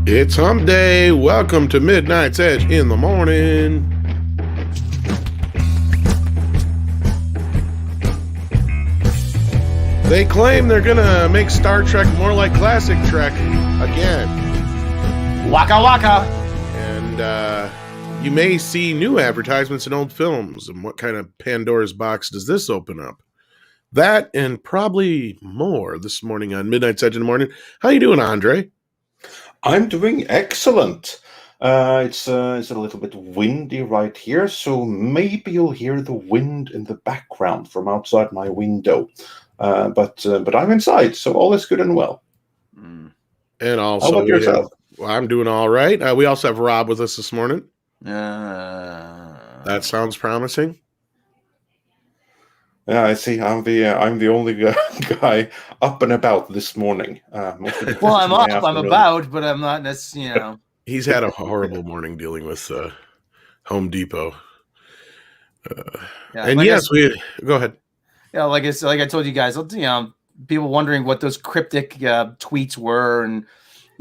It's hump day. Welcome to Midnight's Edge in the morning. They claim they're gonna make Star Trek more like classic Trek again. Waka waka. And you may see new advertisements in old films. And what kind of Pandora's box does this open up? That and probably more this morning on Midnight's Edge in the morning. How you doing, Andre? I'm doing excellent. It's a little bit windy right here, so maybe you'll hear the wind in the background from outside my window. But I'm inside, so all is good and well. And also, how about yourself? I'm doing all right. We also have Rob with us this morning. That That sounds promising. Yeah, I see. I'm the only guy up and about this morning. Well, I'm up, I'm about, but I'm not necessarily, He's had a horrible morning dealing with Home Depot. And like yes, go ahead. Yeah, like I told you guys, people wondering what those cryptic tweets were, and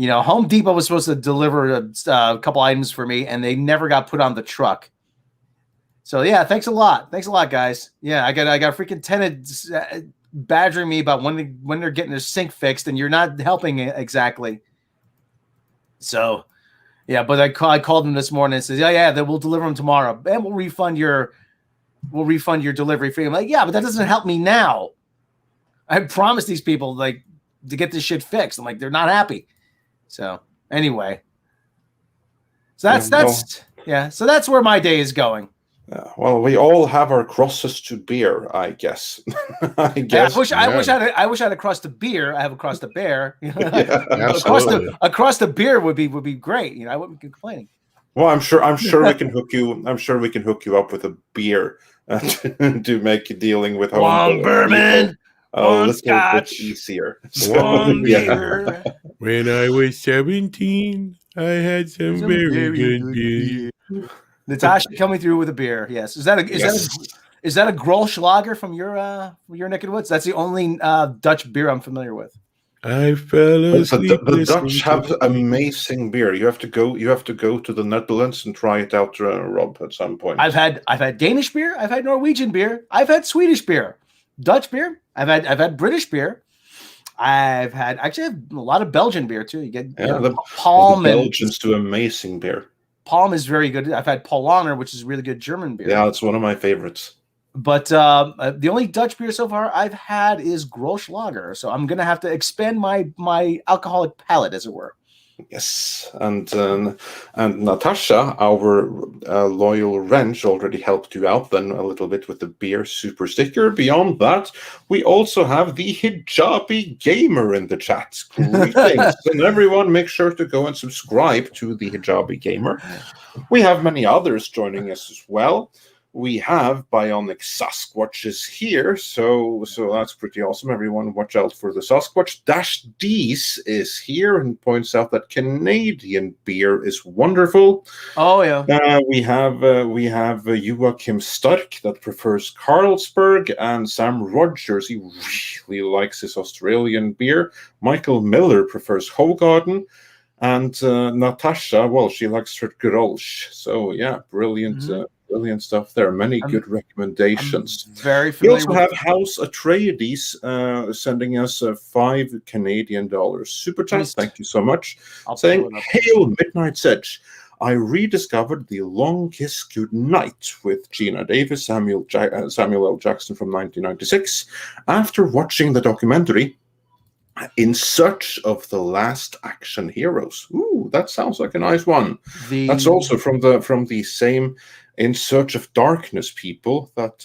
Home Depot was supposed to deliver a couple items for me, and they never got put on the truck. So yeah, thanks a lot, guys. Yeah, I got freaking tenants badgering me about when they're getting their sink fixed, and you're not helping exactly. So yeah, but I called them this morning and says, yeah, then we'll deliver them tomorrow, and we'll refund your delivery fee. I'm like, yeah, but that doesn't help me now. I promised these people to get this shit fixed. I'm like, they're not happy. So anyway, so that's where my day is going. Well, we all have our crosses to bear, I guess. I wish I had a cross to beer. I have a cross to bear. Yeah, across the beer would be great. I wouldn't be complaining. Well, I'm sure we can hook you. I'm sure we can hook you up with a beer to make dealing with one bourbon, one scotch, bit easier. One beer. When I was 17, I had some very good beer. Natasha coming through with a beer. Yes. Is that a Grolsch lager from your neck of the woods? That's the only Dutch beer I'm familiar with. I fell asleep. The Dutch have amazing beer. You have to go to the Netherlands and try it out, Rob, at some point. I've had Danish beer. I've had Norwegian beer. I've had Swedish beer, Dutch beer. I've had British beer. I've had a lot of Belgian beer too. You get Palm. The Belgians do amazing beer. Palm is very good. I've had Paulaner, which is really good German beer. Yeah, it's one of my favorites. But the only Dutch beer so far I've had is Grolsch Lager. So I'm going to have to expand my alcoholic palate, as it were. Yes, and Natasha, our loyal wrench, already helped you out then a little bit with the beer super sticker. Beyond that, we also have the Hijabi Gamer in the chat. Greetings, and everyone, make sure to go and subscribe to the Hijabi Gamer. We have many others joining us as well. We have Bionic Sasquatches here, so that's pretty awesome. Everyone, watch out for the Sasquatch. Dash D's is here and points out that Canadian beer is wonderful. Oh yeah. We have Joachim Stark that prefers Carlsberg, and Sam Rogers, he really likes his Australian beer. Michael Miller prefers Hoegaarden. And Natasha, well, she likes her Grolsch. So yeah, brilliant. Brilliant stuff there. Many good recommendations. I'm very familiar. We also have House Atreides sending us $5 Canadian super chat. Thank you so much. Saying, "Hail Midnight's Edge. I rediscovered The Long Kiss Goodnight with Gina Davis, Samuel L. Jackson from 1996 after watching the documentary In Search of the Last Action Heroes." Ooh, that sounds like a nice one. That's also from the same In Search of Darkness people that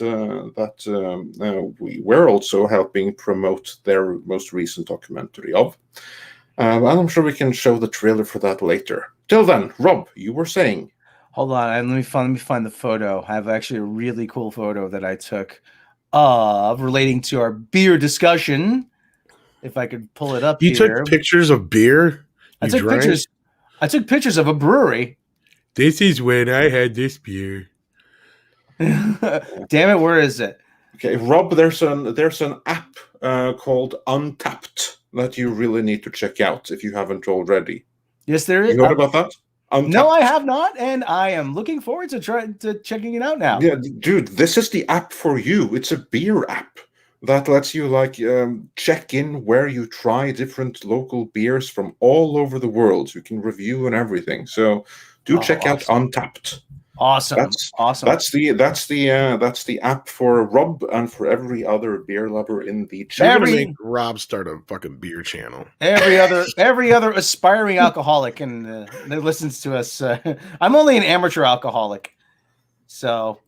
we were also helping promote their most recent documentary of. And I'm sure we can show the trailer for that later. Till then, Rob, you were saying. Hold on, let me find the photo. I have actually a really cool photo that I took relating to our beer discussion. If I could pull it up You took pictures of beer? I took pictures of a brewery. This is when I had this beer. Damn it, where is it? Okay, Rob, there's an app called Untapped that you really need to check out if you haven't already. Yes, there is. You heard about that? Untapped. No, I have not, and I am looking forward to checking it out now. Yeah, dude, this is the app for you. It's a beer app that lets you check in where you try different local beers from all over the world. You can review and everything. So do check out Untapped. Awesome. That's the app for Rob and for every other beer lover in the chat. I'm gonna make Rob start a fucking beer channel. Every other aspiring alcoholic and that listens to us. I'm only an amateur alcoholic, so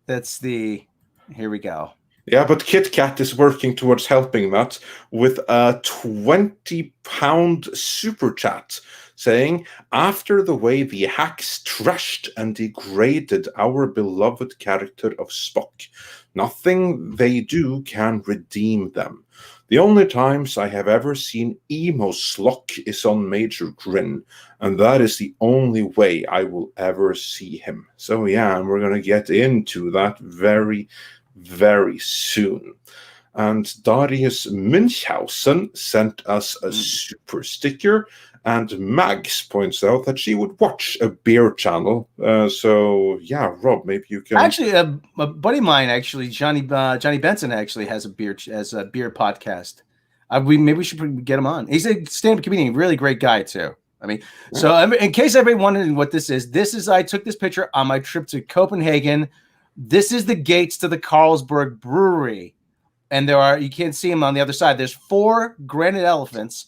here we go. Yeah, but Kit Kat is working towards helping that with a £20 super chat saying, after the way the hacks trashed and degraded our beloved character of Spock, nothing they do can redeem them. The only times I have ever seen emo Slock is on Major Grin, and that is the only way I will ever see him. So yeah, and we're going to get into that very, very soon. And Darius Münchhausen sent us a super sticker, and Mags points out that she would watch a beer channel. So yeah, Rob, maybe you can. Actually, a buddy of mine, Johnny Benson, actually has a beer podcast. Maybe we should get him on. He's a stand-up comedian, really great guy too. I mean, so in case everybody wondering what this is I took this picture on my trip to Copenhagen. This is the gates to the Carlsberg Brewery, and you can't see them on the other side. There's 4 granite elephants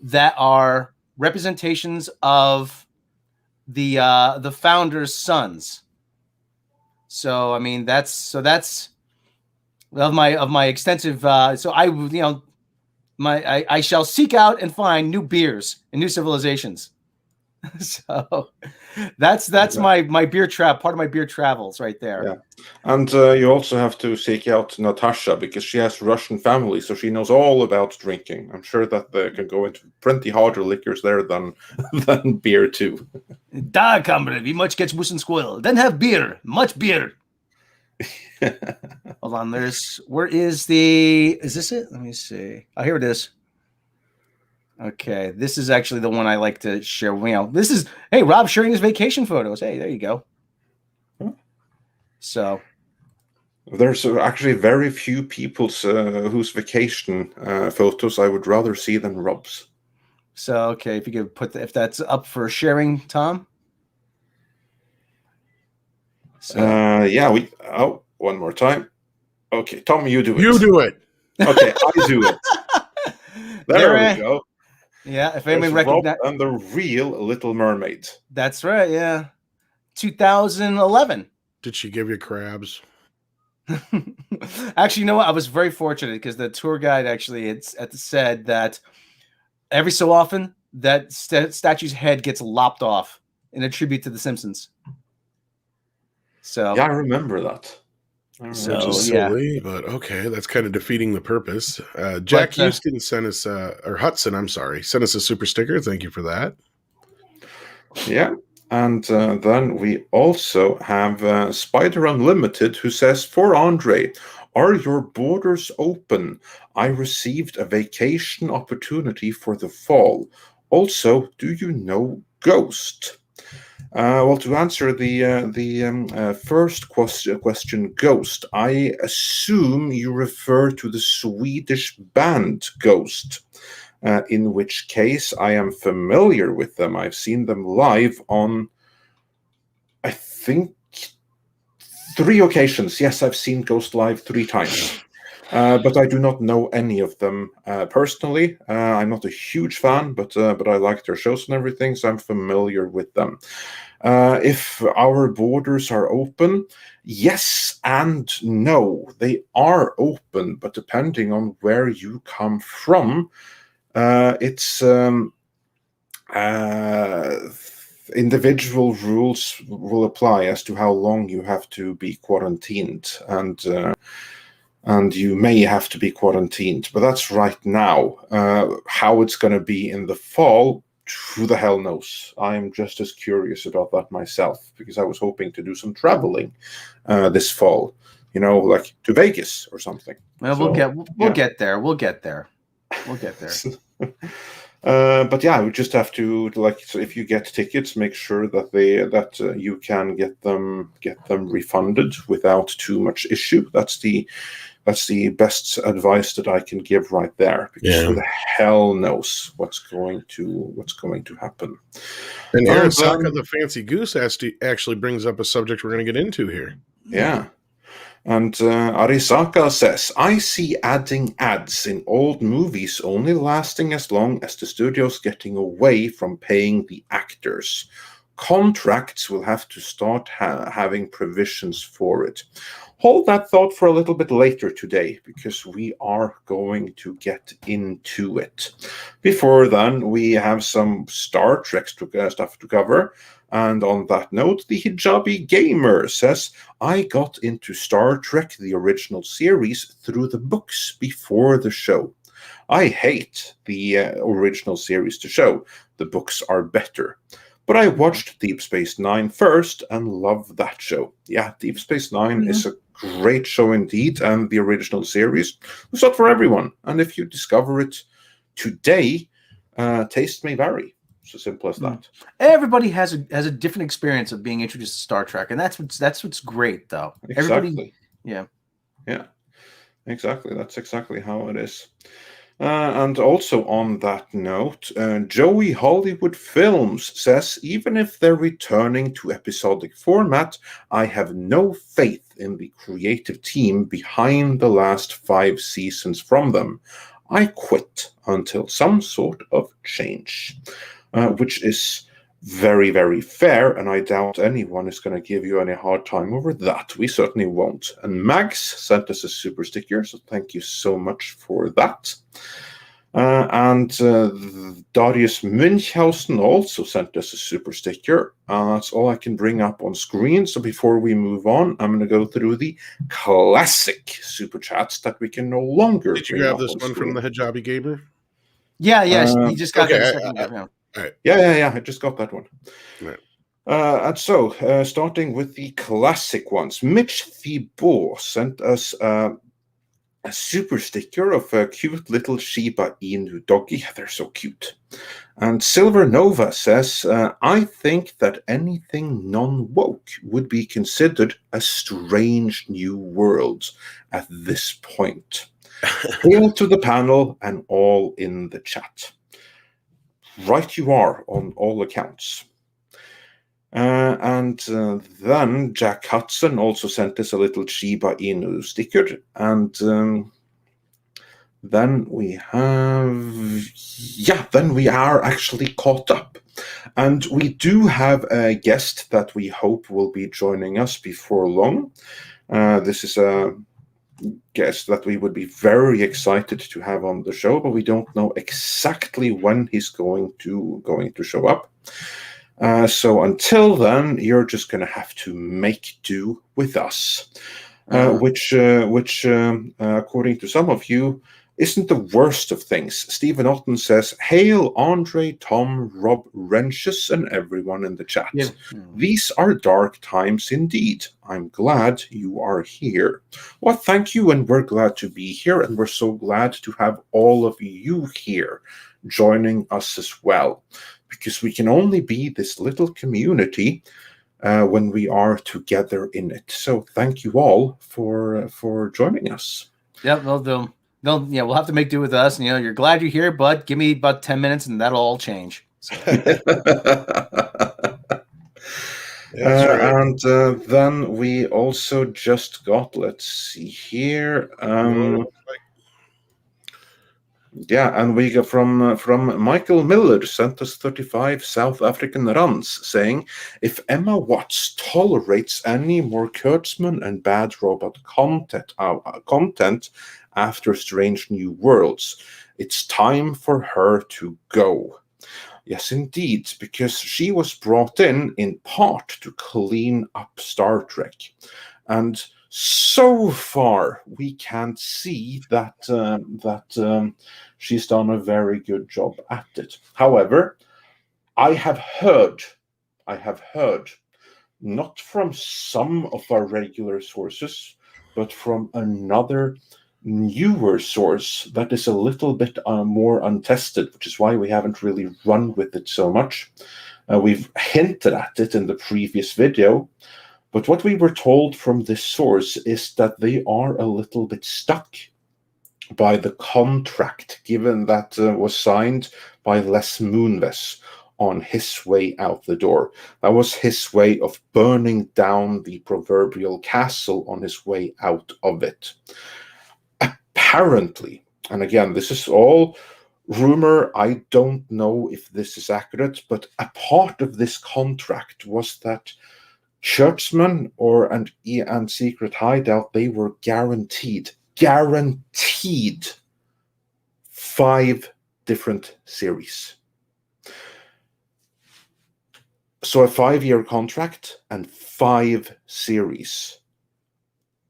that are representations of the founders' sons. So I mean that's of my extensive. So I shall seek out and find new beers and new civilizations. So that's my beer trap, part of my beer travels right there. Yeah. And you also have to seek out Natasha because she has Russian family, so she knows all about drinking. I'm sure that they can go into plenty harder liquors there than beer too. Da, comrade, we much gets moose and squill. Then have beer, much beer. Hold on, is this it? Let me see. Oh, here it is. Okay, this is actually the one I like to share. This is, hey, Rob sharing his vacation photos. Hey, there you go. So there's actually very few people's whose vacation photos I would rather see than Rob's. So okay, if you could put if that's up for sharing, Tom. So one more time. Okay, Tom, you do it. You do it. Okay, I do it. There we go. Yeah, if anybody recognizes, and the real Little Mermaid. That's right. Yeah, 2011. Did she give you crabs? Actually, you know what? I was very fortunate because the tour guide actually said that every so often that statue's head gets lopped off in a tribute to The Simpsons. So yeah, I remember that. Silly, but okay, that's kind of defeating the purpose. Jack Houston sent us, or Hudson, I'm sorry, sent us a super sticker. Thank you for that. Yeah, and then we also have Spider Unlimited who says, for Andre, are your borders open? I received a vacation opportunity for the fall. Also, do you know Ghost? Well, to answer the first question, Ghost, I assume you refer to the Swedish band Ghost, in which case I am familiar with them. I've seen them live on, I think, 3 occasions. Yes, I've seen Ghost live 3 times. But I do not know any of them personally. I'm not a huge fan, but I like their shows and everything, so I'm familiar with them. If our borders are open, yes and no. They are open, but depending on where you come from, it's individual rules will apply as to how long you have to be quarantined, and you may have to be quarantined, but that's right now. How it's going to be in the fall, who the hell knows? I'm just as curious about that myself, because I was hoping to do some traveling this fall, like to Vegas or something. Well, we'll get there. We'll get there. But yeah, we just have to so if you get tickets, make sure that you can get them refunded without too much issue. That's the best advice that I can give right there, because who the hell knows what's going to happen. And Arasaka the Fancy Goose actually brings up a subject we're going to get into here. Yeah. And Arisaka says, I see adding ads in old movies only lasting as long as the studio's getting away from paying the actors. Contracts will have to start having provisions for it. Hold that thought for a little bit later today, because we are going to get into it. Before then, we have some Star Trek stuff to cover. And on that note, the Hijabi Gamer says, I got into Star Trek, the original series, through the books before the show. I hate the original series to show. The books are better. But I watched Deep Space Nine first and love that show. Yeah, Deep Space Nine is a great show indeed, and the original series was not for everyone. And if you discover it today, taste may vary. So simple as that. Everybody has a different experience of being introduced to Star Trek, and that's what's great, though. Exactly. Everybody, yeah, exactly. That's exactly how it is. And also on that note, Joey Hollywood Films says, even if they're returning to episodic format, I have no faith in the creative team behind the last 5 seasons from them. I quit until some sort of change. Which is very, very fair, and I doubt anyone is going to give you any hard time over that. We certainly won't. And Max sent us a super sticker, so thank you so much for that. And Darius Münchhausen also sent us a super sticker. That's all I can bring up on screen. So before we move on, I'm going to go through the classic super chats that we can no longer Did you grab this one from the Hijabi Gamer? Yeah, he just got that a second ago. All right. Yeah, I just got that one. Right. And so, starting with the classic ones, Mitch Thibault sent us a super sticker of a cute little Shiba Inu doggy. They're so cute. And Silver Nova says, I think that anything non-woke would be considered a strange new world at this point. Hail to the panel and all in the chat. Right you are on all accounts. And then Jack Hudson also sent us a little Shiba Inu sticker. And then we are actually caught up. And we do have a guest that we hope will be joining us before long. This is a guest that we would be very excited to have on the show, but we don't know exactly when he's going to show up. So until then, you're just going to have to make do with us, which according to some of you, isn't the worst of things. Stephen Otten says, hail Andre, Tom, Rob, Renches, and everyone in the chat. Yeah. These are dark times indeed. I'm glad you are here. Well, thank you, and we're glad to be here, and we're so glad to have all of you here joining us as well, because we can only be this little community when we are together in it. So thank you all for joining us. Yep, we'll have to make do with us. And, you're glad you're here, but give me about 10 minutes and that'll all change. So. And then we also just got, let's see here. And we got from Michael Miller, sent us 35 South African runs, saying, if Emma Watts tolerates any more Kurtzman and Bad Robot content after Strange New Worlds, it's time for her to go. Yes, indeed, because she was brought in part to clean up Star Trek. And so far, we can't see that she's done a very good job at it. However, I have heard, not from some of our regular sources, but from another newer source that is a little bit more untested, which is why we haven't really run with it so much. We've hinted at it in the previous video, but what we were told from this source is that they are a little bit stuck by the contract given that was signed by Les Moonves on his way out the door. That was his way of burning down the proverbial castle on his way out of it. Apparently, and again, this is all rumor, I don't know if this is accurate, but a part of this contract was that Churchman and Secret Hideout, they were guaranteed 5 different series. So a 5-year contract and 5 series.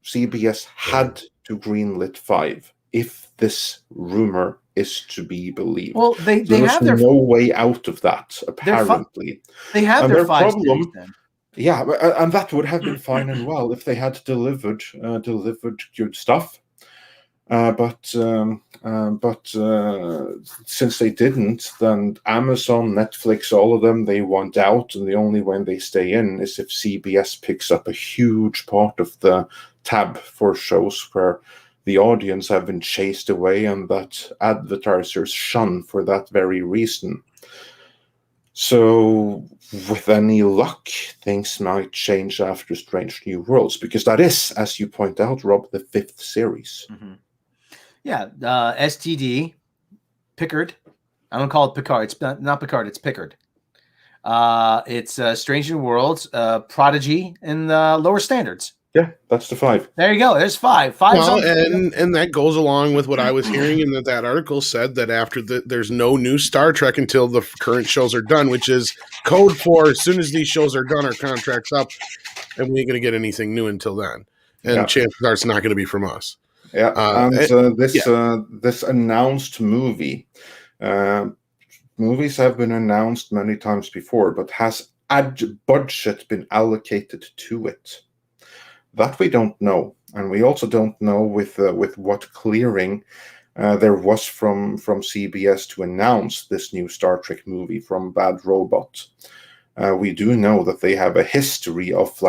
CBS had to greenlit 5 if this rumor is to be believed. Well, they have their no way out of that, apparently. They have their 5 problem. series then. Yeah, and that would have been fine and well if they had delivered good stuff. But since they didn't, then Amazon, Netflix, all of them, they want out, and the only way they stay in is if CBS picks up a huge part of the tab for shows where the audience have been chased away and that advertisers shun for that very reason. So, with any luck, things might change after Strange New Worlds, because that is, as you point out, Rob, the 5th series. Mm-hmm. Yeah, STD, Pickard. I don't call it Picard. It's not Picard. It's Pickard. It's Strange New Worlds, Prodigy, and Lower Standards. Yeah, that's the 5. There you go. There's 5. Well, and that goes along with what I was hearing, and that article said that after there's no new Star Trek until the current shows are done, which is code for as soon as these shows are done, our contract's up, and we ain't going to get anything new until then. And chances are it's not going to be from us. Yeah, this announced movie, movies have been announced many times before, but has budget been allocated to it? That we don't know, and we also don't know with what clearing there was from CBS to announce this new Star Trek movie from Bad Robot. We do know that they have a history of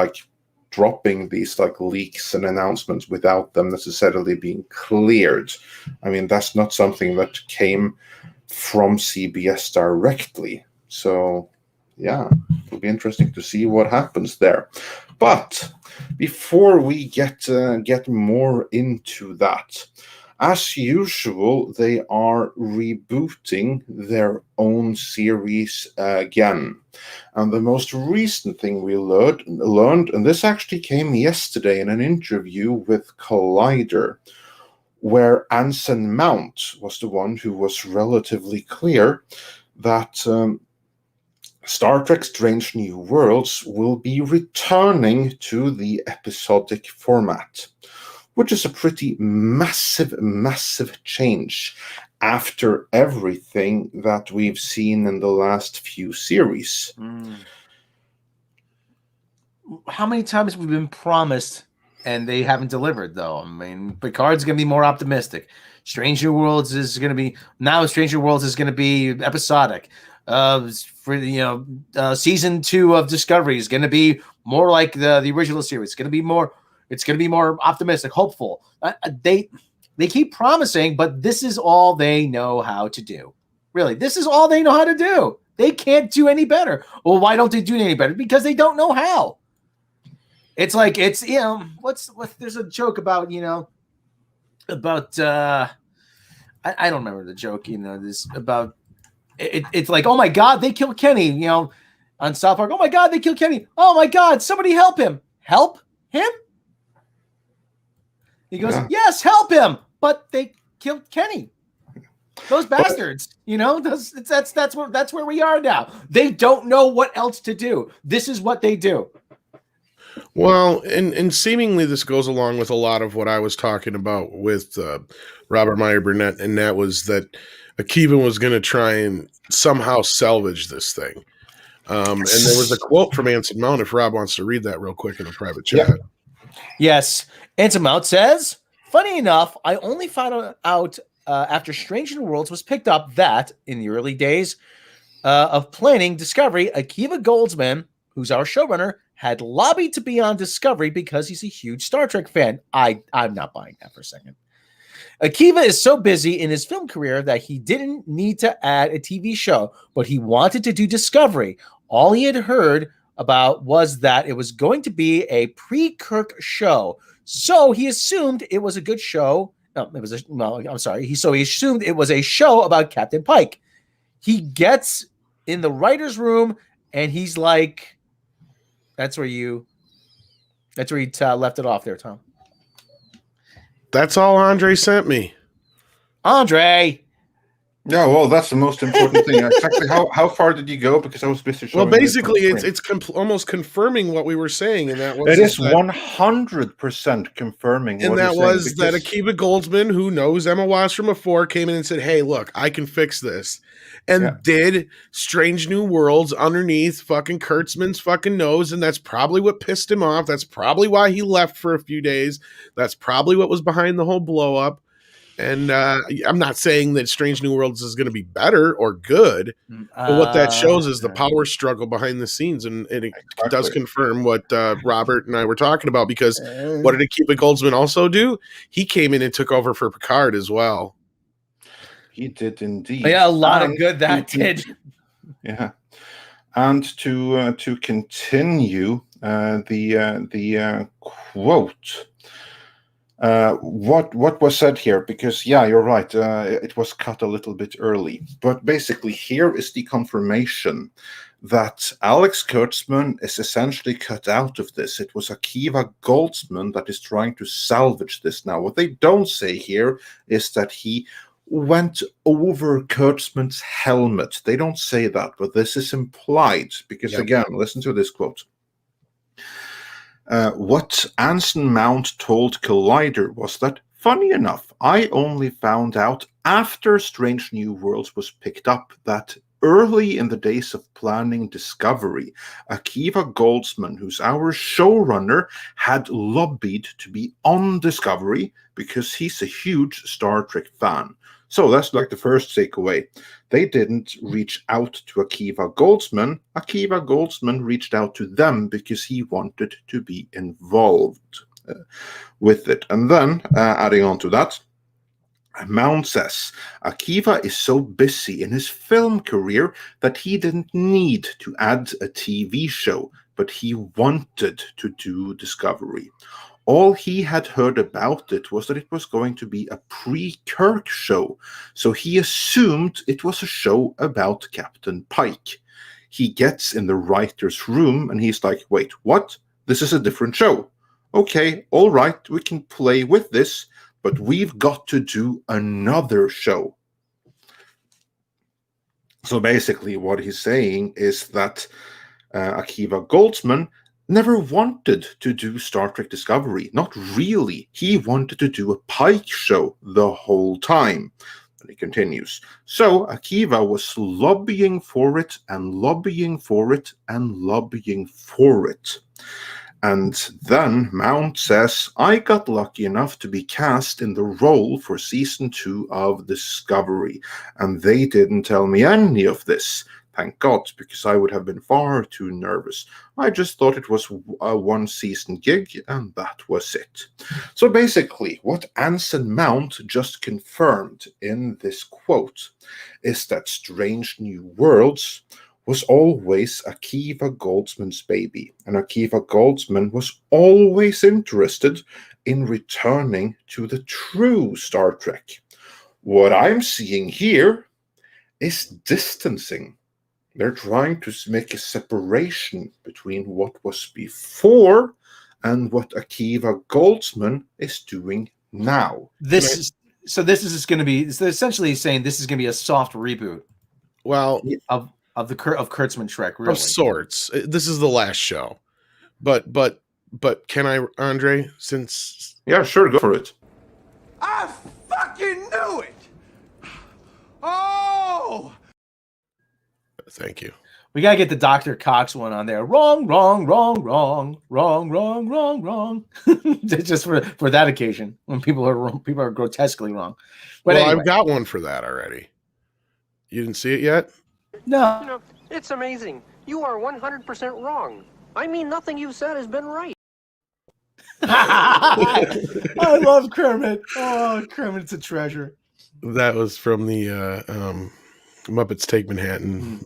dropping these leaks and announcements without them necessarily being cleared. I mean, that's not something that came from CBS directly. So, yeah, it'll be interesting to see what happens there. But before we get more into that, as usual, they are rebooting their own series again. And the most recent thing we learned, and this actually came yesterday in an interview with Collider, where Anson Mount was the one who was relatively clear that Star Trek Strange New Worlds will be returning to the episodic format, which is a pretty massive change after everything that we've seen in the last few series. How many times have we been promised and they haven't delivered, though? I mean, Picard's going to be more optimistic. Strange New Worlds is going to be episodic. For season 2 of Discovery is going to be more like the original series. It's going to be more optimistic, hopeful. They keep promising, but this is all they know how to do. Really, this is all they know how to do. They can't do any better. Well, why don't they do any better? Because they don't know how. It's there's a joke about I don't remember the joke. This about. It's like, oh my God, they killed Kenny, on South Park. Oh my God, they killed Kenny. Oh my God, somebody help him. Help him? He goes, yes, help him. But they killed Kenny. Those bastards, that's where we are now. They don't know what else to do. This is what they do. Well, and seemingly this goes along with a lot of what I was talking about with Robert Meyer Burnett, and that was that Akiva was going to try and somehow salvage this thing. And there was a quote from Anson Mount, if Rob wants to read that real quick in a private chat. Yes. Anson Mount says, Funny enough, I only found out after Strange New Worlds was picked up that in the early days of planning Discovery, Akiva Goldsman, who's our showrunner, had lobbied to be on Discovery because he's a huge Star Trek fan. I'm not buying that for a second. Akiva is so busy in his film career that he didn't need to add a TV show, but he wanted to do Discovery. All he had heard about was that it was going to be a pre-Kirk show. So he assumed it was a good show. So he assumed it was a show about Captain Pike. He gets in the writer's room and he's like, that's where you left it off there, Tom. That's all Andre sent me. Andre. Yeah, well, that's the most important thing. Exactly how far did you go? Because I was busy showing. Well, basically, it's almost confirming what we were saying, and that was it is 100% confirming. And that was that Akiva Goldsman, who knows Emma Watts from before, came in and said, "Hey, look, I can fix this," and did Strange New Worlds underneath fucking Kurtzman's fucking nose, and that's probably what pissed him off. That's probably why he left for a few days. That's probably what was behind the whole blow up. And I'm not saying that Strange New Worlds is going to be better or good, but what that shows is the power struggle behind the scenes, and it does confirm what Robert and I were talking about, because what did Akiva Goldsman also do? He came in and took over for Picard as well. He did indeed. Yeah, a lot of good that did. Yeah. And to continue the quote, what was said here, because you're right, it was cut a little bit early, but basically here is the confirmation that Alex Kurtzman is essentially cut out of this. It was Akiva Goldsman that is trying to salvage this now. What they don't say here is that he went over Kurtzman's helmet. They don't say that, but this is implied, because again, listen to this quote. What Anson Mount told Collider was that, funny enough, I only found out after Strange New Worlds was picked up that early in the days of planning Discovery, Akiva Goldsman, who's our showrunner, had lobbied to be on Discovery because he's a huge Star Trek fan. So that's like the first takeaway. They didn't reach out to Akiva Goldsman. Akiva Goldsman reached out to them because he wanted to be involved with it. And then, adding on to that, Mount says, Akiva is so busy in his film career that he didn't need to add a TV show, but he wanted to do Discovery. All he had heard about it was that it was going to be a pre-Kirk show, so he assumed it was a show about Captain Pike. He gets in the writer's room and he's like, wait, what? This is a different show. Okay, all right, we can play with this, but we've got to do another show. So basically what he's saying is that Akiva Goldsman never wanted to do Star Trek Discovery. Not really. He wanted to do a Pike show the whole time. And he continues. So Akiva was lobbying for it and lobbying for it and lobbying for it. And then Mount says, I got lucky enough to be cast in the role for season 2 of Discovery. And they didn't tell me any of this. Thank God, because I would have been far too nervous. I just thought it was a one-season gig, and that was it. So basically, what Anson Mount just confirmed in this quote is that Strange New Worlds was always Akiva Goldsman's baby, and Akiva Goldsman was always interested in returning to the true Star Trek. What I'm seeing here is distancing. They're trying to make a separation between what was before and what Akiva Goldsman is doing now. This is going to be essentially saying this is going to be a soft reboot. Well, of Kurtzman Trek, really. Of sorts. This is the last show, but can I, Andre? Since sure, go for it. I fucking knew it. Oh. Thank you. We gotta get the Dr. Cox one on there. Wrong. Just for that occasion when people are wrong, people are grotesquely wrong. But well, anyway. I've got one for that already. You didn't see it yet? No. You know, it's amazing. You are 100% wrong. I mean, nothing you've said has been right. I love Kermit. Oh, Kermit's a treasure. That was from the Muppets Take Manhattan.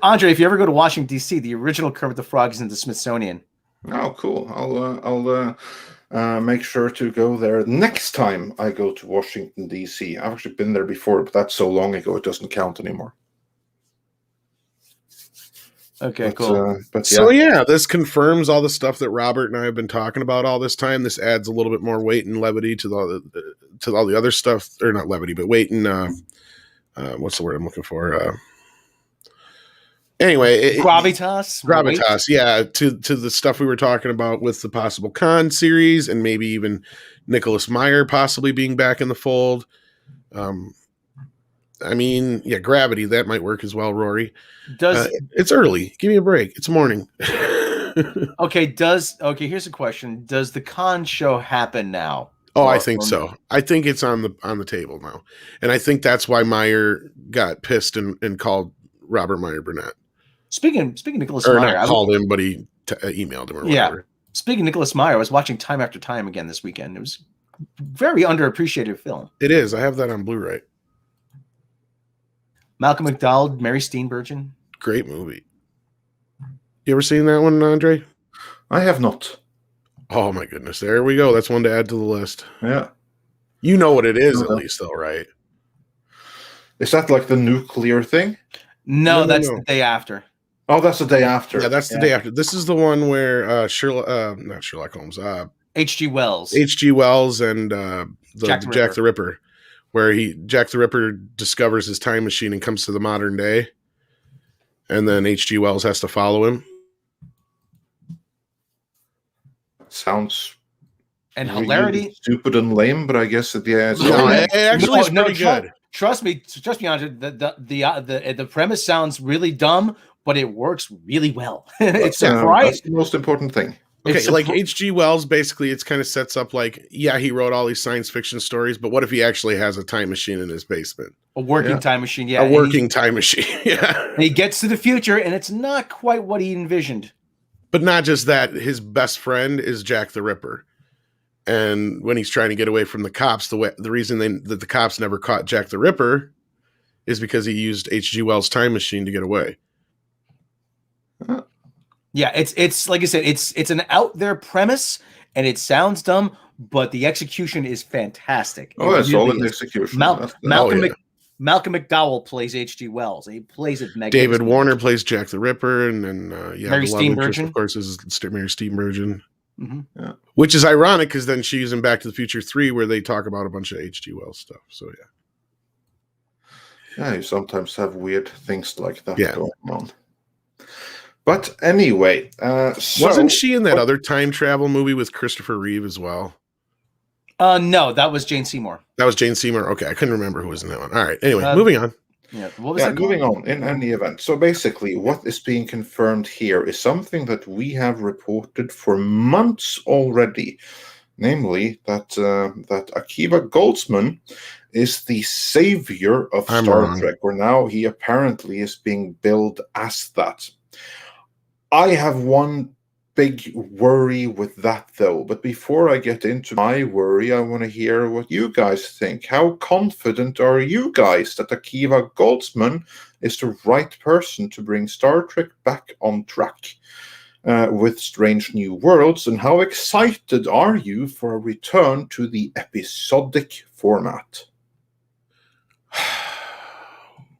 Andre, if you ever go to Washington, D.C., the original Kermit the Frog is in the Smithsonian. Oh, cool. I'll make sure to go there next time I go to Washington, D.C. I've actually been there before, but that's so long ago it doesn't count anymore. Okay, cool. But So yeah, this confirms all the stuff that Robert and I have been talking about all this time. This adds a little bit more weight and levity to all the other stuff, or not levity, but weight and what's the word I'm looking for? Anyway, gravitas, yeah, to the stuff we were talking about with the possible Khan series, and maybe even Nicholas Meyer possibly being back in the fold. I mean, yeah, gravity, that might work as well, Rory. It's early. Give me a break. It's morning. Okay, here's a question. Does the Khan show happen now? Oh, I think so. I think it's on the table now. And I think that's why Meyer got pissed and called Robert Meyer Burnett. Speaking of Nicholas Or Meyer, not called him, but he emailed him or whatever. Speaking of Nicholas Meyer, I was watching Time After Time again this weekend. It was a very underappreciated film. It is. I have that on Blu-ray. Malcolm McDowell, Mary Steenburgen. Great movie. You ever seen that one, Andre? I have not. Oh my goodness. There we go. That's one to add to the list. Yeah. You know what it is at least though, right? Is that like the nuclear thing? No, that's the day after. Oh, that's the day after. Yeah, that's the day after. This is the one where not Sherlock Holmes. H.G. Wells. H.G. Wells and Jack the Ripper. Where Jack the Ripper discovers his time machine and comes to the modern day. And then H.G. Wells has to follow him. Sounds and really hilarity, stupid and lame, but I guess it actually is pretty good. Trust me, Andre. The premise sounds really dumb, but it works really well. It's surprising. That's the most important thing. Okay, like H.G. Wells, basically, it's kind of sets up like, yeah, he wrote all these science fiction stories, but what if he actually has a time machine in his basement? A working time machine, yeah. A working time machine, yeah. And he gets to the future, and it's not quite what he envisioned. But not just that, his best friend is Jack the Ripper. And when he's trying to get away from the cops, the reason that the cops never caught Jack the Ripper is because he used H.G. Wells' time machine to get away. Yeah, it's like I said, it's an out there premise, and it sounds dumb, but the execution is fantastic. Oh, that's all in execution. Malcolm McDowell plays H.G. Wells. He plays it magnificently. David Warner plays Jack the Ripper, and then Mary Steenburgen, of course, is Mary Steenburgen. Mm-hmm. Yeah. Which is ironic because then she's in Back to the Future 3 where they talk about a bunch of H.G. Wells stuff. So yeah, you sometimes have weird things like that going on. But anyway, wasn't she in that other time travel movie with Christopher Reeve as well? No, that was Jane Seymour. That was Jane Seymour. Okay, I couldn't remember who was in that one. All right. Anyway, moving on. Yeah, what was that moving on in any event. So basically, what is being confirmed here is something that we have reported for months already, namely that Akiva Goldsman is the savior of Star Trek, or now he apparently is being billed as that. I have one big worry with that, though. But before I get into my worry, I want to hear what you guys think. How confident are you guys that Akiva Goldsman is the right person to bring Star Trek back on track with Strange New Worlds? And how excited are you for a return to the episodic format?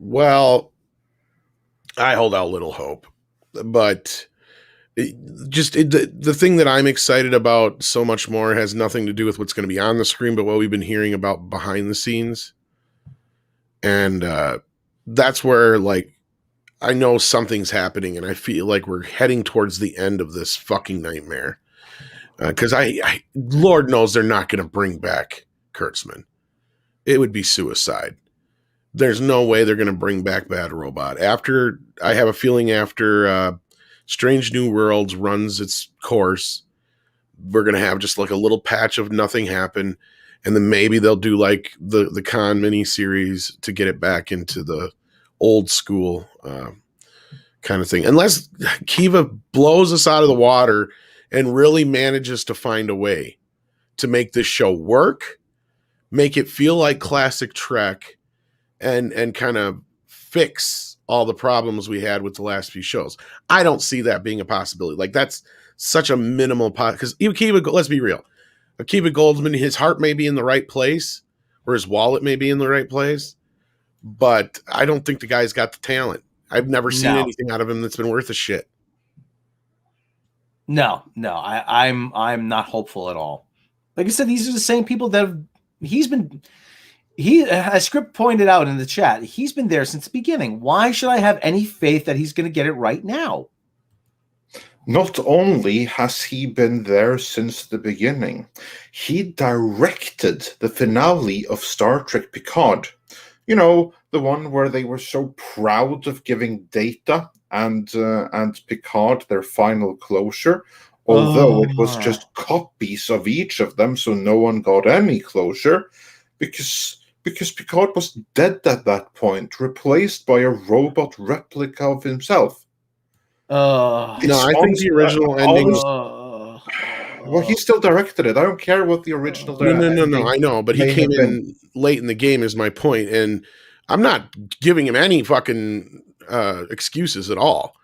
Well, I hold out little hope. But the thing that I'm excited about so much more has nothing to do with what's going to be on the screen, but what we've been hearing about behind the scenes. And that's where, like, I know something's happening, and I feel like we're heading towards the end of this fucking nightmare. Because I Lord knows they're not going to bring back Kurtzman. It would be suicide. there's no way they're going to bring back Bad Robot. I have a feeling after Strange New Worlds runs its course, we're going to have just like a little patch of nothing happen. And then maybe they'll do like the Con miniseries to get it back into the old school kind of thing. Unless Kiva blows us out of the water and really manages to find a way to make this show work, make it feel like classic Trek, and kind of fix all the problems we had with the last few shows. I don't see that being a possibility. Like, that's such a minimal because Akiva, let's be real, Akiva Goldsman, his heart may be in the right place, or his wallet may be in the right place, but I don't think the guy's got the talent. I've never seen anything out of him that's been worth a shit. No, I'm not hopeful at all. Like I said, these are the same people that as Script pointed out in the chat, he's been there since the beginning. Why should I have any faith that he's going to get it right now? Not only has he been there since the beginning, he directed the finale of Star Trek Picard. You know, the one where they were so proud of giving Data and Picard their final closure, although it was just copies of each of them, so no one got any closure, because Picard was dead at that point, replaced by a robot replica of himself. I think the original ending. Well, he still directed it. I don't care what the original. No. I know, but he came in late in the game, is my point, and I'm not giving him any fucking excuses at all.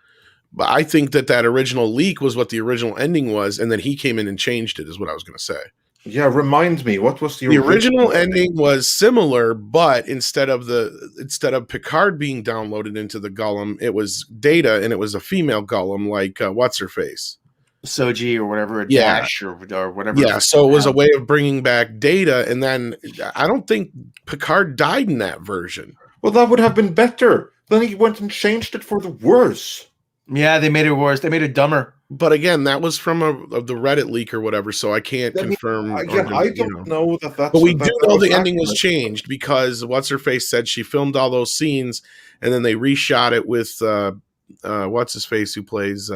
But I think that original leak was what the original ending was, and then he came in and changed it. Is what I was going to say. Yeah, remind me, what was the original ending? Was similar, but instead of Picard being downloaded into the Golem, it was Data, and it was a female Golem, like what's her face, Soji or whatever, Dash or whatever. Yeah, so it was a way of bringing back Data, and then I don't think Picard died in that version. Well, that would have been better. Then he went and changed it for the worse. Yeah, they made it worse. They made it dumber. But again, that was from the Reddit leak or whatever, so I can't confirm. I don't know that. But we do know the ending was changed because what's her face said she filmed all those scenes and then they reshot it with what's his face who plays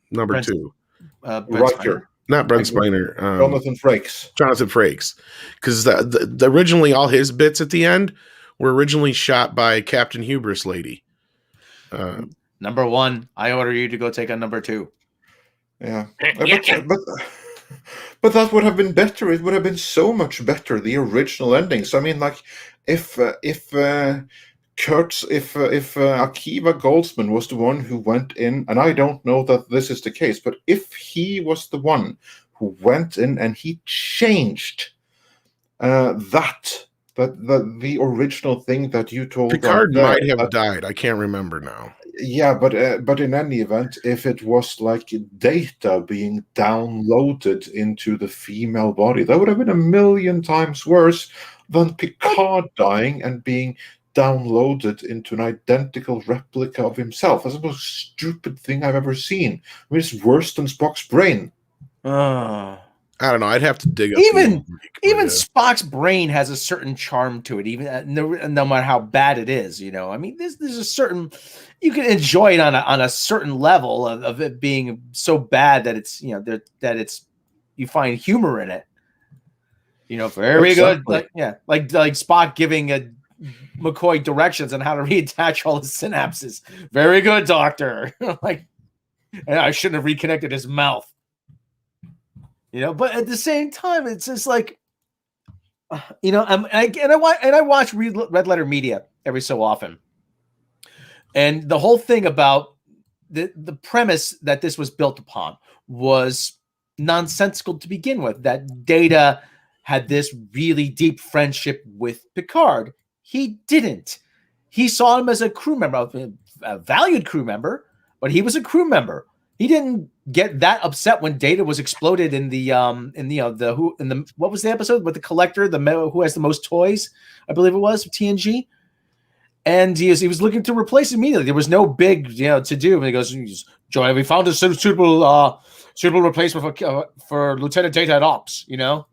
number 2, Riker, not Brent Spiner, Jonathan Frakes, because the originally all his bits at the end were originally shot by Captain Hubris lady. Number 1, I order you to go take on number 2. Yeah, but that would have been better. It would have been so much better, the original endings. I mean, like if Akiva Goldsman was the one who went in, and I don't know that this is the case, but if he was the one who went in and he changed the original thing that you told, Picard might have died. I can't remember now. Yeah, but in any event, if it was like Data being downloaded into the female body, that would have been a million times worse than Picard dying and being downloaded into an identical replica of himself. That's the most stupid thing I've ever seen. I mean, it's worse than Spock's brain. I don't know. I'd have to dig up. Even Spock's brain has a certain charm to it, even no matter how bad it is. You know, I mean, there's a certain, you can enjoy it on a certain level of it being so bad that it's, you know, that it's, you find humor in it. You know, very good. Like Spock giving McCoy directions on how to reattach all his synapses. Very good, Doctor. Like, I shouldn't have reconnected his mouth. You know, but at the same time, it's just like, you know, I watch Red Letter Media every so often, and the whole thing about the premise that this was built upon was nonsensical to begin with. That Data had this really deep friendship with Picard. He didn't. He saw him as a crew member, a valued crew member, but he was a crew member. He didn't get that upset when Data was exploded in what was the episode with the collector, who has the most toys, I believe it was, TNG, and he was looking to replace immediately. There was no big, to do. And he goes, "Joy, we found a suitable replacement for Lieutenant Data at Ops." You know,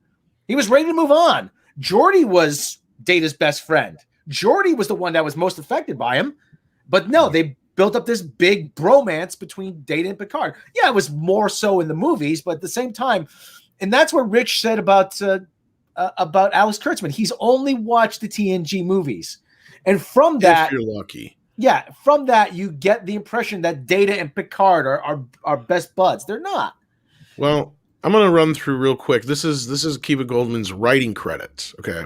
he was ready to move on. Geordi was Data's best friend. Geordi was the one that was most affected by him. But no, they built up this big bromance between Data and Picard. Yeah, it was more so in the movies, but at the same time, and that's what Rich said about Alex Kurtzman. He's only watched the TNG movies. And from that, if you're lucky. Yeah, from that, you get the impression that Data and Picard are best buds. They're not. Well, I'm going to run through real quick. This is Akiva Goldman's writing credits. Okay.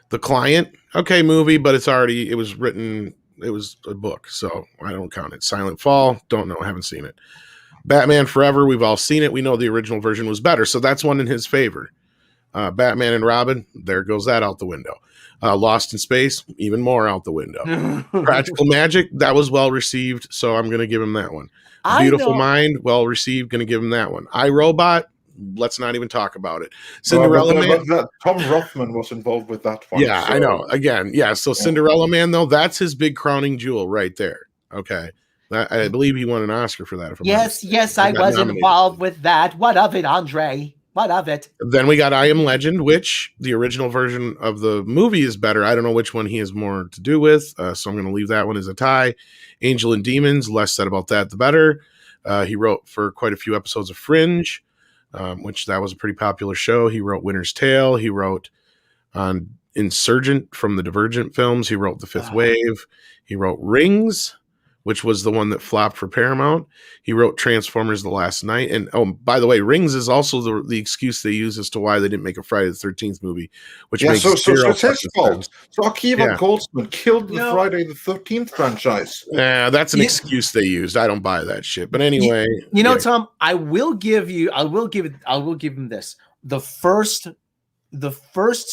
The Client, okay, movie, but it was written, it was a book, so I don't count it. Silent Fall, don't know, haven't seen it. Batman Forever, we've all seen it. We know the original version was better, so that's one in his favor. Batman and Robin, there goes that out the window. Lost in Space, even more out the window. Practical Magic, that was well received, so I'm going to give him that one. Beautiful Mind, well received, going to give him that one. iRobot, let's not even talk about it. Cinderella Man. Tom Rothman was involved with that one. Yeah, so. I know. Again, yeah. So Cinderella Man, though, that's his big crowning jewel right there. Okay. I believe he won an Oscar for that. Yes, I was involved with that. What of it, Andre? What of it? Then we got I Am Legend, which the original version of the movie is better. I don't know which one he has more to do with, so I'm going to leave that one as a tie. Angel and Demons, less said about that, the better. He wrote for quite a few episodes of Fringe, which that was a pretty popular show. He wrote Winter's Tale. He wrote on Insurgent from the Divergent films. He wrote The Fifth Wave. He wrote Rings, which was the one that flopped for Paramount. He wrote Transformers The Last Night. And, oh, by the way, Rings is also the excuse they use as to why they didn't make a Friday the 13th movie, which makes so it's his sense. fault. So Akiva Goldsman killed the Friday the 13th franchise. Yeah, that's an excuse they used. I don't buy that shit. But anyway. You know, Tom, I will give him this. The first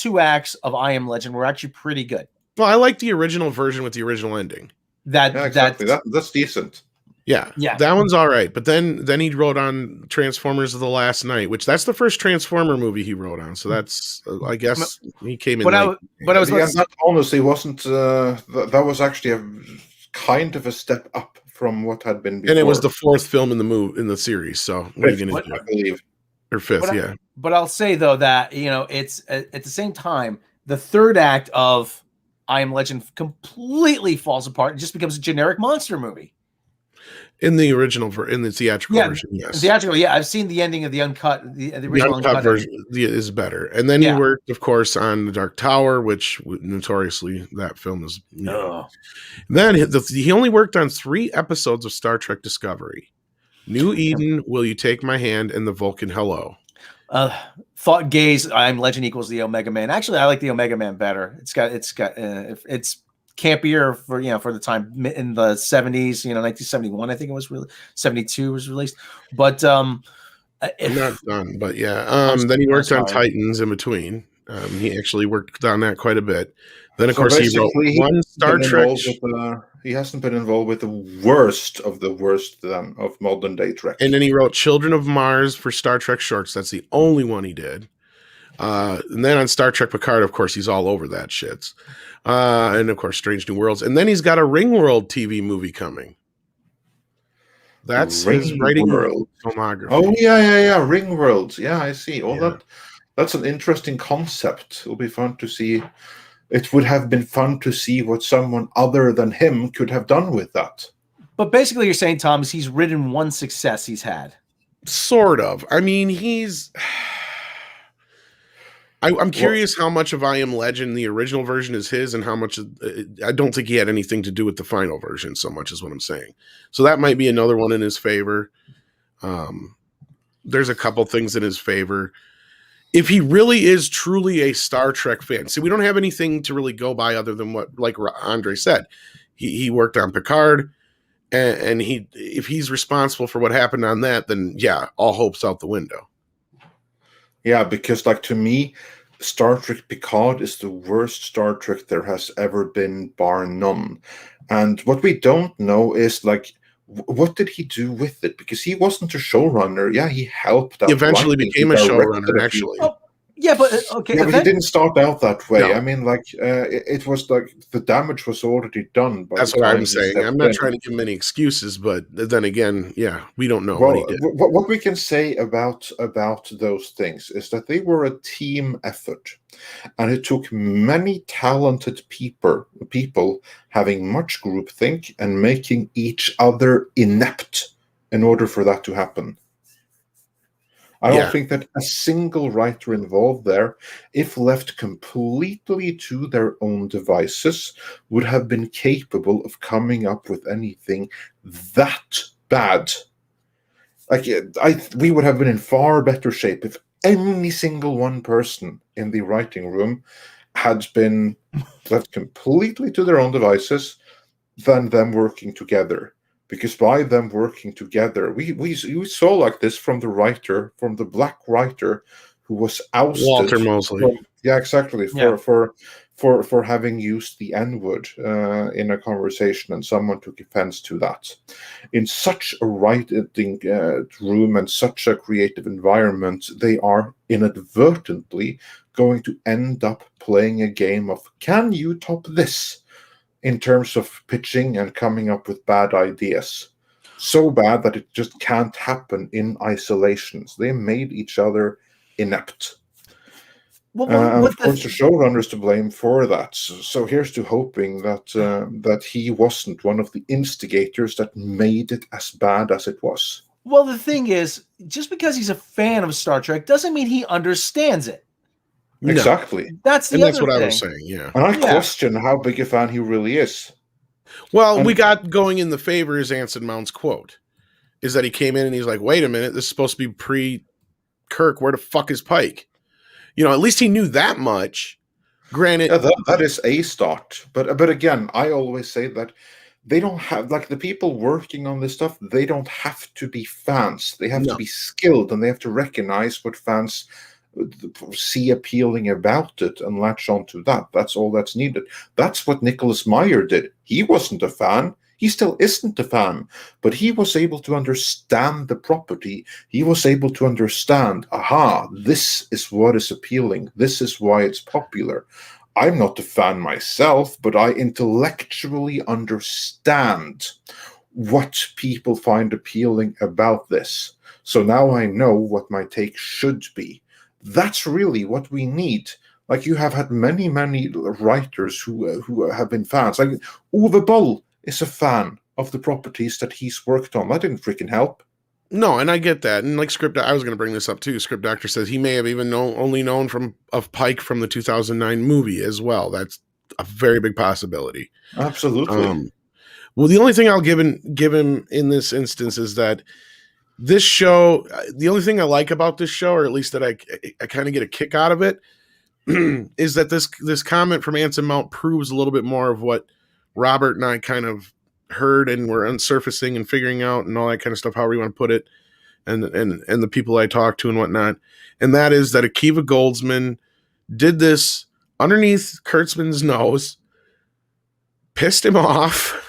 2 acts of I Am Legend were actually pretty good. Well, I like the original version with the original ending. That's decent. Yeah, that one's all right. But then he wrote on Transformers of the Last Night, which that's the first Transformer movie he wrote on. So that's I guess he came in. That honestly wasn't. That was actually a kind of a step up from what had been before. And it was the 4th film in the series. So what are you going to do? I believe, or 5th, But I'll say though that it's at the same time the 3rd act of I Am Legend completely falls apart and just becomes a generic monster movie. In the original, in the theatrical version, yes. Theatrical, I've seen the ending of the uncut, the original uncut version is better. And then he worked, of course, on The Dark Tower, which notoriously that film is. Then he only worked on 3 episodes of Star Trek Discovery: New Eden, Will You Take My Hand, and The Vulcan Hello. Thought gaze, I Am Legend equals the Omega Man. Actually, I like the Omega Man better. It's campier for the time in the 70s, 1971, I think it was 72 was released. But not done, but then he worked on Titans in between. He actually worked on that quite a bit. Then of course he wrote one Star Trek. He hasn't been involved with the worst of modern day Trek. And then he wrote Children of Mars for Star Trek shorts. That's the only one he did. And then on Star Trek Picard, of course, he's all over that shit. And of course, Strange New Worlds. And then he's got a Ringworld TV movie coming. That's his writing filmography. Oh yeah, Ringworld. Yeah, I see. That's an interesting concept. It'll be fun to see. It would have been fun to see what someone other than him could have done with that. But basically, you're saying, Thomas, he's ridden one success he's had. Sort of. I mean, I'm curious how much of I Am Legend, the original version, is his, and how much. I don't think he had anything to do with the final version so much, is what I'm saying. So that might be another one in his favor. There's a couple things in his favor. If he really is truly a Star Trek fan, see, we don't have anything to really go by other than what, like Andre said, he worked on Picard, and if he's responsible for what happened on that, then all hope's out the window. Yeah, because to me, Star Trek Picard is the worst Star Trek there has ever been, bar none. And what we don't know is what did he do with it? Because he wasn't a showrunner. Yeah, he helped out. He eventually became a showrunner, actually. Yeah, but okay. Yeah, but he didn't start out that way. No. I mean, like it was like the damage was already done by That's the what time I'm he saying. stepped I'm not in. trying to give him any excuses, but then again, yeah, we don't know what he Well, did. what we can say about those things is that they were a team effort, and it took many talented people having much groupthink and making each other inept in order for that to happen. I don't think that a single writer involved there, if left completely to their own devices, would have been capable of coming up with anything that bad. Like we would have been in far better shape if any single one person in the writing room had been left completely to their own devices than them working together. Because by them working together, we saw like this from the black writer who was ousted. Walter Mosley. Yeah, exactly. For having used the N-word in a conversation, and someone took offense to that. In such a writing room and such a creative environment, they are inadvertently going to end up playing a game of, can you top this? In terms of pitching and coming up with bad ideas. So bad that it just can't happen in isolations. They made each other inept. And of course, the showrunner's to blame for that. So here's to hoping that that he wasn't one of the instigators that made it as bad as it was. Well, the thing is, just because he's a fan of Star Trek doesn't mean he understands it. No. Exactly. That's the and that's other what thing. I was saying, yeah. And I question how big a fan he really is. Well, we got going in the favor is Anson Mount's quote, is that he came in and he's like, wait a minute, this is supposed to be pre-Kirk. Where the fuck is Pike? You know, at least he knew that much. Granted. Yeah, that is a start. But again, I always say that they don't have, like, the people working on this stuff, they don't have to be fans. They have to be skilled, and they have to recognize what fans see appealing about it and latch onto that. That's all that's needed. That's what Nicholas Meyer did. He wasn't a fan. He still isn't a fan, but he was able to understand the property. He was able to understand, aha, this is what is appealing. This is why it's popular. I'm not a fan myself, but I intellectually understand what people find appealing about this. So now I know what my take should be. That's really what we need. Like, you have had many writers who have been fans. Like Uwe Boll is a fan of the properties that he's worked on. That didn't freaking help. No, and I get that. And like I was going to bring this up too. Script Doctor says he may have even only known of Pike from the 2009 movie as well. That's a very big possibility. Absolutely. Well, the only thing I'll give him in this instance is that this show, the only thing I like about this show, or at least that I kind of get a kick out of it, is that this comment from Anson Mount proves a little bit more of what Robert and I kind of heard and were unsurfacing and figuring out and all that kind of stuff, however you want to put it, and the people I talked to and whatnot. And that is that Akiva Goldsman did this underneath Kurtzman's nose, pissed him off.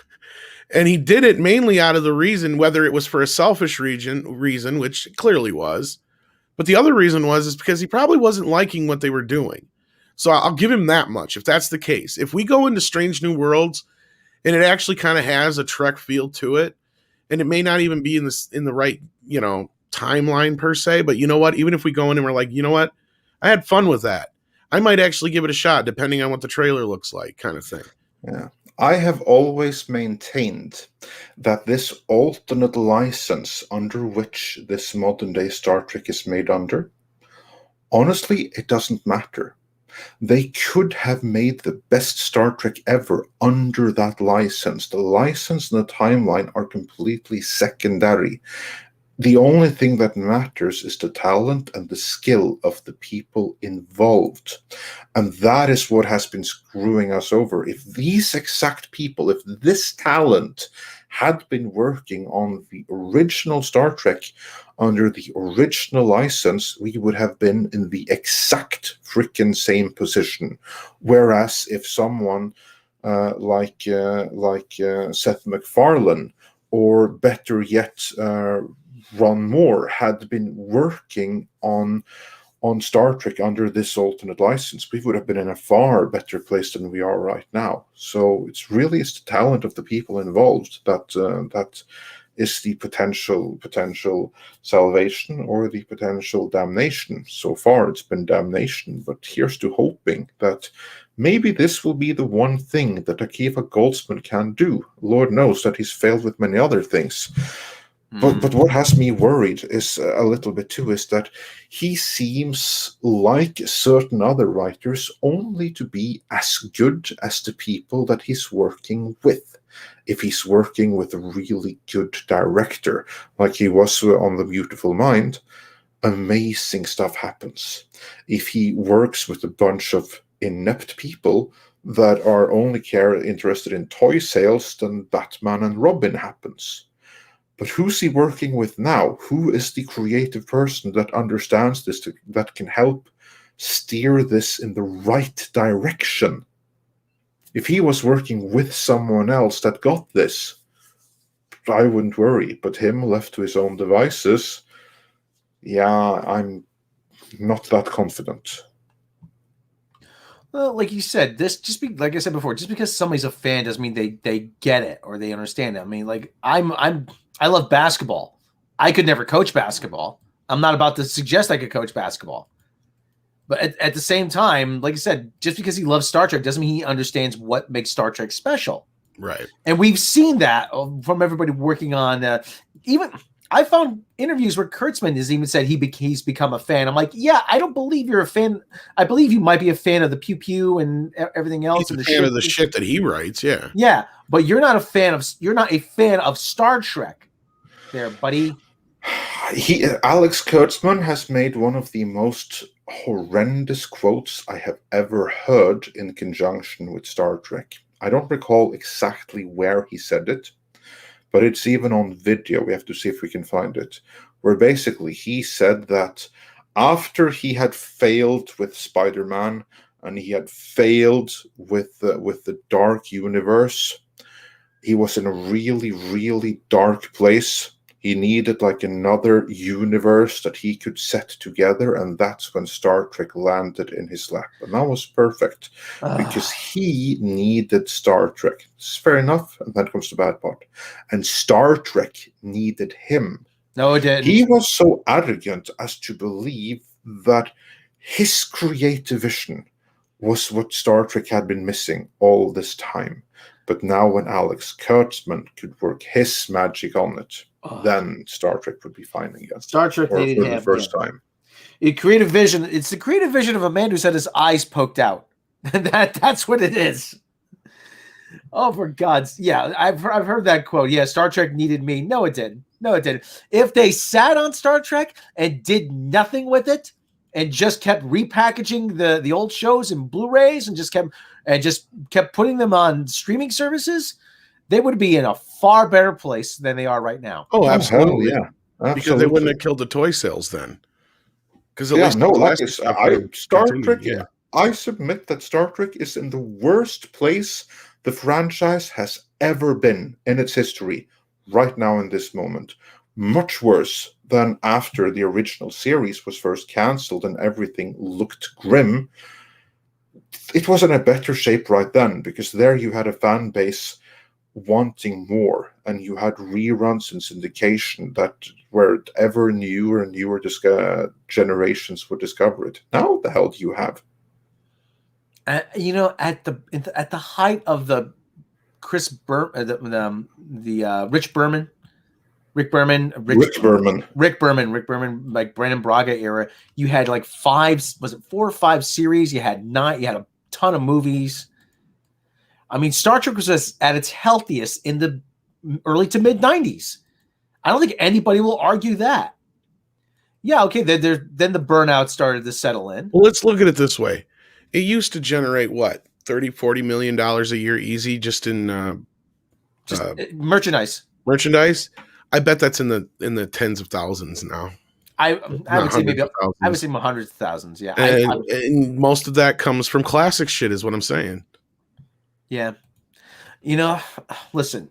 And he did it mainly out of the reason, whether it was for a selfish reason, which it clearly was, but the other reason is because he probably wasn't liking what they were doing. So I'll give him that much, if that's the case. If we go into Strange New Worlds and it actually kind of has a Trek feel to it, and it may not even be in the right, timeline per se, but you know what? Even if we go in and we're like, you know what? I had fun with that. I might actually give it a shot, depending on what the trailer looks like, kind of thing. Yeah. I have always maintained that this alternate license under which this modern day Star Trek is made under, honestly, it doesn't matter. They could have made the best Star Trek ever under that license. The license and the timeline are completely secondary. The only thing that matters is the talent and the skill of the people involved. And that is what has been screwing us over. If these exact people, if this talent had been working on the original Star Trek under the original license, we would have been in the exact freaking same position. Whereas if someone like Seth MacFarlane, or better yet, Ron Moore, had been working on on Star Trek under this alternate license, we would have been in a far better place than we are right now. So it's the talent of the people involved that is the potential salvation or the potential damnation. So far, it's been damnation, but here's to hoping that maybe this will be the one thing that Akiva Goldsman can do. Lord knows that he's failed with many other things. But what has me worried is a little bit too is that he seems like certain other writers only to be as good as the people that he's working with. If he's working with a really good director, like he was on The Beautiful Mind, amazing stuff happens. If he works with a bunch of inept people that are only interested in toy sales, then Batman and Robin happens. But who's he working with now? Who is the creative person that understands this, that can help steer this in the right direction? If he was working with someone else that got this, I wouldn't worry. But him left to his own devices, yeah, I'm not that confident. Well, like you said, like I said before, just because somebody's a fan doesn't mean they get it or they understand it. I mean, like I love basketball. I could never coach basketball. I'm not about to suggest I could coach basketball. But at the same time, like I said, just because he loves Star Trek doesn't mean he understands what makes Star Trek special. Right. And we've seen that from everybody working on even I found interviews where Kurtzman has even said he's become a fan. I'm like, yeah, I don't believe you're a fan. I believe you might be a fan of the pew pew and everything else. He's a fan of the shit that he writes, yeah. Yeah, but you're not a fan of Star Trek, there, buddy. Alex Kurtzman has made one of the most horrendous quotes I have ever heard in conjunction with Star Trek. I don't recall exactly where he said it, but it's even on video. We have to see if we can find it. Where basically he said that after he had failed with Spider-Man and he had failed with the Dark Universe, he was in a really, really dark place. He needed like another universe that he could set together, and that's when Star Trek landed in his lap. And that was perfect because he needed Star Trek. It's fair enough, and then comes the bad part. And Star Trek needed him. No, it didn't. He was so arrogant as to believe that his creative vision was what Star Trek had been missing all this time. But now when Alex Kurtzman could work his magic on it, then Star Trek would be fine again. Star Trek needed him for the first time. It's the creative vision of a man who's had his eyes poked out. That's what it is. Oh, for God's, yeah, I've heard that quote. Yeah, Star Trek needed me. No, it didn't. If they sat on Star Trek and did nothing with it, and just kept repackaging the old shows and Blu-rays and just kept putting them on streaming services, they would be in a far better place than they are right now. Oh, absolutely. Yeah. Absolutely. Because they wouldn't have killed the toy sales then. Because Star Trek. Yeah. I submit that Star Trek is in the worst place the franchise has ever been in its history right now in this moment. Much worse than after the original series was first cancelled and everything looked grim. It was in a better shape right then, because there you had a fan base wanting more, and you had reruns and syndication that were ever newer and newer generations would discover it. Now what the hell do you have? At the height of the Rick Berman, like Brandon Braga era, you had like 4 or 5 series? You had a ton of movies. I mean, Star Trek was at its healthiest in the early to mid 90s. I don't think anybody will argue that. Yeah, okay, then the burnout started to settle in. Well, let's look at it this way. It used to generate what, $30-40 million a year easy just in merchandise. I bet that's in the tens of thousands now. I would say hundreds of thousands. Yeah, and most of that comes from classic shit, is what I'm saying. Yeah, listen,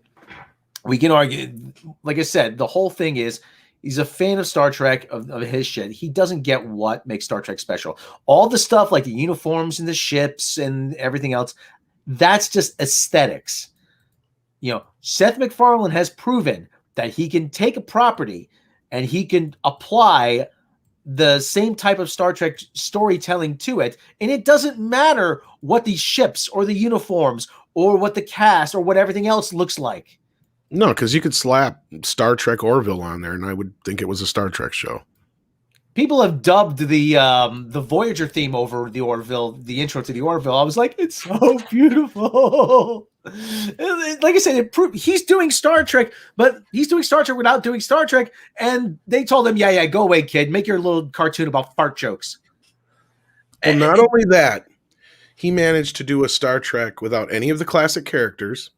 we can argue. Like I said, the whole thing is He's a fan of Star Trek, of his shit. He doesn't get what makes Star Trek special. All the stuff like the uniforms and the ships and everything else, that's just aesthetics. Seth MacFarlane has proven that he can take a property and he can apply the same type of Star Trek storytelling to it. And it doesn't matter what these ships or the uniforms or what the cast or what everything else looks like. No, because you could slap Star Trek Orville on there, and I would think it was a Star Trek show. People have dubbed the Voyager theme over the Orville, the intro to the Orville. I was like, it's so beautiful. Like I said, he's doing Star Trek, but he's doing Star Trek without doing Star Trek. And they told him, yeah, go away, kid. Make your little cartoon about fart jokes. And not only that, he managed to do a Star Trek without any of the classic characters.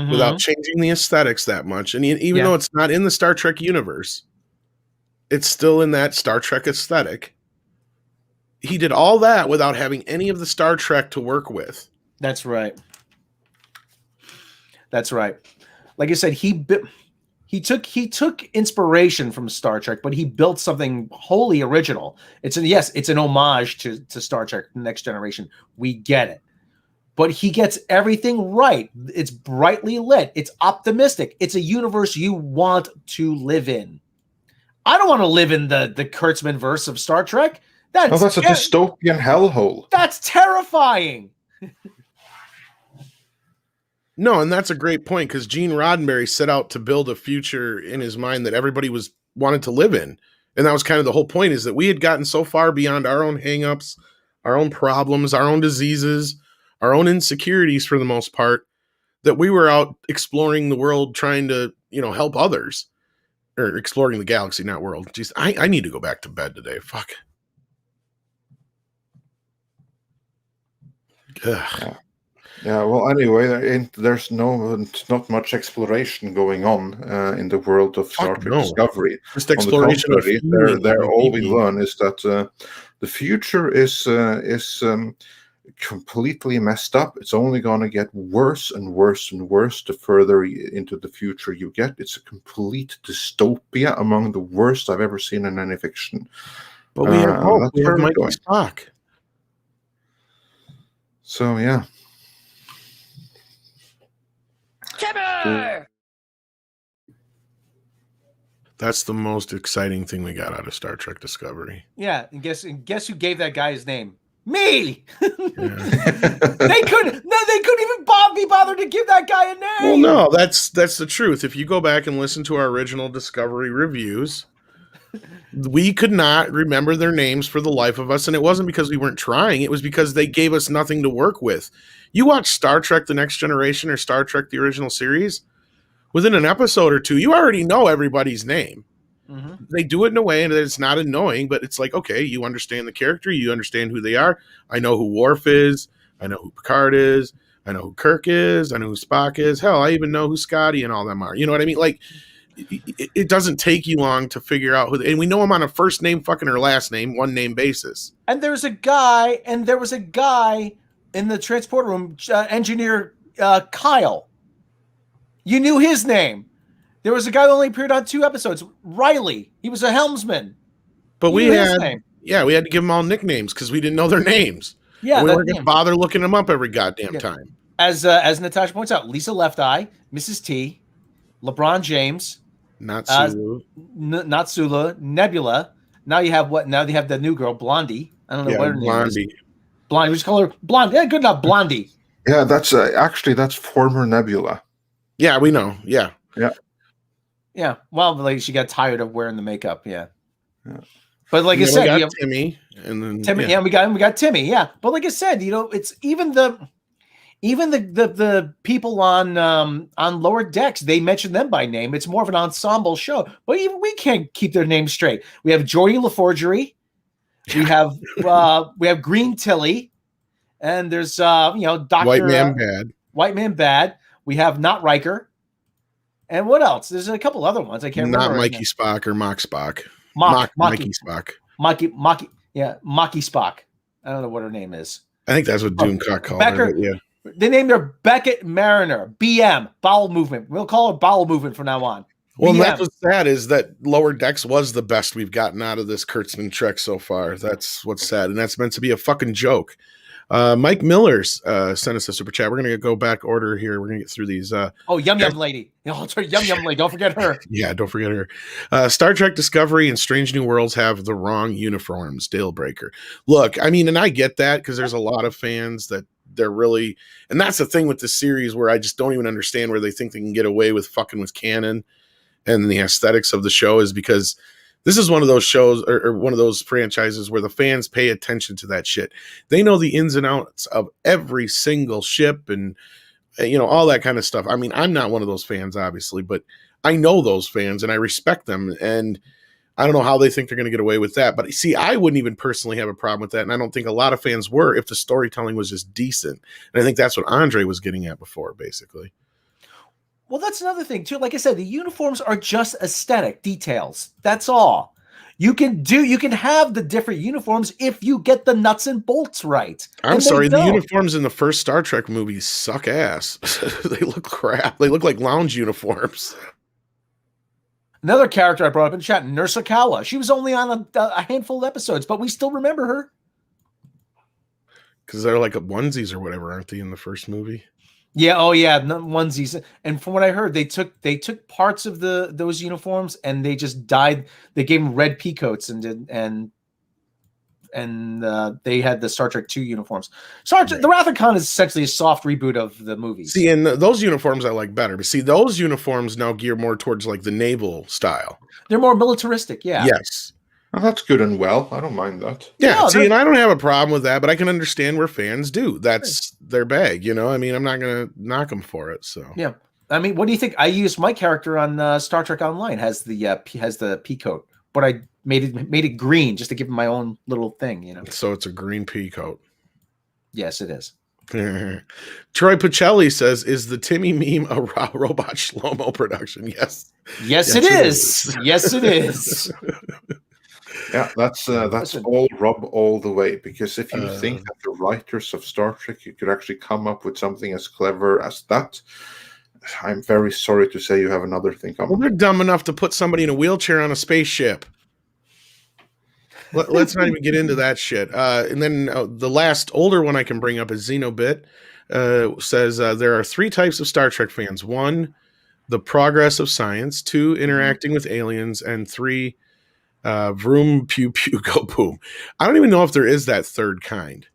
Without changing the aesthetics that much. And even though it's not in the Star Trek universe, it's still in that Star Trek aesthetic. He did all that without having any of the Star Trek to work with. That's right. That's right. Like I said, he took inspiration from Star Trek, but he built something wholly original. It's an homage to Star Trek Next Generation. We get it. But he gets everything right. It's brightly lit. It's optimistic. It's a universe you want to live in. I don't want to live in the Kurtzman verse of Star Trek. That's a dystopian hellhole. That's terrifying. No, and that's a great point, because Gene Roddenberry set out to build a future in his mind that everybody wanted to live in. And that was kind of the whole point, is that we had gotten so far beyond our own hangups, our own problems, our own diseases, our own insecurities for the most part, that we were out exploring the world, trying to, help others, or exploring the galaxy, not world. Jeez, I need to go back to bed today. Fuck. Ugh. Yeah. Well, anyway, there's not much exploration going on in the world of Star Trek Discovery. Just exploration. There, all we learn is that the future is completely messed up. It's only going to get worse and worse and worse the further into the future you get. It's a complete dystopia, among the worst I've ever seen in any fiction. But we have hope. We have Michael Spock. So, yeah. That's the most exciting thing we got out of Star Trek Discovery. Yeah, and guess who gave that guy his name? Me. They couldn't even be bothered to give that guy a name. Well, no, that's the truth. If you go back and listen to our original Discovery reviews, we could not remember their names for the life of us, and it wasn't because we weren't trying. It was because they gave us nothing to work with. You watch Star Trek The Next Generation or Star Trek the original series, within an episode or two, you already know everybody's name. Mm-hmm. They do it in a way that it's not annoying, but it's like, okay, you understand the character, you understand who they are. I know who Worf is, I know who Picard is, I know who Kirk is, I know who Spock is. Hell, I even know who Scotty and all them are. You know what I mean? Like, it doesn't take you long to figure out who, and we know them on a first name fucking or last name, one name basis. And there was a guy in the transport room, engineer Kyle. You knew his name. There was a guy that only appeared on 2 episodes, Riley. He was a helmsman. But we had to give them all nicknames because we didn't know their names. Yeah, we weren't going to bother looking them up every goddamn time. As Natasha points out, Lisa Left Eye, Mrs. T, LeBron James, not Sulu, Nebula. Now you have what? Now they have the new girl, Blondie. I don't know what her name is. Blondie. We just call her Blondie. Yeah, good enough, Blondie. Yeah, that's that's former Nebula. Yeah, we know. Yeah. Yeah, well, like she got tired of wearing the makeup. Yeah. But like I said, we got Timmy, and then Timmy. Yeah, we got Timmy. Yeah, but like I said, it's even the people on lower decks. They mention them by name. It's more of an ensemble show, but even we can't keep their names straight. We have Geordie LaForgery. We have Green Tilly, and there's Dr. White Man Bad. We have Not Riker. And what else? There's a couple other ones. I can't remember. Not Mikey Spock or Mock Spock. Mikey Spock. Maki Spock. I don't know what her name is. I think that's what Doomcock called her. Yeah. They named her Beckett Mariner. BM. Bowel Movement. We'll call her Bowel Movement from now on. Well, and Yeah. that's what's sad is that Lower Decks was the best we've gotten out of this Kurtzman trek so far. That's what's sad, and that's meant to be a fucking joke. Mike Miller's sent us a super chat. We're gonna go back order here. We're gonna get through these. Yum Yum Lady. Oh, Yum Yum Lady. Don't forget her. Yeah, don't forget her. Star Trek Discovery and Strange New Worlds have the wrong uniforms. Deal breaker. Look, I mean, and I get that because there's a lot of fans that they're really, and that's the thing with this series where I just don't even understand where they think they can get away with fucking with canon and the aesthetics of the show is because this is one of those shows or one of those franchises where the fans pay attention to that shit. They know the ins and outs of every single ship and, you know, all that kind of stuff. I mean, I'm not one of those fans, obviously, but I know those fans and I respect them. And I don't know how they think they're going to get away with that. But see, I wouldn't even personally have a problem with that. And I don't think a lot of fans were if the storytelling was just decent. And I think that's what Andre was getting at before, basically. Well, that's another thing too. Like I said, the uniforms are just aesthetic details. That's all. You can have the different uniforms if you get the nuts and bolts right. I'm sorry, the uniforms in the first Star Trek movies suck ass. They look crap. They look like lounge uniforms. Another character I brought up in chat, Nurse Akawa. She was only on a handful of episodes, but we still remember her. Because they're like onesies or whatever, aren't they, in the first movie? Yeah, onesies. And from what I heard, they took parts of those uniforms and they just dyed. They gave them red pea coats and they had the Star Trek 2 uniforms. The Wrath of Khan is essentially a soft reboot of the movies. See, and those uniforms I like better. But see, those uniforms now gear more towards like the naval style. They're more militaristic, yeah. Yes. Well, that's good and well. I don't mind that. Yeah, no, see, and I don't have a problem with that, but I can understand where fans do. That's their bag, you know? I mean, I'm not going to knock them for it, so. Yeah. I mean, what do you think? I used my character on Star Trek Online, has the pea coat, but I made it green just to give him my own little thing, you know? So it's a green pea coat. Yes, it is. Troy Pacelli says, is the Timmy meme a robot Shlomo production? Yes. Yes, it is. Yes, it is. Yeah, that's all Rob all the way. Because if you think that the writers of Star Trek you could actually come up with something as clever as that, I'm very sorry to say you have another thing coming. Well, they're dumb enough to put somebody in a wheelchair on a spaceship. Let's not even get into that shit. And then the last older one I can bring up is Xenobit. Says there are 3 types of Star Trek fans. 1, the progress of science. 2, interacting with aliens. And 3, vroom, pew, pew, go boom. I don't even know if there is that third kind.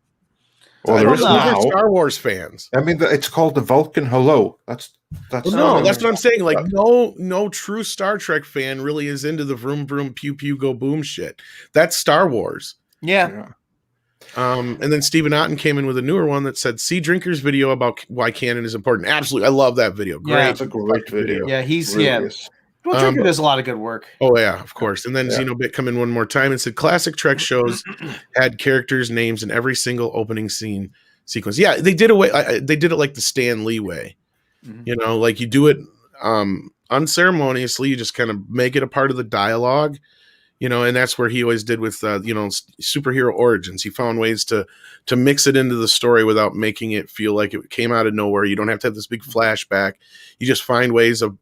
Well, there is now. Star Wars fans. I mean, it's called the Vulcan Hello. That's what I'm saying. Like, no true Star Trek fan really is into the vroom, vroom, pew, pew, go boom shit. That's Star Wars. Yeah. And then Stephen Otten came in with a newer one that said, see Drinker's video about why canon is important. Absolutely. I love that video. Great. Yeah, it's a great video. Yeah, he's, really Well, Drinker does a lot of good work. Oh, yeah, of course. And then Xenobit come in one more time and said, classic Trek shows had characters' names in every single opening scene sequence. Yeah, they did it like the Stan Lee way. Mm-hmm. You know, like you do it unceremoniously. You just kind of make it a part of the dialogue, you know, and that's where he always did with, superhero origins. He found ways to mix it into the story without making it feel like it came out of nowhere. You don't have to have this big flashback. You just find ways of,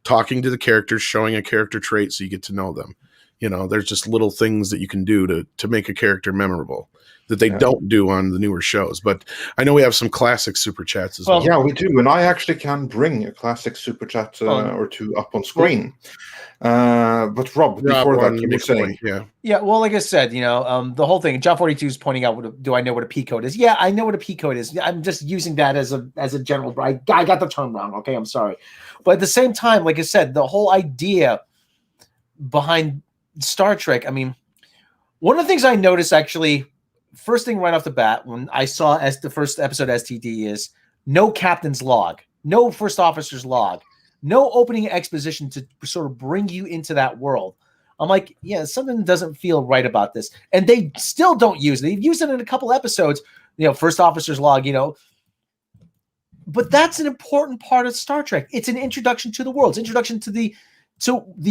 talking to the characters, showing a character trait so you get to know them. You know, there's just little things that you can do to make a character memorable that they don't do on the newer shows. But I know we have some classic super chats as well. Yeah, we do. And I actually can bring a classic super chat or 2 up on screen. But Rob, before that, you were saying. Yeah, well, like I said, the whole thing, John 42 is pointing out, do I know what a P code is? Yeah, I know what a P code is. I'm just using that as a general, I got the term wrong. Okay, I'm sorry. But at the same time, like I said, the whole idea behind Star Trek, I mean, one of the things I noticed actually, first thing right off the bat, when I saw as the first episode STD is no captain's log, no first officer's log, no opening exposition to sort of bring you into that world. I'm like, yeah, something doesn't feel right about this. And they still don't use it. They've used it in a couple episodes, first officer's log, But that's an important part of Star Trek. It's an introduction to the world. It's introduction to the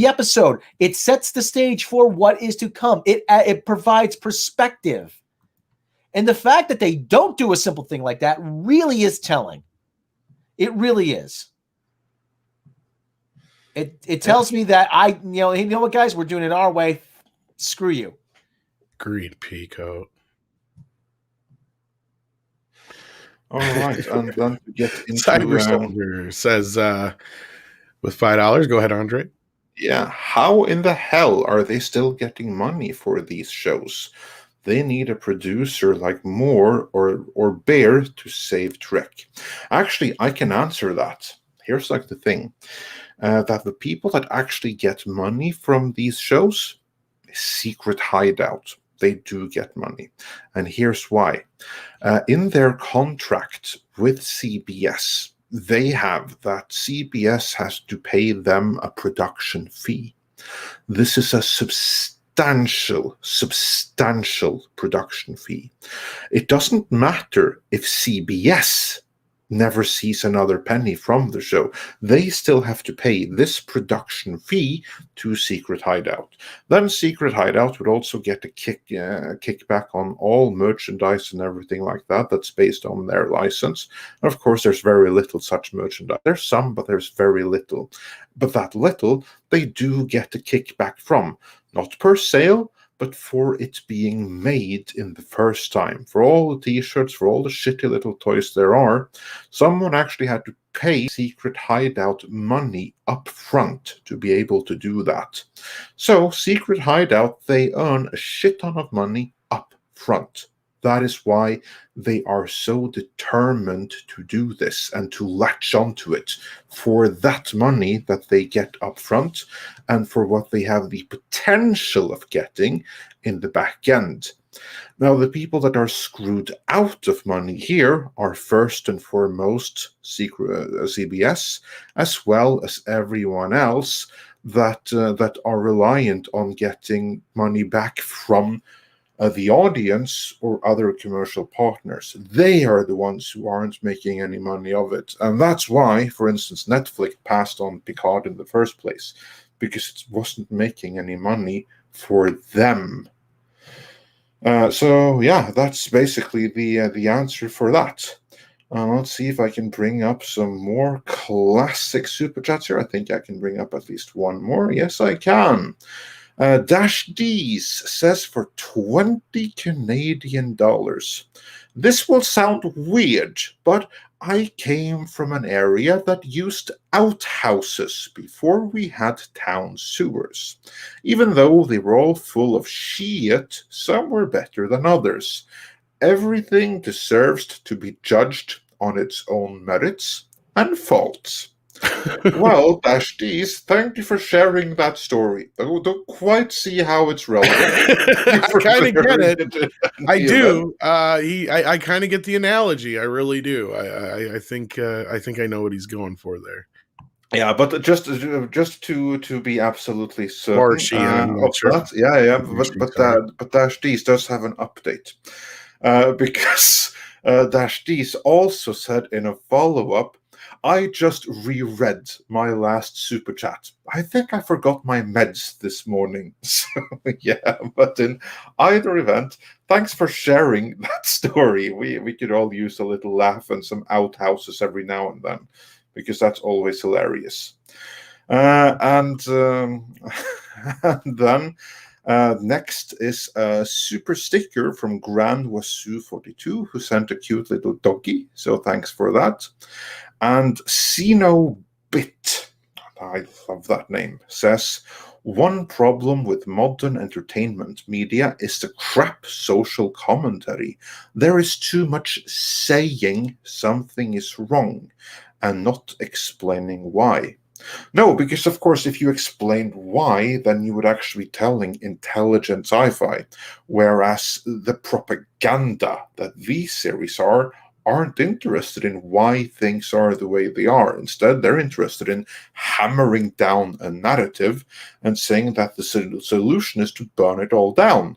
episode. It sets the stage for what is to come. It provides perspective. And the fact that they don't do a simple thing like that really is telling. It really is. It tells me that you know what, guys, we're doing it our way. Screw you. Green peacoat. All right, and then to get into Cyber Soldier says with $5. Go ahead, Andre. Yeah, how in the hell are they still getting money for these shows? They need a producer like Moore or Bear to save Trek. Actually, I can answer that. Here's like the thing. That the people that actually get money from these shows, Secret Hideout, they do get money. And here's why. In their contract with CBS, they have that CBS has to pay them a production fee. This is a substantial production fee. It doesn't matter if CBS never sees another penny from the show. They still have to pay this production fee to Secret Hideout. Then Secret Hideout would also get a kickback on all merchandise and everything like that that's based on their license. And of course, there's very little such merchandise. There's some, but there's very little. But that little, they do get a kickback from. Not per sale, but for it being made in the first time. For all the t-shirts, for all the shitty little toys there are, someone actually had to pay Secret Hideout money up front to be able to do that. So Secret Hideout, they earn a shit ton of money up front. That is why they are so determined to do this and to latch onto it for that money that they get up front and for what they have the potential of getting in the back end. Now, the people that are screwed out of money here are first and foremost CBS, as well as everyone else that are reliant on getting money back from the audience or other commercial partners. They are the ones who aren't making any money of it. And that's why, for instance, Netflix passed on Picard in the first place, because it wasn't making any money for them. So yeah, that's basically the answer for that. Let's see if I can bring up some more classic super chats here. I think I can bring up at least one more. Yes, I can. Dash D's says for 20 Canadian dollars. This will sound weird, but I came from an area that used outhouses before we had town sewers. Even though they were all full of shit, some were better than others. Everything deserves to be judged on its own merits and faults. Well, Dash D's, thank you for sharing that story. I don't quite see how it's relevant. I kind of get it. I do. I kind of get the analogy. I really do. I think I know what he's going for there. Yeah, but just to be absolutely certain Or she, sure. That, but Dash D's does have an update because Dash D's also said in a follow-up, I just reread my last super chat. I think I forgot my meds this morning. So, yeah, but in either event, thanks for sharing that story. We could all use a little laugh and some outhouses every now and then, because that's always hilarious. And then next is a super sticker from Grand Wasu 42, who sent a cute little doggy. So thanks for that. And Sino Bit, I love that name, says, one problem with modern entertainment media is the crap social commentary. There is too much saying something is wrong and not explaining why. No, because of course, if you explained why, then you would actually be telling intelligent sci-fi, whereas the propaganda that these series aren't interested in why things are the way they are. Instead, they're interested in hammering down a narrative and saying that the solution is to burn it all down.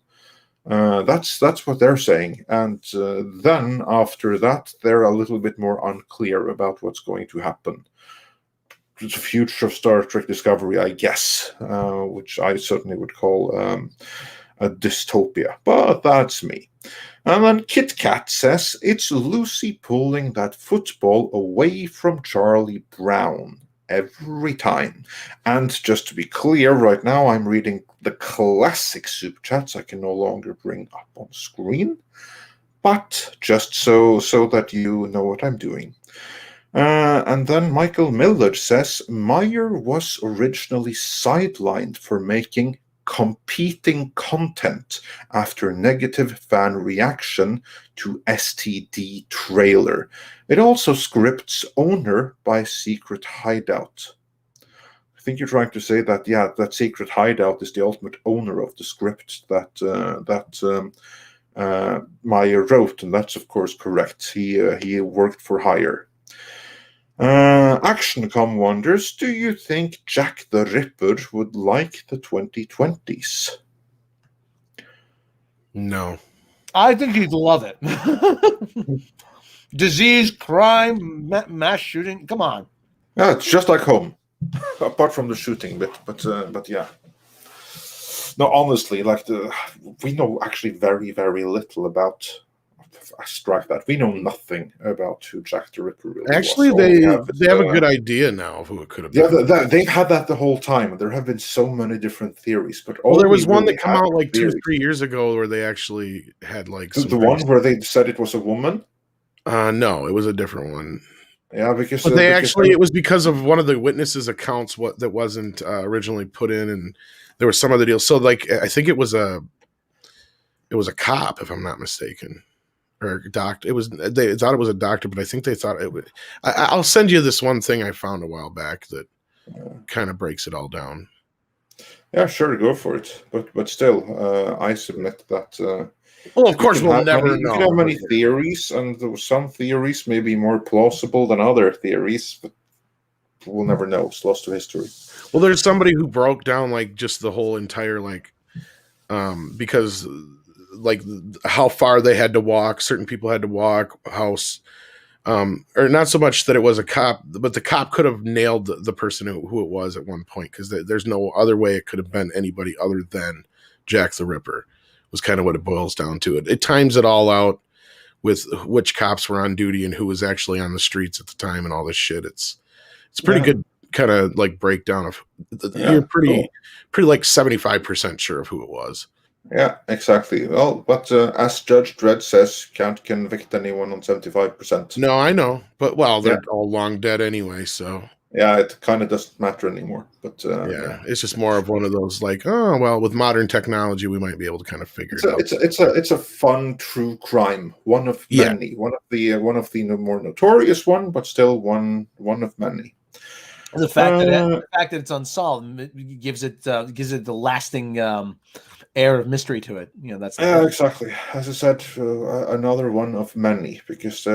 That's what they're saying. And then after that, they're a little bit more unclear about what's going to happen. The future of Star Trek Discovery, I guess, which I certainly would call a dystopia. But that's me. And then Kit Kat says, it's Lucy pulling that football away from Charlie Brown. every time. And just to be clear, right now I'm reading the classic super chats I can no longer bring up on screen, but just so that you know what I'm doing. And then Michael Millard says, Meyer was originally sidelined for making competing content after negative fan reaction to STD trailer. It also scripts owner by Secret Hideout. I think you're trying to say that, that Secret Hideout is the ultimate owner of the script that Meyer wrote, and that's of course correct. He worked for hire. Actioncom wonders, do you think Jack the Ripper would like the 2020s? No. I think he'd love it. Disease, crime, mass shooting. Come on. Yeah, it's just like home, apart from the shooting bit. But yeah. No, honestly, we know actually very, very little about. I strike that. We know nothing about who Jack the Ripper really actually was. they have a good idea now of who it could have been. Yeah, they've had that the whole time. There have been so many different theories, but there was one that came out like 2-3 years ago where they actually had like the one where they said it was a woman. No, it was a different one. Yeah, because it was because of one of the witnesses' accounts that wasn't originally put in, and there was some other deal. So I think it was a cop, if I'm not mistaken. Or a doctor. They thought it was a doctor, but I think they thought it would. I'll send you this one thing I found a while back that kind of breaks it all down. Yeah, sure, go for it. But still, I submit that. Well, of course, we'll never know. You can have many theories, and some theories may be more plausible than other theories, but we'll never know. It's lost to history. Well, there's somebody who broke down like just the whole entire because. Like how far they had to walk, certain people had to walk, or not so much that it was a cop, but the cop could have nailed the person who it was at one point, because there's no other way it could have been anybody other than Jack the Ripper, was kind of what it boils down to. It times it all out with which cops were on duty and who was actually on the streets at the time and all this shit. It's pretty good kind of like breakdown of you're pretty like 75% sure of who it was. Yeah, exactly. Well, but as Judge Dredd says, can't convict anyone on 75%. No, I know, but they're all long dead anyway, so yeah, it kind of doesn't matter anymore. But it's just more of one of those like, with modern technology, we might be able to kind of figure it out. It's a fun true crime, one of many, one of the more notorious one, but still one of many. The fact that it's unsolved gives it the lasting air of mystery to it. That's exactly. As I said, another one of many, because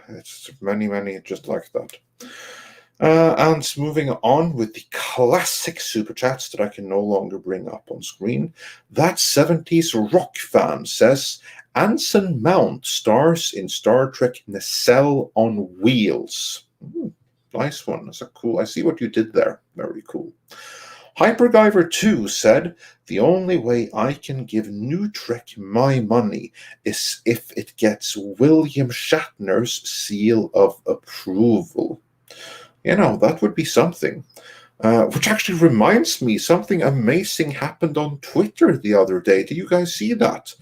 it's many just like that. And moving on with the classic super chats that I can no longer bring up on screen. That 70s rock fan says, Anson Mount stars in Star Trek Nacelle on Wheels. Nice one. That's cool. I see what you did there. Very cool. Hypergiver 2 said, the only way I can give New Trek my money is if it gets William Shatner's seal of approval. That would be something. Which actually reminds me, something amazing happened on Twitter the other day. Did you guys see that?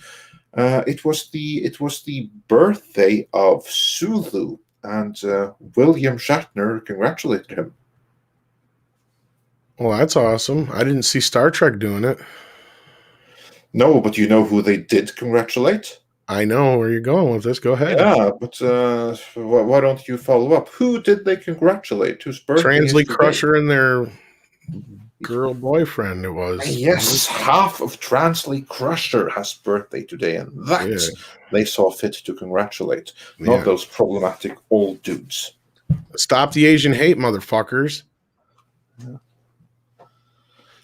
It was the birthday of Sulu, and William Shatner congratulated him. Well, that's awesome. I didn't see Star Trek doing it. No, but you know who they did congratulate? I know where you're going with this. Go ahead. Yeah, but why don't you follow up? Who did they congratulate? Whose birthday? Translate Crusher and their girl boyfriend it was. Yes, half of Translate Crusher has birthday today, and that they saw fit to congratulate. Not those problematic old dudes. Stop the Asian hate, motherfuckers. Yeah.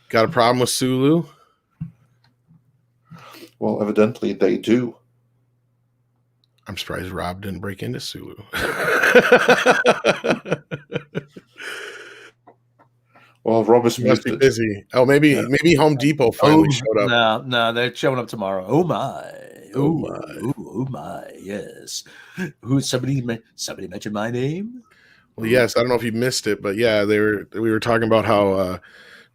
Got a problem with Sulu? Well, evidently they do. I'm surprised Rob didn't break into Sulu. Well, Rob is must be busy. Oh, maybe Home Depot finally showed up. No, they're showing up tomorrow. Oh my, yes. Who? Somebody mentioned my name. Well, yes, I don't know if you missed it, but yeah, we were talking about how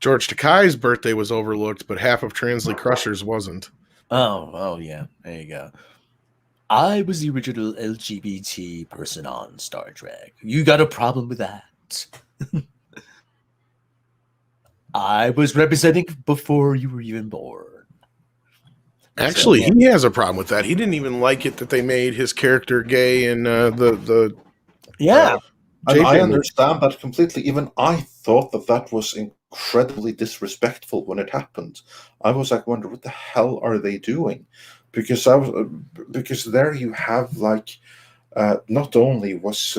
George Takei's birthday was overlooked, but half of Transley Crusher's wasn't. Oh, yeah. There you go. I was the original LGBT person on Star Trek. You got a problem with that? I was representing before you were even born. Actually, he has a problem with that. He didn't even like it that they made his character gay in the Yeah. And I J-Pin. understand that completely. Even I thought that was incredibly disrespectful when it happened. I was like, wonder what the hell are they doing? Because there you have like, not only was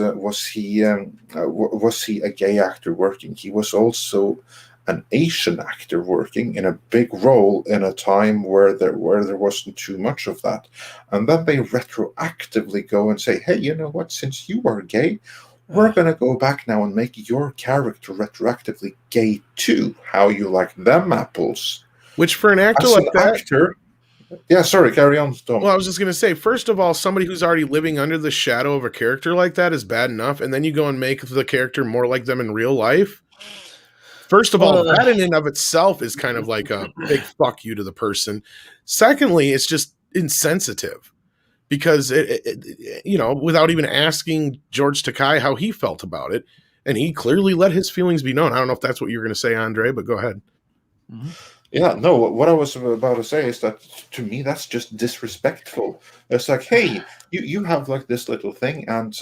he a gay actor working, he was also an Asian actor working in a big role in a time where there wasn't too much of that, and then they retroactively go and say, hey, you know what? Since you are gay, we're going to go back now and make your character retroactively gay too. How you like them apples? Which for an actor As like an that, actor, yeah, sorry, carry on, Tom. well, I was just going to say, first of all, somebody who's already living under the shadow of a character like that is bad enough, and then you go and make the character more like them in real life. First of all, that in and of itself is kind of like a big fuck you to the person. Secondly, it's just insensitive because without even asking George Takei how he felt about it, and he clearly let his feelings be known. I don't know if that's what you're going to say, Andre, but go ahead. Mm-hmm. Yeah, no, what I was about to say is that to me that's just disrespectful. It's like, hey, you have like this little thing, and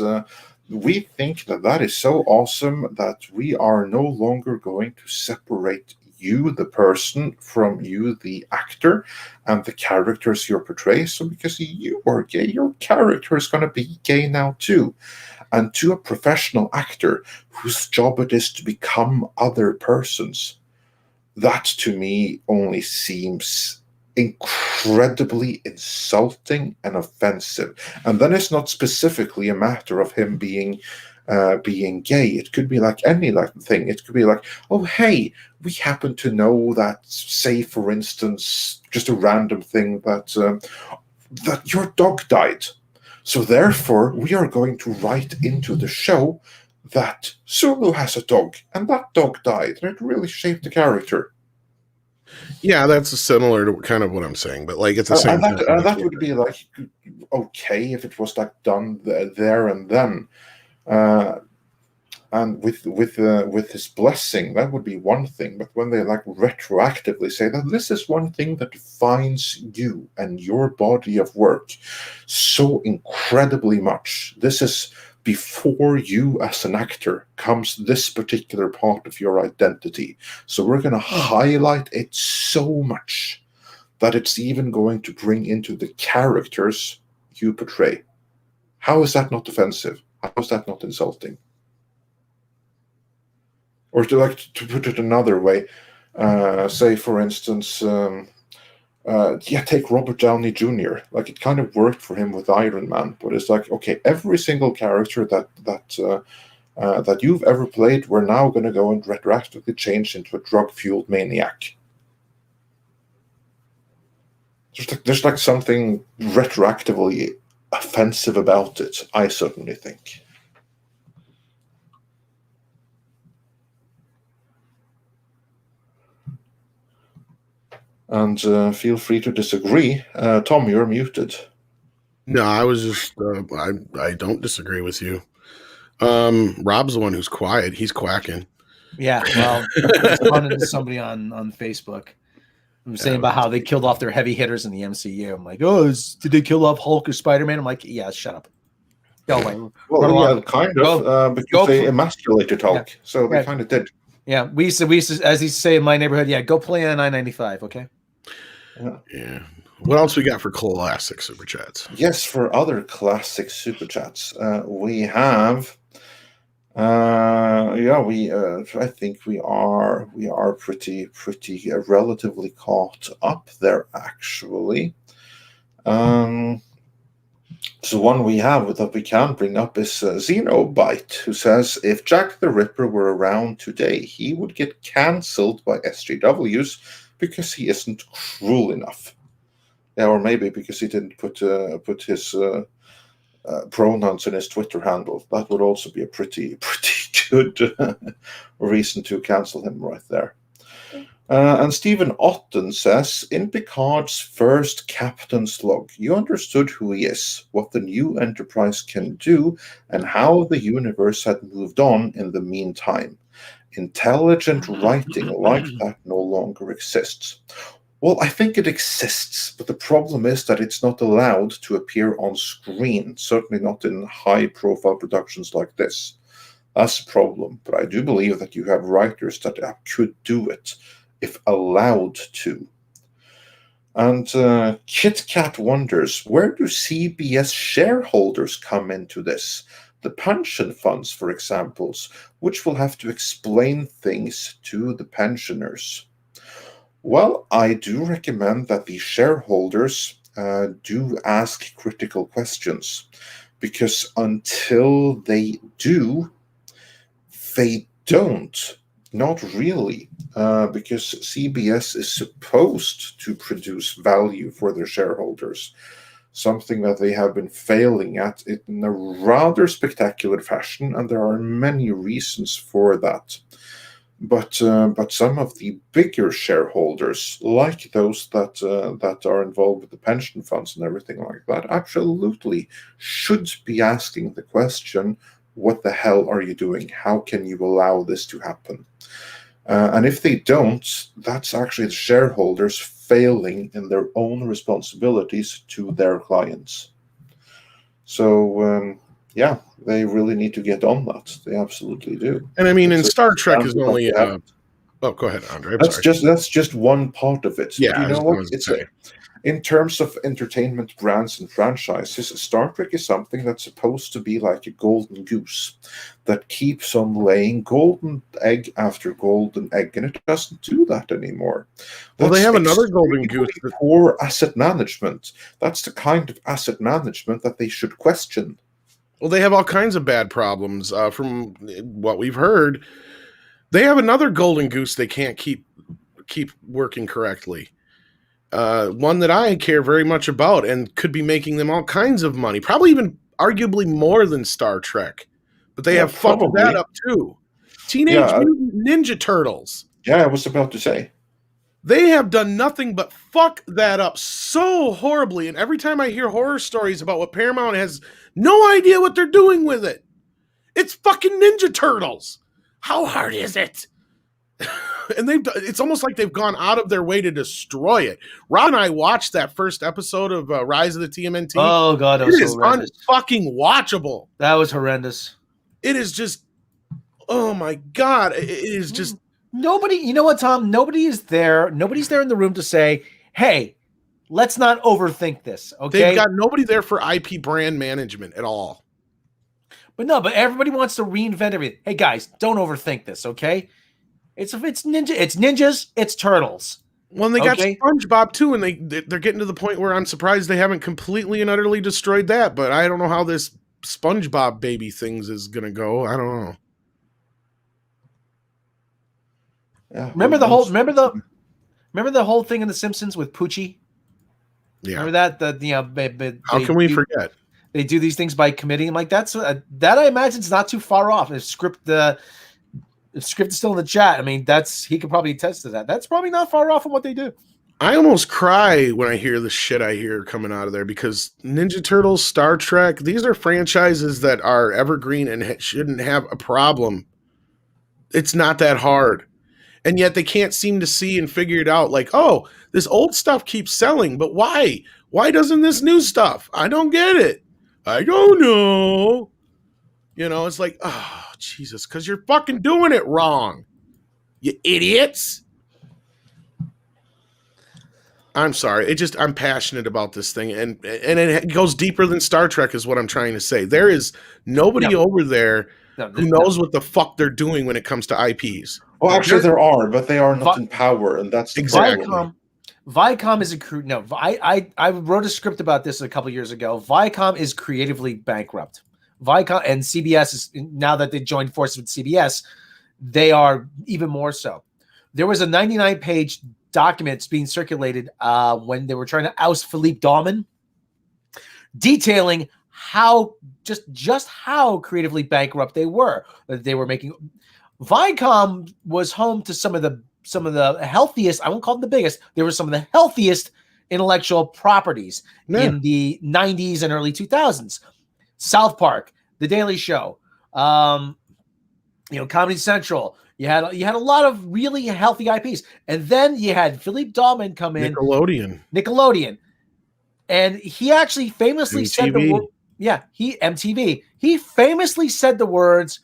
we think that is so awesome that we are no longer going to separate you, the person, from you, the actor, and the characters you portray. So because you are gay, your character is going to be gay now too. And to a professional actor whose job it is to become other persons, that to me only seems incredibly insulting and offensive. And then it's not specifically a matter of him being gay. It could be like any like thing. It could be like, oh, hey, we happen to know that, say, for instance, just a random thing that your dog died. So therefore, we are going to write into the show that Sulu has a dog, and that dog died, and it really shaped the character. Yeah, that's similar to kind of what I'm saying, but like at the same time, that would be like okay if it was like done there and then, and with his blessing, that would be one thing. But when they like retroactively say that this is one thing that defines you and your body of work so incredibly much, this is before you as an actor comes this particular part of your identity. So we're going to highlight it so much that it's even going to bring into the characters you portray. How is that not offensive? How is that not insulting? Or to put it another way, say for instance, take Robert Downey Jr. Like it kind of worked for him with Iron Man, but it's like, okay, every single character that you've ever played, we're now going to go and retroactively change into a drug-fueled maniac. There's like something retroactively offensive about it, I certainly think. And feel free to disagree. Tom, you're muted. No, I was just, I don't disagree with you. Rob's the one who's quiet. He's quacking. Yeah, well, I was responding to somebody on Facebook. I'm saying about how they killed off their heavy hitters in the MCU. I'm like, did they kill off Hulk or Spider-Man? I'm like, yeah, shut up. Go away. Well, yeah, kind of, because they emasculated Hulk, so they kind of did. Yeah, we used to, as he say in my neighborhood, yeah, go play on I-95, okay? Yeah. What else we got for classic super chats? Yes, for other classic super chats, we have. I think we are pretty relatively caught up there actually. So one we have that we can bring up is Xenobite, who says if Jack the Ripper were around today, he would get cancelled by SJWs because he isn't cruel enough. Yeah, or maybe because he didn't put his pronouns in his Twitter handle. That would also be a pretty good reason to cancel him right there. And Stephen Otten says, in Picard's first captain's log, you understood who he is, what the new Enterprise can do, and how the universe had moved on in the meantime. Intelligent writing like that no longer exists. Well, I think it exists, but the problem is that it's not allowed to appear on screen, certainly not in high-profile productions like this. That's a problem, but I do believe that you have writers that could do it, if allowed to. And Kit Kat wonders, where do CBS shareholders come into this? The pension funds, for example, which will have to explain things to the pensioners. Well, I do recommend that the shareholders do ask critical questions, because until they do, they don't. Not really, because CBS is supposed to produce value for their shareholders, something that they have been failing at in a rather spectacular fashion, and there are many reasons for that. But some of the bigger shareholders, like those that are involved with the pension funds and everything like that, absolutely should be asking the question, what the hell are you doing? How can you allow this to happen? And if they don't, that's actually the shareholders failing in their own responsibilities to their clients. So, yeah, they really need to get on that. They absolutely do. And I mean, in Star Trek is only... oh, go ahead, Andre. That's just one part of it. Yeah, you know what? In terms of entertainment brands and franchises, Star Trek is something that's supposed to be like a golden goose that keeps on laying golden egg after golden egg, and it doesn't do that anymore. Well, they have another golden goose. Poor asset management. That's the kind of asset management that they should question. Well, they have all kinds of bad problems. From what we've heard, they have another golden goose they can't keep working correctly. One that I care very much about and could be making them all kinds of money, probably even arguably more than Star Trek. But they have fucked that up too. Teenage Mutant Ninja Turtles. Yeah, I was about to say. They have done nothing but fuck that up so horribly. And every time I hear horror stories about what Paramount has no idea what they're doing with it. It's fucking Ninja Turtles. How hard is it? And it's almost like they've gone out of their way to destroy it. Rob and I watched that first episode of Rise of the TMNT. Oh god, it is unfucking watchable. That was horrendous. It is just, oh my god, it is just nobody. You know what, Tom? Nobody is there. Nobody's there in the room to say, "Hey, let's not overthink this." Okay, they've got nobody there for IP brand management at all. But everybody wants to reinvent everything. Hey guys, don't overthink this. Okay. It's ninjas, it's turtles. Well, and they got SpongeBob too, and they're getting to the point where I'm surprised they haven't completely and utterly destroyed that. But I don't know how this SpongeBob baby things is gonna go. I don't know. Yeah, remember the whole thing in The Simpsons with Poochie? Yeah. Remember that? How can we forget? They do these things by committee. I'm like, that I imagine is not too far off. If script is still in the chat, I mean, he could probably attest to that. That's probably not far off from what they do. I almost cry when I hear the shit I hear coming out of there, because Ninja Turtles, Star Trek, these are franchises that are evergreen and shouldn't have a problem. It's not that hard. And yet they can't seem to see and figure it out. Like, oh, this old stuff keeps selling, but why? Why doesn't this new stuff? I don't get it. I don't know. You know, it's like, oh, Jesus, because you're fucking doing it wrong. You idiots. I'm sorry. I'm passionate about this thing. And it goes deeper than Star Trek is what I'm trying to say. There is nobody over there who knows what the fuck they're doing when it comes to IPs. Well, actually there are, but they are not in power. And that's exactly. Viacom is I wrote a script about this a couple years ago. Viacom is creatively bankrupt. Viacom and CBS is, now that they joined forces with CBS, they are even more so. There was a 99-page document being circulated when they were trying to oust Philippe Dauman, detailing how how creatively bankrupt they were. That they were making. Viacom was home to some of the healthiest. I won't call them the biggest. They were some of the healthiest intellectual properties in the 90s and early 2000s. South Park, The Daily Show, Comedy Central. You had a lot of really healthy IPs, and then you had Philippe Dahlman come in. Nickelodeon, and he actually famously said the word. Yeah, MTV. He famously said the words,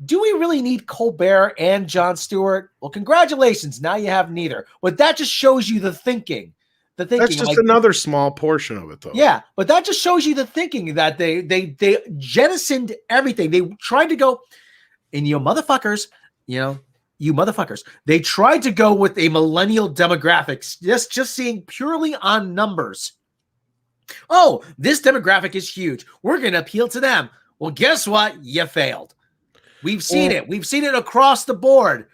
"Do we really need Colbert and Jon Stewart?" Well, congratulations. Now you have neither. But that just shows you the thinking. That's just another small portion of it, though. Yeah, but that just shows you the thinking that they jettisoned everything. They tried to go, and you motherfuckers, they tried to go with a millennial demographics, just seeing purely on numbers. Oh, this demographic is huge. We're going to appeal to them. Well, guess what? You failed. We've seen it. We've seen it across the board.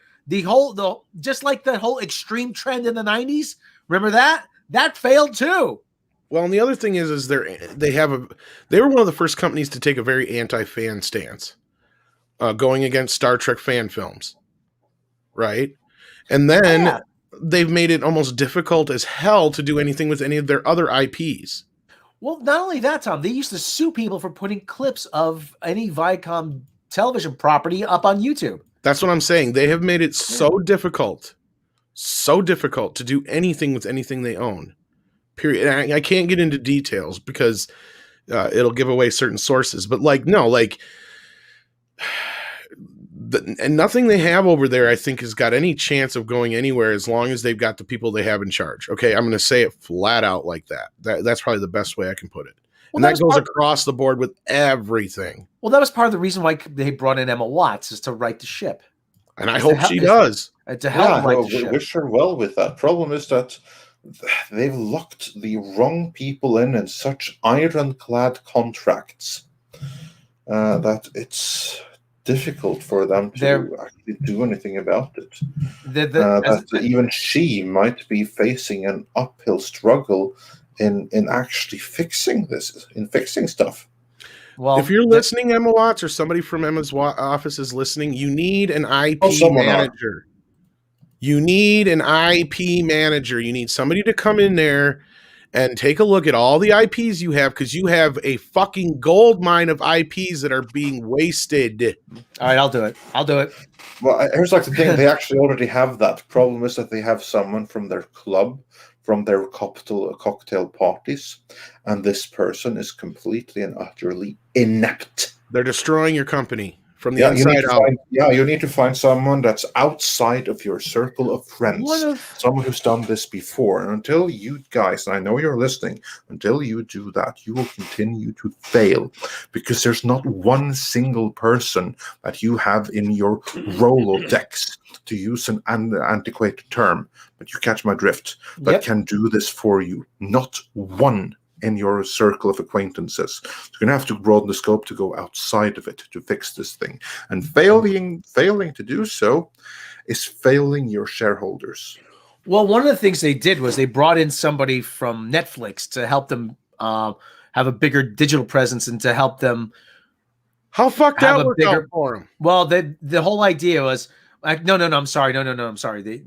Just like the whole extreme trend in the 90s. Remember that? That failed too. Well, and the other thing is they were one of the first companies to take a very anti-fan stance, going against Star Trek fan films, right? And then they've made it almost difficult as hell to do anything with any of their other IPs. Well, not only that, Tom, they used to sue people for putting clips of any Viacom television property up on YouTube. That's what I'm saying. They have made it so difficult to do anything with anything they own. Period. And I can't get into details because it'll give away certain sources. But and nothing they have over there, I think, has got any chance of going anywhere as long as they've got the people they have in charge. Okay, I'm going to say it flat out like that. That's probably the best way I can put it. Well, and that goes across the board with everything. Well, that was part of the reason why they brought in Emma Watts, is to right the ship. And I hope she does. To help right the we ship. wish her well with that. Problem is that they've locked the wrong people in such ironclad contracts that it's difficult for them to actually do anything about it. Even she might be facing an uphill struggle in actually fixing stuff. Well, if you're listening, Emma Watts, or somebody from Emma's office is listening, you need an IP manager. You need an IP manager. You need somebody to come in there and take a look at all the IPs you have, because you have a fucking gold mine of IPs that are being wasted. All right, I'll do it. Well, here's the thing. They actually already have that. Problem is that they have someone from their club, from their cocktail parties, and this person is completely and utterly inept. They're destroying your company from the inside out. You need to find someone that's outside of your circle of friends. Someone who's done this before. And until you guys, and I know you're listening, until you do that, you will continue to fail, because there's not one single person that you have in your Rolodex, to use an antiquated term, but you catch my drift, that can do this for you. Not one in your circle of acquaintances. You're going to have to broaden the scope to go outside of it to fix this thing. And failing to do so is failing your shareholders. Well, one of the things they did was they brought in somebody from Netflix to help them have a bigger digital presence and to help them. How fucked that worked out for them? Well, the whole idea was, no, I'm sorry. I'm sorry. The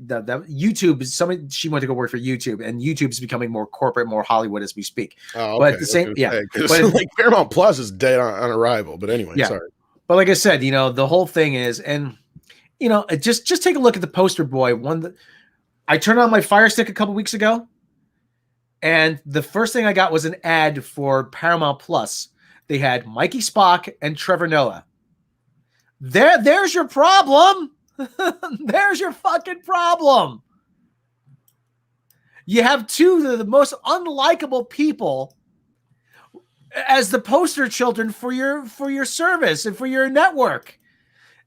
YouTube, she went to go work for YouTube, and YouTube's becoming more corporate, more Hollywood as we speak. Oh, okay. But at the same, but like Paramount Plus is dead on arrival. But anyway, sorry. But like I said, the whole thing is, and just take a look at the poster boy. One that I turned on my Fire Stick a couple weeks ago, and the first thing I got was an ad for Paramount Plus. They had Mikey Spock and Trevor Noah. There's your problem. There's your fucking problem. You have two of the most unlikable people as the poster children for your service and for your network.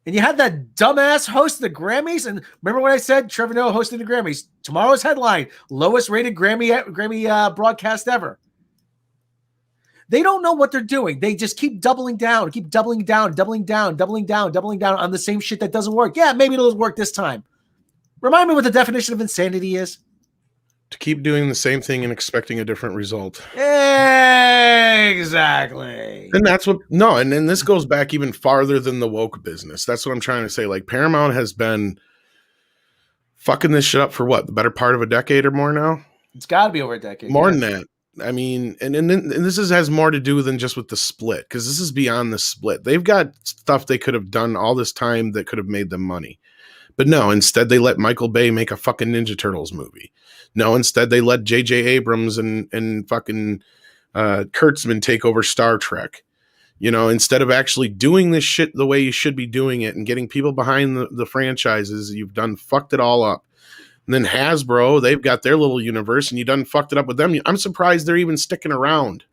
And you had that dumbass host the Grammys. And remember when I said Trevor Noah hosting the Grammys? Tomorrow's headline, lowest rated Grammy broadcast ever. They don't know what they're doing. They just keep doubling down on the same shit that doesn't work. Yeah, maybe it'll work this time. Remind me what the definition of insanity is. To keep doing the same thing and expecting a different result. Exactly. And that's what, no, and then this goes back even farther than the woke business. That's what I'm trying to say. Like, Paramount has been fucking this shit up for what, the better part of a decade or more now? It's got to be over a decade. More than that. I mean, and this has more to do than just with the split, because this is beyond the split. They've got stuff they could have done all this time that could have made them money. But no, instead they let Michael Bay make a fucking Ninja Turtles movie. No, instead they let J.J. Abrams and fucking Kurtzman take over Star Trek. You know, instead of actually doing this shit the way you should be doing it and getting people behind the franchises, you've done fucked it all up. And then Hasbro, they've got their little universe, and you done fucked it up with them. I'm surprised they're even sticking around.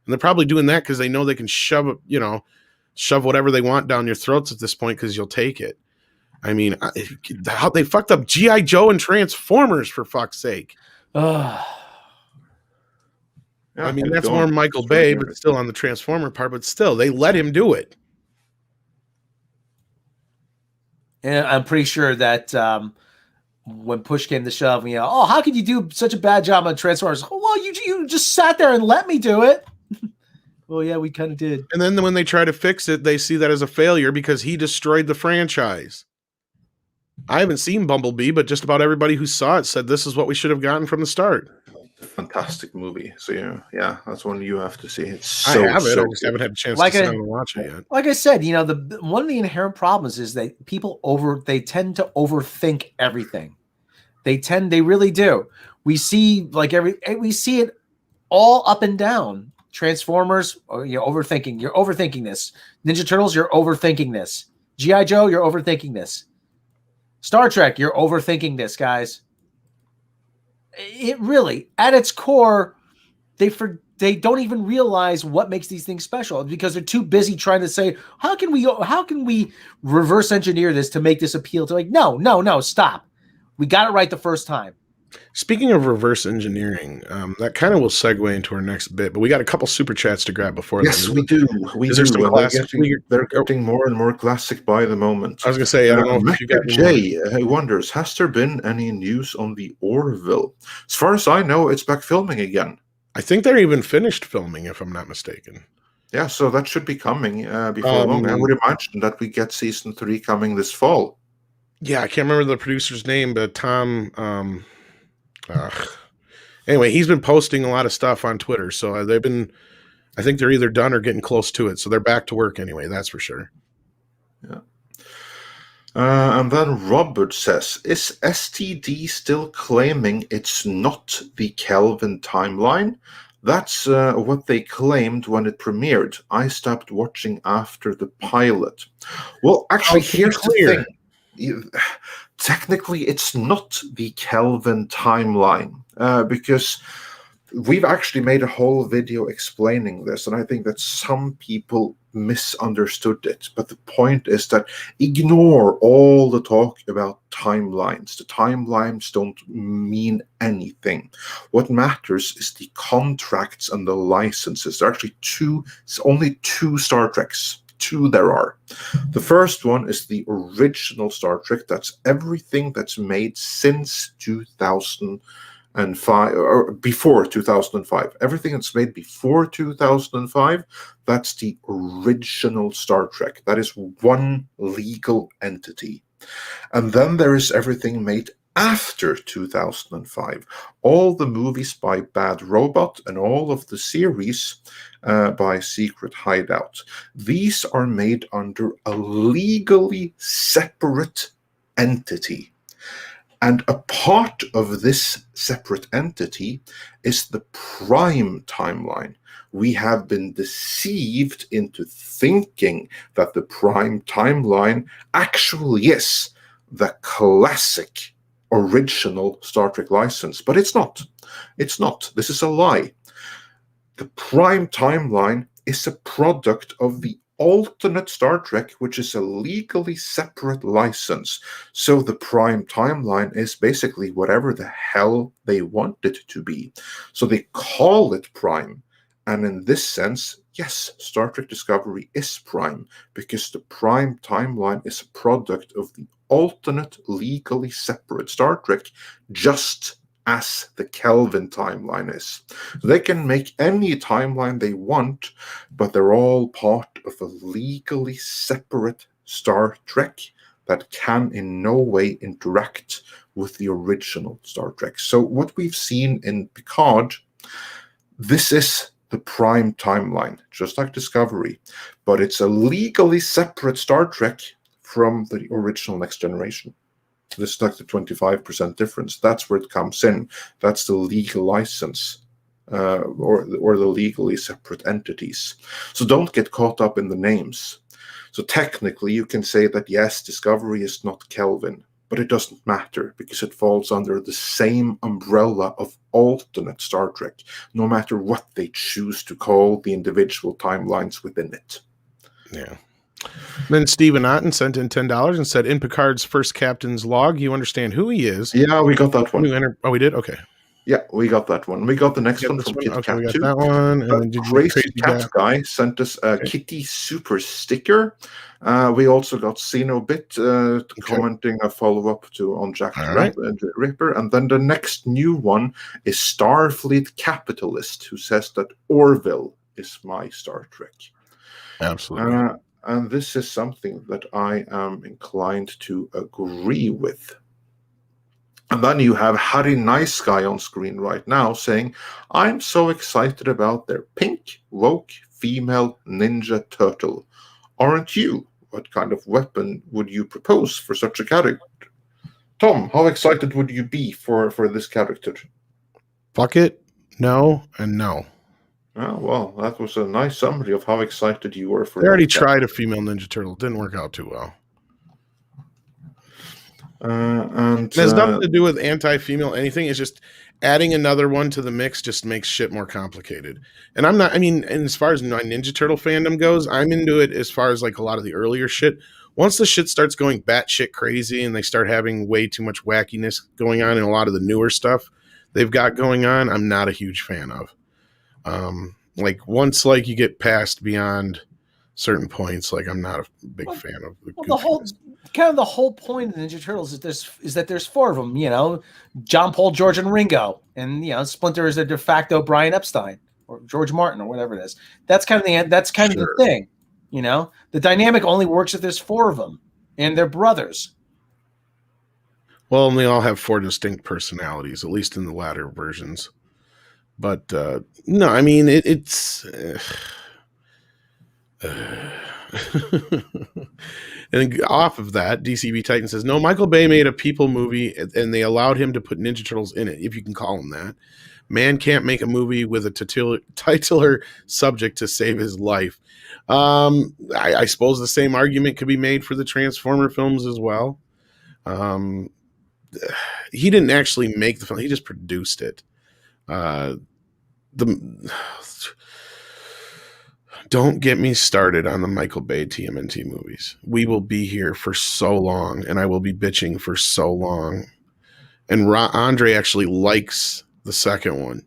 And they're probably doing that because they know they can shove whatever they want down your throats at this point because you'll take it. I mean, how they fucked up G.I. Joe and Transformers, for fuck's sake. Yeah, I mean, that's more Michael Bay, but still on the Transformer part, but still, they let him do it. And I'm pretty sure that when push came to shove, oh, how could you do such a bad job on Transformers? Oh, well, you just sat there and let me do it. Well, yeah, we kind of did. And then when they try to fix it, they see that as a failure because he destroyed the franchise. I haven't seen Bumblebee, but just about everybody who saw it said this is what we should have gotten from the start. Fantastic movie. So yeah, that's one you have to see. It's so, I have it. so I just haven't had a chance Like to sit down and watch it yet. Like I said, the one of the inherent problems is that people tend to overthink everything. They really do. We see we see it all up and down. Transformers, you're overthinking. You're overthinking this. Ninja Turtles, you're overthinking this. G.I. Joe, you're overthinking this. Star Trek, you're overthinking this, guys. It really, at its core, they don't even realize what makes these things special because they're too busy trying to say, how can we reverse engineer this to make this appeal to no, stop. We got it right the first time. Speaking of reverse engineering, that kind of will segue into our next bit, but we got a couple super chats to grab before. Yes, we do. They're getting more and more classic by the moment. I was going to say, I don't know if you got Jay wonders, has there been any news on the Orville? As far as I know, it's back filming again. I think they're even finished filming, if I'm not mistaken. Yeah, so that should be coming before long. I would imagine that we get season 3 coming this fall. Yeah, I can't remember the producer's name, but Tom... anyway, he's been posting a lot of stuff on Twitter, so I think they're either done or getting close to it, so they're back to work anyway, that's for sure. Yeah. And then Robert says, is STD still claiming it's not the Kelvin timeline? That's what they claimed when it premiered. I stopped watching after the pilot. Well, actually, here's the thing. Technically, it's not the Kelvin timeline because we've actually made a whole video explaining this, and I think that some people misunderstood it. But the point is that ignore all the talk about timelines. The timelines don't mean anything. What matters is the contracts and the licenses. There are actually only two Star Treks. Two there are. The first one is the original Star Trek. That's everything that's made since 2005 or before 2005. Everything that's made before 2005, that's the original Star Trek. That is one legal entity. And then there is everything made after 2005. All the movies by Bad Robot and all of the series by Secret Hideout. These are made under a legally separate entity. And a part of this separate entity is the Prime timeline. We have been deceived into thinking that the Prime timeline actually is the classic original Star Trek license, but it's not. It's not. This is a lie. The Prime timeline is a product of the alternate Star Trek, which is a legally separate license. So the Prime timeline is basically whatever the hell they want it to be. So they call it Prime. And in this sense, yes, Star Trek Discovery is Prime, because the Prime timeline is a product of the alternate, legally separate Star Trek, just as the Kelvin timeline is. So they can make any timeline they want, but they're all part of a legally separate Star Trek that can in no way interact with the original Star Trek. So what we've seen in Picard, this is the prime timeline, just like Discovery, but it's a legally separate Star Trek from the original Next Generation. This is like the 25% difference. That's where it comes in. That's the legal license, or the legally separate entities. So don't get caught up in the names. So technically, you can say that yes, Discovery is not Kelvin, but it doesn't matter because it falls under the same umbrella of alternate Star Trek, no matter what they choose to call the individual timelines within it. Yeah. Then Stephen Otten sent in $10 and said, in Picard's first captain's log, you understand who he is. Yeah, we got that one. Oh, we did? Okay. Yeah, we got that one. We got the next one from Kit Kat we got too. that one. And Crazy Cat guy sent us a Kitty Super sticker. We also got Xenobit commenting a follow-up on Jack the Ripper. And then the next new one is Starfleet Capitalist, who says that Orville is my Star Trek. Absolutely. And this is something that I am inclined to agree with. And then you have Harry Nice Guy on screen right now saying, I'm so excited about their pink, woke, female ninja turtle. Aren't you? What kind of weapon would you propose for such a character? Tom, how excited would you be for this character? Fuck it, no, and no. Oh, well, that was a nice summary of how excited you were for They already tried a female Ninja Turtle. Didn't work out too well. And it has nothing to do with anti-female anything. It's just adding another one to the mix just makes shit more complicated. And I'm not, I mean, and as far as my Ninja Turtle fandom goes, I'm into it as far as like a lot of the earlier shit. Once the shit starts going batshit crazy and they start having way too much wackiness going on in a lot of the newer stuff they've got going on, I'm not a huge fan of. Like once like you get past beyond certain points, like I'm not a big fan of the whole point of the Ninja Turtles is that there's four of them, you know, John, Paul, George, and Ringo, and you know, Splinter is a de facto Brian Epstein or George Martin or whatever it is. That's kind of the thing, you know. The dynamic only works if there's four of them and they're brothers. Well, and they all have four distinct personalities, at least in the latter versions. But no, I mean it's and off of that, DCB Titan says, no, Michael Bay made a people movie and they allowed him to put Ninja Turtles in it, if you can call him that. Man can't make a movie with a titular subject to save his life. I suppose the same argument could be made for the Transformer films as well. He didn't actually make the film, he just produced it. Don't get me started on the Michael Bay TMNT movies. We will be here for so long, and I will be bitching for so long. And Andre actually likes the second one.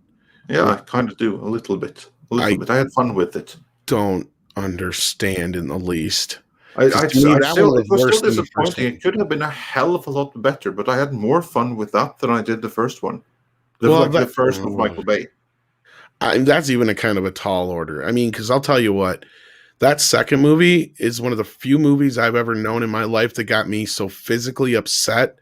Yeah, I kind of do a little bit. I had fun with it. Don't understand in the least. It was still disappointing. It could have been a hell of a lot better, but I had more fun with that than I did the first one. The first with Michael Bay. That's even a kind of a tall order. I mean, because I'll tell you what, that second movie is one of the few movies I've ever known in my life that got me so physically upset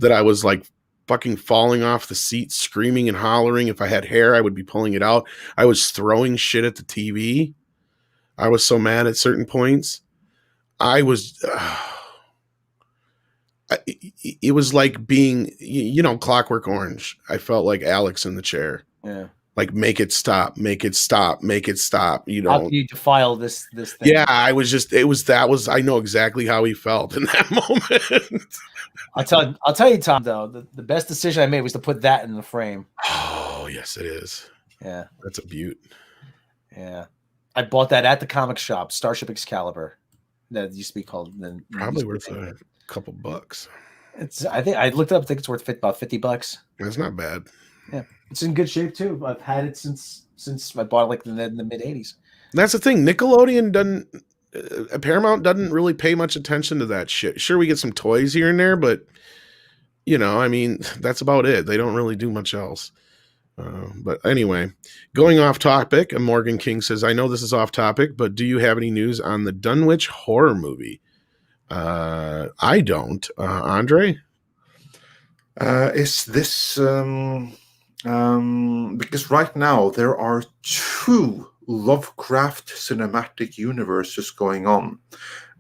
that I was like fucking falling off the seat, screaming and hollering. If I had hair, I would be pulling it out. I was throwing shit at the TV. I was so mad at certain points. It was like being, you know, Clockwork Orange. I felt like Alex in the chair. Yeah. Like, make it stop, make it stop, make it stop. You know, how do you defile this thing? Yeah, I know exactly how he felt in that moment. I'll tell you, Tom, though, the best decision I made was to put that in the frame. Oh, yes, it is. Yeah. That's a beaut. Yeah. I bought that at the comic shop, Starship Excalibur. That used to be called. Probably worth a couple bucks. I think I looked it up. I think it's worth about $50. That's not bad. Yeah, it's in good shape too. I've had it since I bought it like in the mid '80s. That's the thing. Nickelodeon Paramount doesn't really pay much attention to that shit. Sure, we get some toys here and there, but I mean, that's about it. They don't really do much else. But anyway, going off topic, Morgan King says, I know this is off topic, but do you have any news on the Dunwich horror movie? I don't. Andre? Is this because right now there are 2 Lovecraft cinematic universes going on,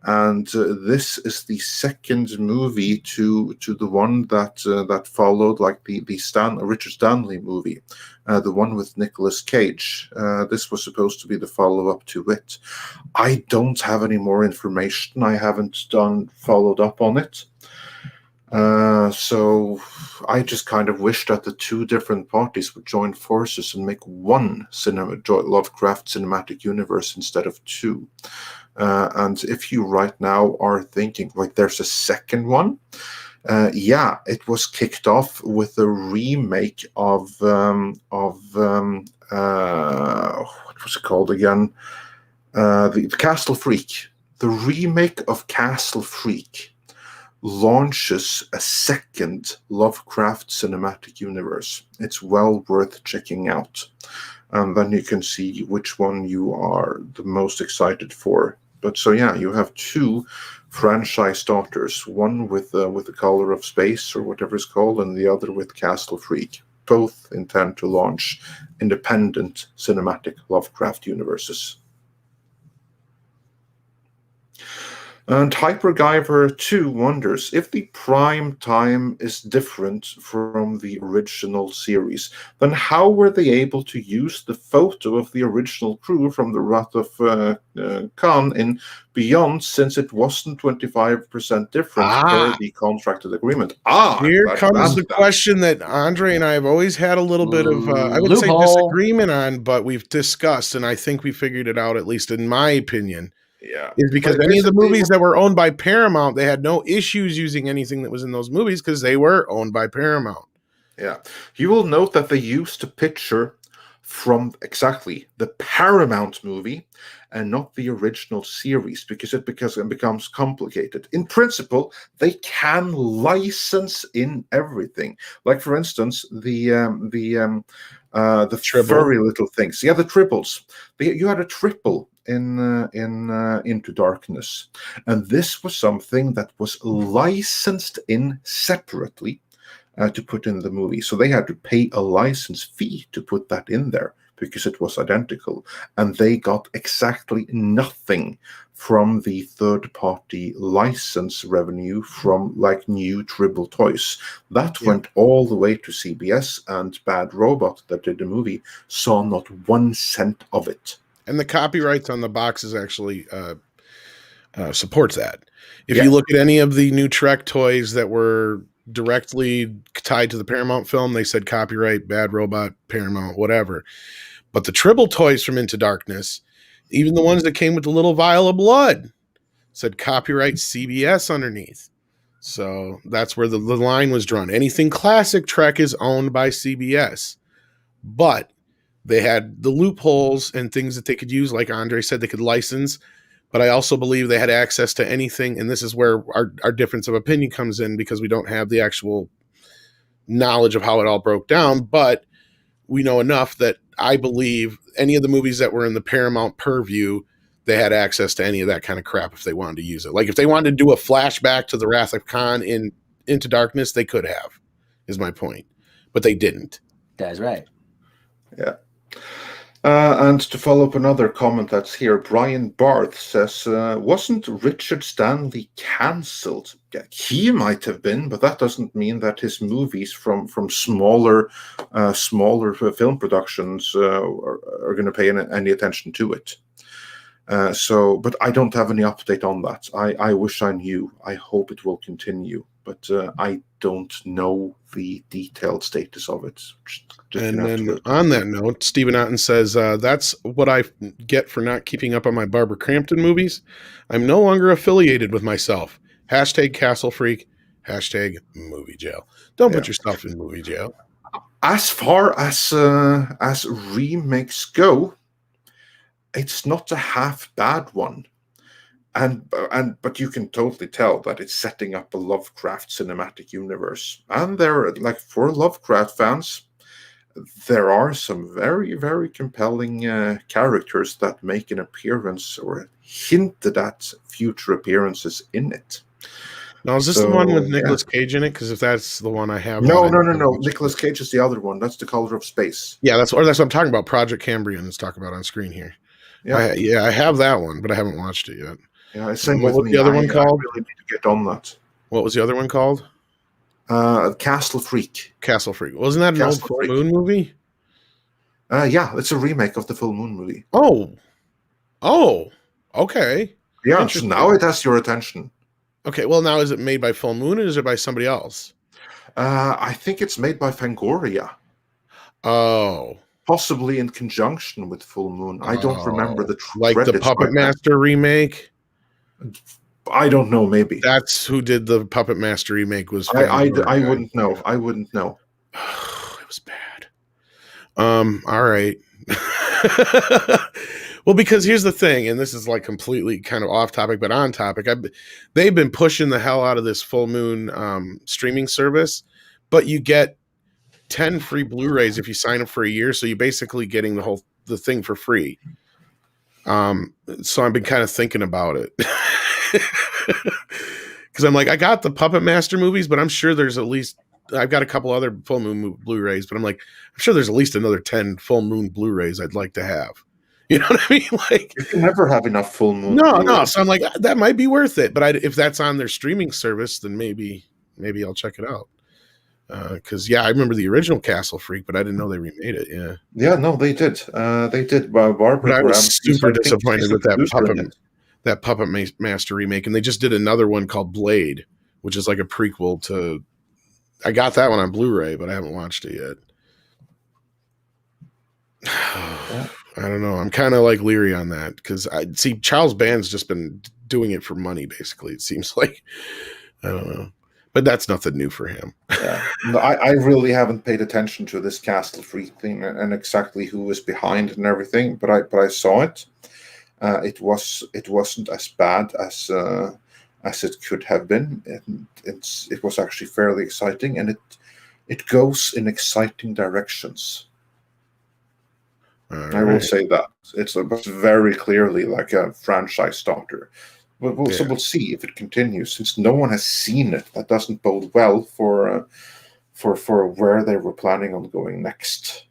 and this is the second movie to the one that followed, like the Richard Stanley movie, the one with Nicolas Cage. This was supposed to be the follow-up to it. I don't have any more information. I haven't followed up on it. So I just kind of wish that the 2 different parties would join forces and make one Lovecraft cinematic universe instead of 2. And if you right now are thinking, like, there's a second one, yeah, it was kicked off with a remake of what was it called again? The Castle Freak. The remake of Castle Freak launches a second Lovecraft cinematic universe. It's well worth checking out. And then you can see which one you are the most excited for. But so yeah, you have 2 franchise starters, one with the Color of Space or whatever it's called, and the other with Castle Freak. Both intend to launch independent cinematic Lovecraft universes. And HyperGyver 2 wonders if the prime time is different from the original series, then how were they able to use the photo of the original crew from the Wrath of Khan in Beyond, since it wasn't 25% different per the contracted agreement? Here comes the question that Andre and I have always had a little bit of, I would say, disagreement on, but we've discussed, and I think we figured it out, at least in my opinion. Yeah, is because any of the movies that were owned by Paramount, they had no issues using anything that was in those movies because they were owned by Paramount. Yeah, you will note that they used a picture from exactly the Paramount movie and not the original series because it becomes complicated. In principle, they can license in everything. Like, for instance, the furry little things. Yeah, the triples. You had a triple in Into Darkness, and this was something that was licensed in separately to put in the movie. So they had to pay a license fee to put that in there because it was identical, and they got exactly nothing from the third-party license revenue from, like, new Tribble toys. That went all the way to CBS, and Bad Robot, that did the movie, saw not 1 cent of it. And the copyrights on the boxes actually supports that. If you look at any of the new Trek toys that were directly tied to the Paramount film, they said copyright Bad Robot, Paramount, whatever. But the Tribble toys from Into Darkness, even the ones that came with the little vial of blood, said copyright CBS underneath. So that's where the line was drawn. Anything classic Trek is owned by CBS. But they had the loopholes and things that they could use, like Andre said, they could license. But I also believe they had access to anything, and this is where our difference of opinion comes in because we don't have the actual knowledge of how it all broke down. But we know enough that I believe any of the movies that were in the Paramount purview, they had access to any of that kind of crap if they wanted to use it. Like if they wanted to do a flashback to the Wrath of Khan in Into Darkness, they could have, is my point. But they didn't. That's right. Yeah. And to follow up another comment that's here, Brian Barth says, wasn't Richard Stanley cancelled? Yeah, he might have been, but that doesn't mean that his movies from smaller film productions are going to pay any attention to it. But I don't have any update on that. I wish I knew. I hope it will continue, but I don't know the detailed status of it. And then on that note, Stephen Otten says, that's what I get for not keeping up on my Barbara Crampton movies. I'm no longer affiliated with myself. Hashtag Castle Freak. Hashtag movie jail. Don't put yourself in movie jail. As far as remakes go, it's not a half bad one. But you can totally tell that it's setting up a Lovecraft cinematic universe. And there, like, for Lovecraft fans, there are some very, very compelling characters that make an appearance or hinted at future appearances in it. Now, is this the one with Nicolas Cage in it? Because if that's the one I have, no. Nicolas Cage is the other one. That's The Color of Space. Yeah, that's what I'm talking about. Project Cambrian is talking about on screen here. Yeah, I have that one, but I haven't watched it yet. Yeah, same what with was me. The other one called? I really need to get on that. What was the other one called? Castle Freak. Castle Freak. Wasn't that an old Full Moon movie? Yeah, it's a remake of the Full Moon movie. Oh, okay. Yeah, so now it has your attention. Okay, well, now is it made by Full Moon or is it by somebody else? I think it's made by Fangoria. Oh. Possibly in conjunction with Full Moon. I don't remember the like the Puppet Master remake? I don't know, maybe. That's who did the Puppet Master remake was I wouldn't know. I wouldn't know. It was bad. All right. Well, because here's the thing, and this is like completely kind of off topic, but on topic. They've been pushing the hell out of this Full Moon streaming service, but you get 10 free Blu-rays if you sign up for a year, so you're basically getting the thing for free. So I've been kind of thinking about it. Because I'm like, I got the Puppet Master movies, but I'm sure there's at least, I've got a couple other Full Moon Blu-rays, but I'm like, I'm sure there's at least another 10 Full Moon Blu-rays I'd like to have. You know what I mean? Like, you can never have enough Full Moon. No. So I'm like, that might be worth it. But if that's on their streaming service, then maybe I'll check it out. Because I remember the original Castle Freak, but I didn't know they remade it. Yeah, no, they did. They did. Barbara, but I was super disappointed with that Puppet Master remake, and they just did another one called Blade, which is like a prequel to. I got that one on Blu-ray, but I haven't watched it yet. I don't know. I'm kind of like leery on that because I see Charles Band's just been doing it for money, basically. It seems like, I don't know. But that's nothing new for him. Yeah. No, I really haven't paid attention to this Castle Freak thing and exactly who was behind it and everything. But I saw it. It wasn't as bad as it could have been. It was actually fairly exciting, and it goes in exciting directions. I will say that it's very clearly like a franchise starter. So we'll see if it continues. Since no one has seen it, that doesn't bode well for where they were planning on going next.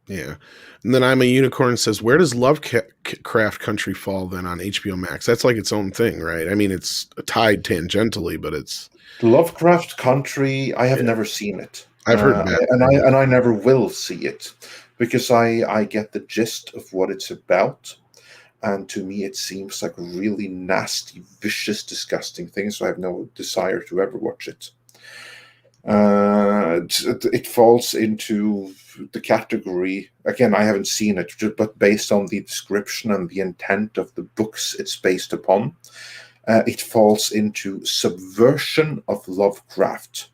Yeah, and then I'm a Unicorn says, where does Lovecraft Country fall then on HBO Max? That's like its own thing, right? I mean, it's tied tangentially, but it's Lovecraft Country. I have never seen it. I've heard that, and I never will see it because I get the gist of what it's about. And to me, it seems like a really nasty, vicious, disgusting thing. So I have no desire to ever watch it. It falls into the category, again, I haven't seen it, but based on the description and the intent of the books it's based upon, it falls into subversion of Lovecraft.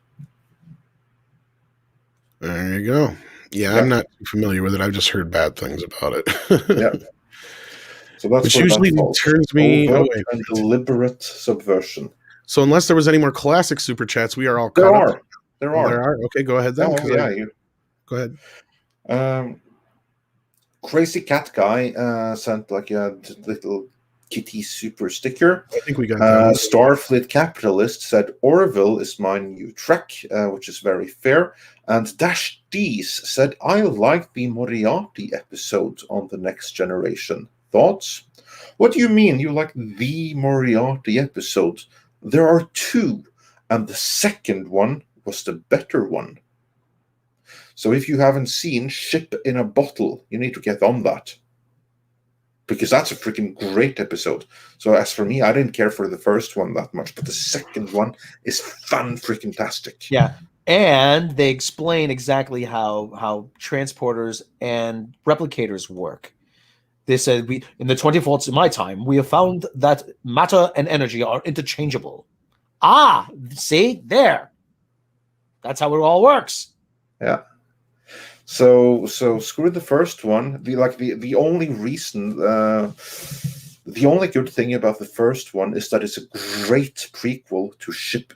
There you go. Yeah, I'm not familiar with it. I've just heard bad things about it. Yeah. So that's which usually turns me away. And deliberate subversion. So unless there was any more classic super chats, we are all there caught are. up. There are. There are. Okay, go ahead then. Go ahead. Crazy Cat Guy sent like a little kitty super sticker. I think we got that. Starfleet Capitalist said Orville is my new Trek, which is very fair. And Dash D's said I like the Moriarty episode on The Next Generation. Thoughts? What do you mean you like the Moriarty episode? There are two, and the second one was the better one. So if you haven't seen Ship in a Bottle, you need to get on that. Because that's a freaking great episode. So as for me, I didn't care for the first one that much, but the second one is fan-freaking-tastic. Yeah, and they explain exactly how transporters and replicators work. They said, in the 24th in my time, we have found that matter and energy are interchangeable. See? There. That's how it all works. Yeah. So screw the first one. The only reason The only good thing about the first one is that it's a great prequel to Ship.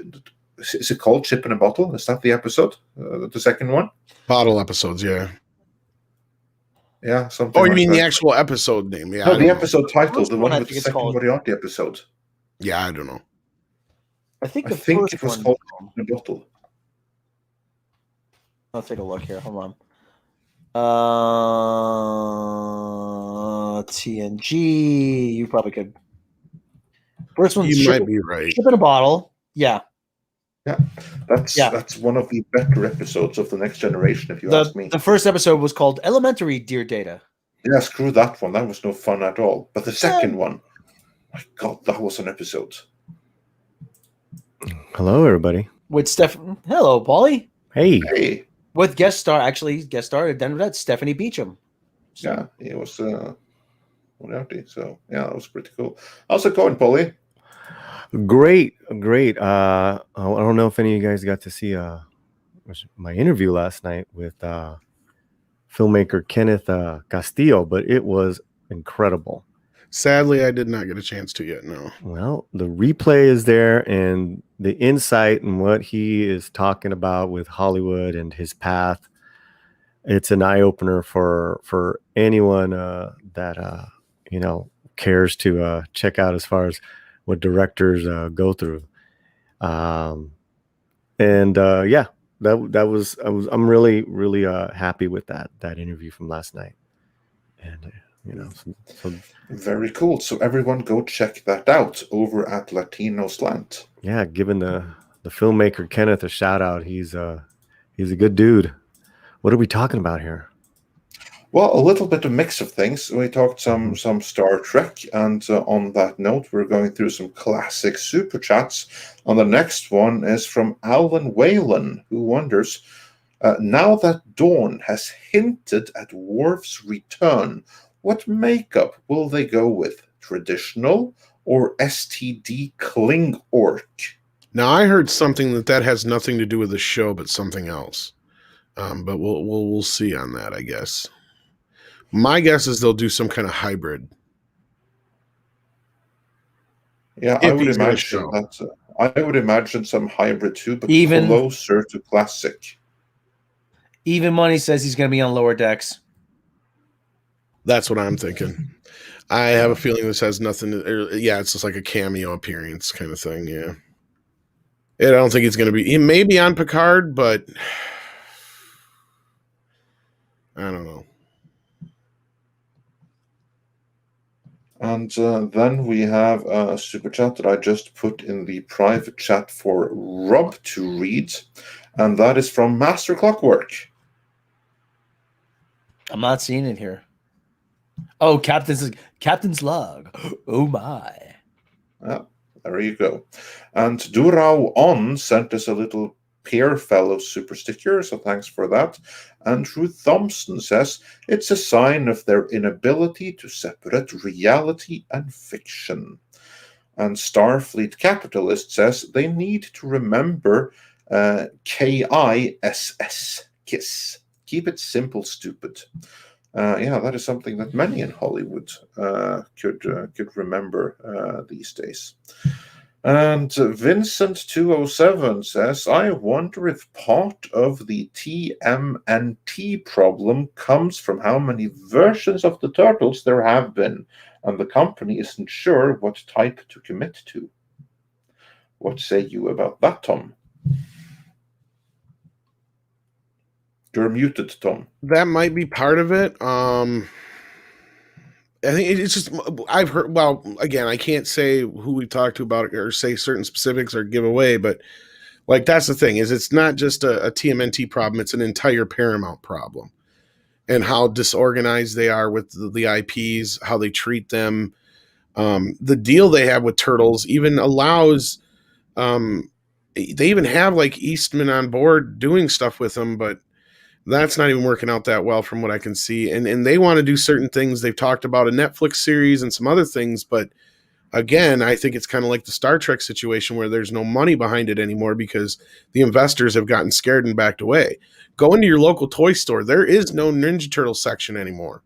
Is it called Ship in a Bottle? Is that the episode? The second one? Bottle episodes, yeah. Yeah, something. Oh, you like mean that. the actual episode name? Yeah. No, I the don't episode title, First the one, one I with think the it's second called- Moriarty episode. know. Yeah, I don't know. I think I the think first it was one. called Ship in a Bottle. I'll take a look here. Hold on. TNG. You probably could. First one. You might be right. Ship in a Bottle. Yeah. Yeah, that's one of the better episodes of The Next Generation, if you ask me. The first episode was called Elementary, Dear Data. Yeah, screw that one. That was no fun at all. But the second one, my God, that was an episode. Hello, everybody. With Steph. Hello, Paulie. Hey. Hey, With guest star at Denver Vet, Stephanie Beacham. yeah, it was Moriarty. So yeah, that was pretty cool. How's it going, Polly? Great. I don't know if any of you guys got to see my interview last night with filmmaker Kenneth Castillo, but it was incredible. Sadly, I did not get a chance to yet. No. Well, the replay is there, and the insight and what he is talking about with Hollywood and his path. It's an eye opener for anyone that cares to check out as far as what directors go through. I'm really happy with that interview from last night. And so Very cool. So everyone go check that out over at Latino Slant. yeah, giving the filmmaker Kenneth a shout out. He's a good dude. What are we talking about here? Well, a little bit of mix of things. We talked some Star Trek, and on that note, we're going through some classic super chats. And the next one is from Alan Whalen, who wonders, now that Dawn has hinted at Worf's return, what makeup will they go with? Traditional or STD Kling Orc? Now I heard something that has nothing to do with the show, but something else. But we'll see on that, I guess. My guess is they'll do some kind of hybrid. Yeah, I would imagine that. I would imagine some hybrid too, but Even closer to classic. Even Money says he's going to be on Lower Decks. That's what I'm thinking. I have a feeling this has nothing to. It's just like a cameo appearance kind of thing. Yeah. I don't think he's going to be. He may be on Picard, but I don't know. And then we have a super chat that I just put in the private chat for Rob to read, and that is from Master Clockwork. I'm not seeing it here. Oh, Captain's Log. Oh my. There you go. And Durao On sent us a little Peer Fellow super sticker, so thanks for that. Andrew Thompson says it's a sign of their inability to separate reality and fiction. And Starfleet Capitalist says they need to remember KISS, KISS. Keep it simple, stupid. That is something that many in Hollywood could remember these days. And Vincent207 says, I wonder if part of the TMNT problem comes from how many versions of the Turtles there have been, and the company isn't sure what type to commit to. What say you about that, Tom? You're muted, Tom. That might be part of it. I think it's just, I've heard, well, again, I can't say who we talked to about it or say certain specifics or give away, but like, that's the thing is it's not just a TMNT problem. It's an entire Paramount problem and how disorganized they are with the IPs, how they treat them. The deal they have with Turtles even allows, they even have like Eastman on board doing stuff with them, but that's not even working out that well from what I can see. And they want to do certain things. They've talked about a Netflix series and some other things. But again, I think it's kind of like the Star Trek situation where there's no money behind it anymore because the investors have gotten scared and backed away. Go into your local toy store. There is no Ninja Turtle section anymore.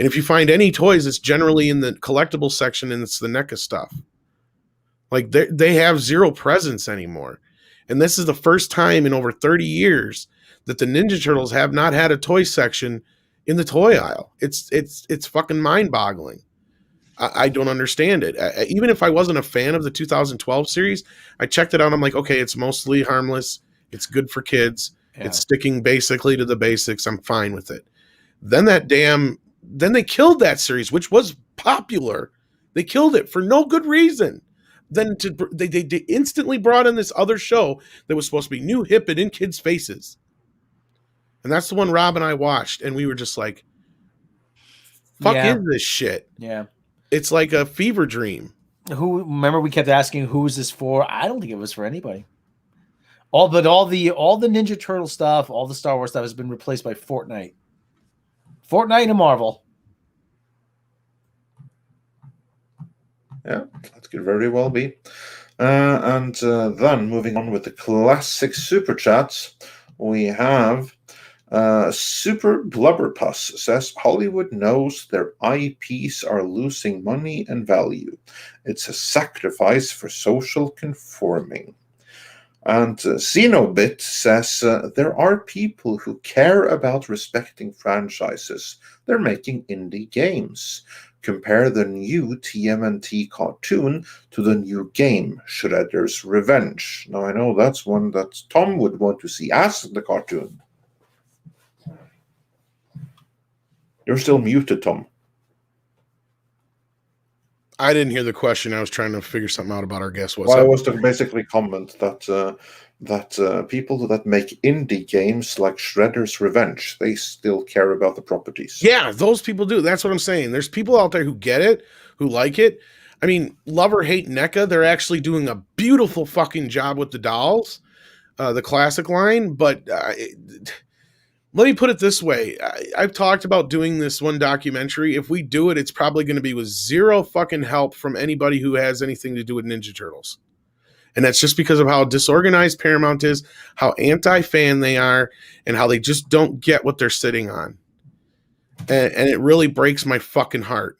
And if you find any toys, it's generally in the collectible section, and it's the NECA stuff. Like they have zero presence anymore. And this is the first time in over 30 years that the Ninja Turtles have not had a toy section in the toy aisle. It's fucking mind-boggling. I don't understand it. Even if I wasn't a fan of the 2012 series, I checked it out. I'm like, okay, it's mostly harmless. It's good for kids. Yeah. It's sticking basically to the basics. I'm fine with it. Then they killed that series, which was popular. They killed it for no good reason. Then they instantly brought in this other show that was supposed to be new, hip, and in kids' faces. And that's the one Rob and I watched, and we were just like, fuck is this shit? Yeah. It's like a fever dream. Remember we kept asking who's this for? I don't think it was for anybody. All the Ninja Turtle stuff, all the Star Wars stuff has been replaced by Fortnite. Fortnite and Marvel. Yeah, that could very well be. And then moving on with the classic super chats, we have Super Blubberpuss says Hollywood knows their IPs are losing money and value. It's a sacrifice for social conforming. And Xenobit says there are people who care about respecting franchises. They're making indie games. Compare the new TMNT cartoon to the new game, Shredder's Revenge. Now, I know that's one that Tom would want to see as the cartoon. You're still muted, Tom. I didn't hear the question. I was trying to figure something out about our guest. Well, I was to basically comment that people that make indie games like Shredder's Revenge, they still care about the properties. Yeah, those people do. That's what I'm saying. There's people out there who get it, who like it. I mean, love or hate NECA, they're actually doing a beautiful fucking job with the dolls, the classic line. But let me put it this way. I've talked about doing this one documentary. If we do it, it's probably going to be with zero fucking help from anybody who has anything to do with Ninja Turtles. And that's just because of how disorganized Paramount is, how anti-fan they are, and how they just don't get what they're sitting on. And it really breaks my fucking heart.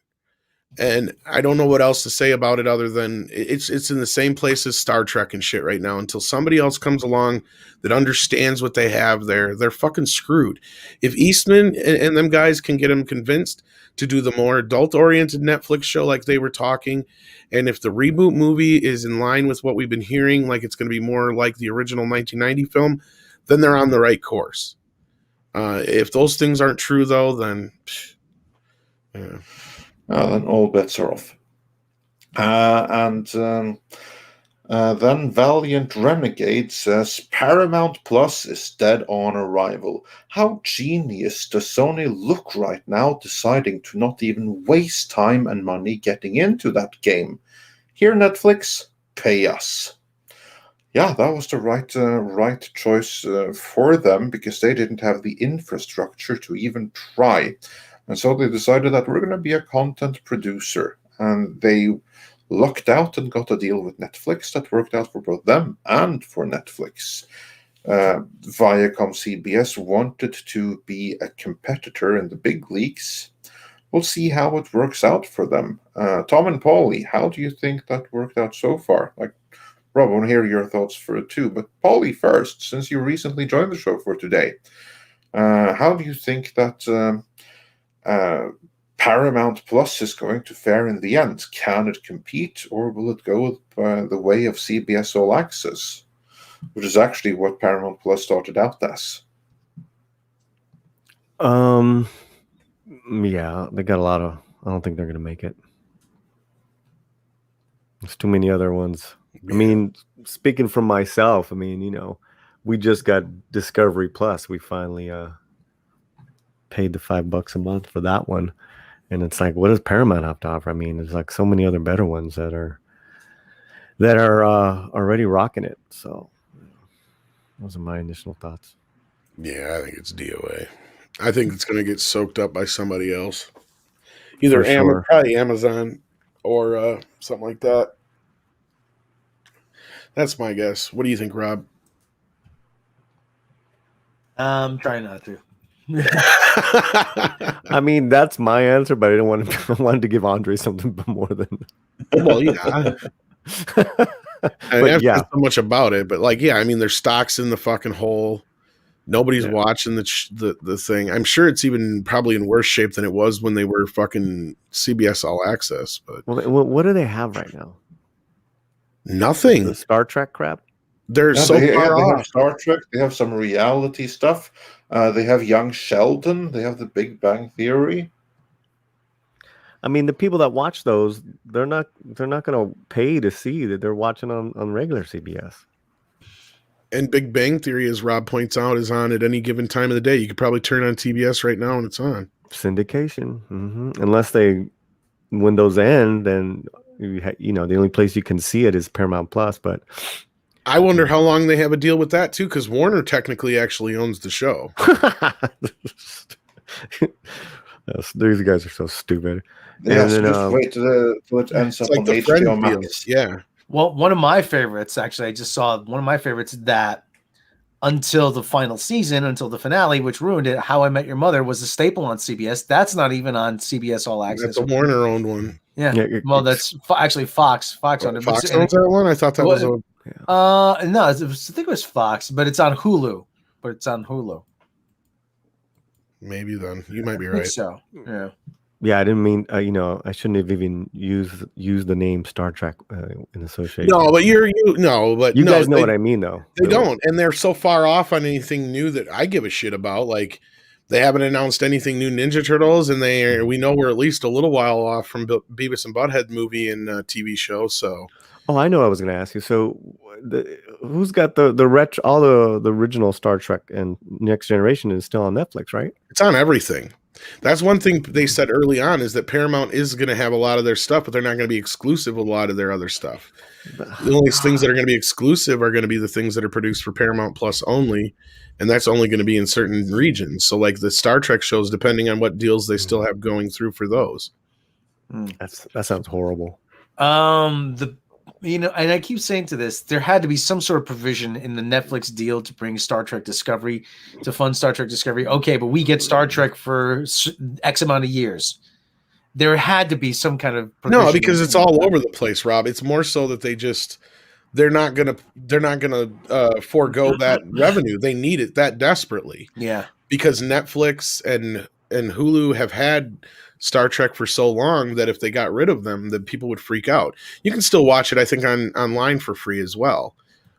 And I don't know what else to say about it other than it's in the same place as Star Trek and shit right now. Until somebody else comes along that understands what they have there, they're fucking screwed. If Eastman and them guys can get them convinced to do the more adult-oriented Netflix show like they were talking, and if the reboot movie is in line with what we've been hearing, like it's going to be more like the original 1990 film, then they're on the right course. If those things aren't true, though, then... then all bets are off. Then Valiant Renegade says Paramount Plus is dead on arrival. How genius does Sony look right now, deciding to not even waste time and money getting into that game? Here, Netflix, pay us. Yeah, that was the right choice for them, because they didn't have the infrastructure to even try. And so they decided that we're going to be a content producer. And they lucked out and got a deal with Netflix that worked out for both them and for Netflix. Viacom CBS wanted to be a competitor in the big leagues. We'll see how it works out for them. Tom and Paulie, how do you think that worked out so far? Like, Rob, I want to hear your thoughts for it too. But Paulie first, since you recently joined the show for today. How do you think that... Paramount Plus is going to fare in the end? Can it compete, or will it go the way of CBS All Access, which is actually what Paramount Plus started out as? Yeah, they got a lot of... I don't think they're going to make it. There's too many other ones. I mean, speaking from myself, I mean, we just got Discovery Plus. We finally paid the $5 a month for that one. And it's like, what does Paramount have to offer? I mean, there's like so many other better ones that are already rocking it. So those are my initial thoughts. Yeah, I think it's DOA. I think it's going to get soaked up by somebody else. Either probably Amazon or something like that. That's my guess. What do you think, Rob? I'm trying not to. I mean, that's my answer, but I didn't want to. I wanted to give Andre something more than. Well, yeah. I But have yeah, said so much about it, but like, yeah, I mean, there's stocks in the fucking hole. Nobody's Yeah. watching the thing. I'm sure it's even probably in worse shape than it was when they were fucking CBS All Access. But well, what do they have right now? nothing. The Star Trek crap. They're Yeah, so they far have off. Star Trek. They have some reality stuff. They have Young Sheldon. They have The Big Bang Theory. I mean, the people that watch those, they're not going to pay to see that they're watching on regular CBS. And Big Bang Theory, as Rob points out, is on at any given time of the day. You could probably turn on TBS right now and it's on. Syndication, unless when those end, then the only place you can see it is Paramount Plus. But I wonder how long they have a deal with that too, because Warner technically actually owns the show. These guys are so stupid. Yeah, And so then, just wait till it ends It's up like on the Friends HBO deal. Max. Yeah. Well, one of my favorites, actually, I just saw one of my favorites that until the final season, until the finale, which ruined it, How I Met Your Mother was a staple on CBS. That's not even on CBS All Access. That's a Warner owned one. Yeah. Yeah, Well, that's actually Fox. Fox on it. Fox owns that one? I thought that was a. No, I think it was Fox, but it's on Hulu. Maybe then. You might be I think right. so. Yeah. yeah, I didn't mean I shouldn't have even used the name Star Trek in association. No, but you guys know what I mean, though. They don't, and they're so far off on anything new that I give a shit about. Like, they haven't announced anything new Ninja Turtles, and we know we're at least a little while off from Beavis and Butthead movie and TV show. So, oh, I know what I was going to ask you. So, who's got the retro, all the original Star Trek and Next Generation is still on Netflix, right? it's on everything. That's one thing they said early on, is that Paramount is going to have a lot of their stuff, but they're not going to be exclusive with a lot of their other stuff. The only things that are going to be exclusive are going to be the things that are produced for Paramount Plus only, and that's only going to be in certain regions. So like the Star Trek shows, depending on what deals they still have going through for those. That sounds horrible. And I keep saying to this, there had to be some sort of provision in the Netflix deal to bring Star Trek Discovery, to fund Star Trek Discovery. Okay, but we get Star Trek for X amount of years. There had to be some kind of provision. No, because it's all over the place, Rob. It's more so that they're not gonna forego that revenue. They need it that desperately. Yeah, because Netflix and Hulu have had Star Trek for so long that if they got rid of them, then people would freak out. You can still watch it, I think, online for free as well,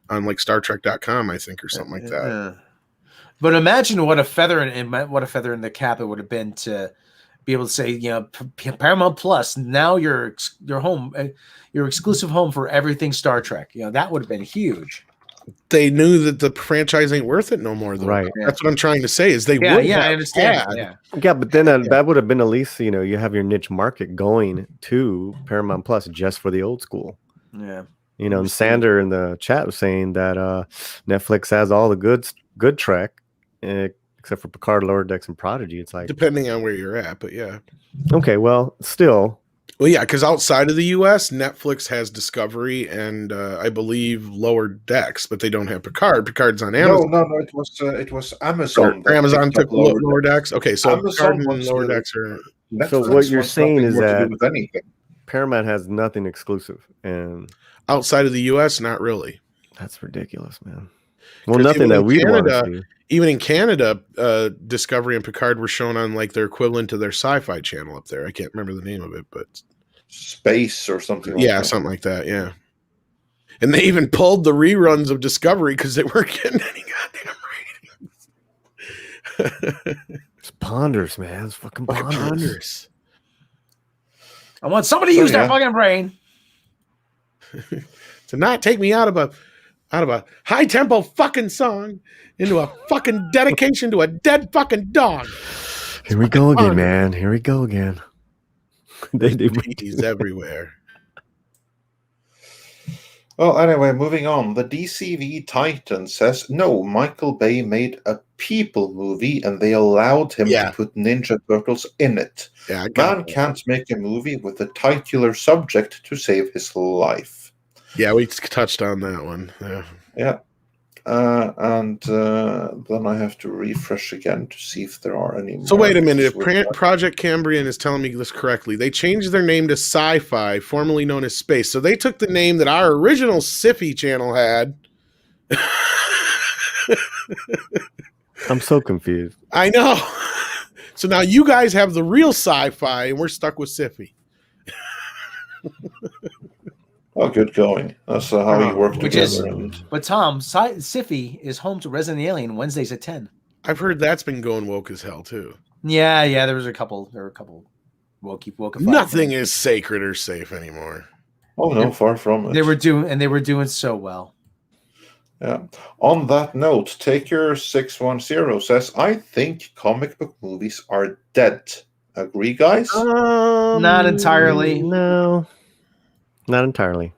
on like StarTrek.com, I think, or something like that. Yeah. But imagine what a feather in the cap it would have been to be able to say, Paramount Plus, now your home, your exclusive home for everything Star Trek. That would have been huge. They knew that the franchise ain't worth it no more, though. Right. That's what I'm trying to say. Is they would I have understand. had- Yeah, but then that would have been at least you have your niche market going to Paramount Plus just for the old school. Yeah. And Sander in the chat was saying that Netflix has all the good Trek, except for Picard, Lower Decks, and Prodigy. It's like, depending on where you're at, but yeah. okay, well, still. Well, yeah, because outside of the U.S., Netflix has Discovery and I believe Lower Decks, but they don't have Picard. Picard's on Amazon. No, it was Amazon. Or Amazon took Lower Lower Decks. Okay, so Amazon Picard and Lower Decks are. Netflix So what you're wants saying nothing is more to do that with anything. Paramount has nothing exclusive, and Outside of the U.S., not really. that's ridiculous, man. Well, 'Cause nothing even that in we want to Canada- see. Even in Canada, Discovery and Picard were shown on like their equivalent to their Sci-Fi channel up there. I can't remember the name of it, but Space or something like yeah, that. something like that. Yeah, and they even pulled the reruns of Discovery because they weren't getting any goddamn ratings. It's Ponders, man. It's fucking Ponders. I want somebody to use their fucking brain. To not take me out of a high tempo fucking song into a fucking dedication to a dead fucking dog. Here we go again, man. Here we go again. He's everywhere. Well, anyway, moving on. The DCV Titan says, no, Michael Bay made a people movie and they allowed him to put Ninja Turtles in it. Yeah, Man can't make a movie with a titular subject to save his life. Yeah, we touched on that one. Yeah. And then I have to refresh again to see if there are any. So wait a minute. markers If with Project Cambrian is telling me this correctly, they changed their name to Sci-Fi, formerly known as Space. So they took the name that our original Siffy channel had. I'm so confused. I know. So now you guys have the real Sci-Fi, and we're stuck with Siffy. Oh, good going. That's how you work Which together. is, but Tom, Siffy is home to Resident Alien Wednesdays at 10. I've heard that's been going woke as hell too. Yeah, there were a couple woke. Nothing is sacred or safe anymore. Oh no, far from it. They were doing so well. Yeah. On that note, Taker 610 says, I think comic book movies are dead. Agree, guys? Not entirely. No, not entirely.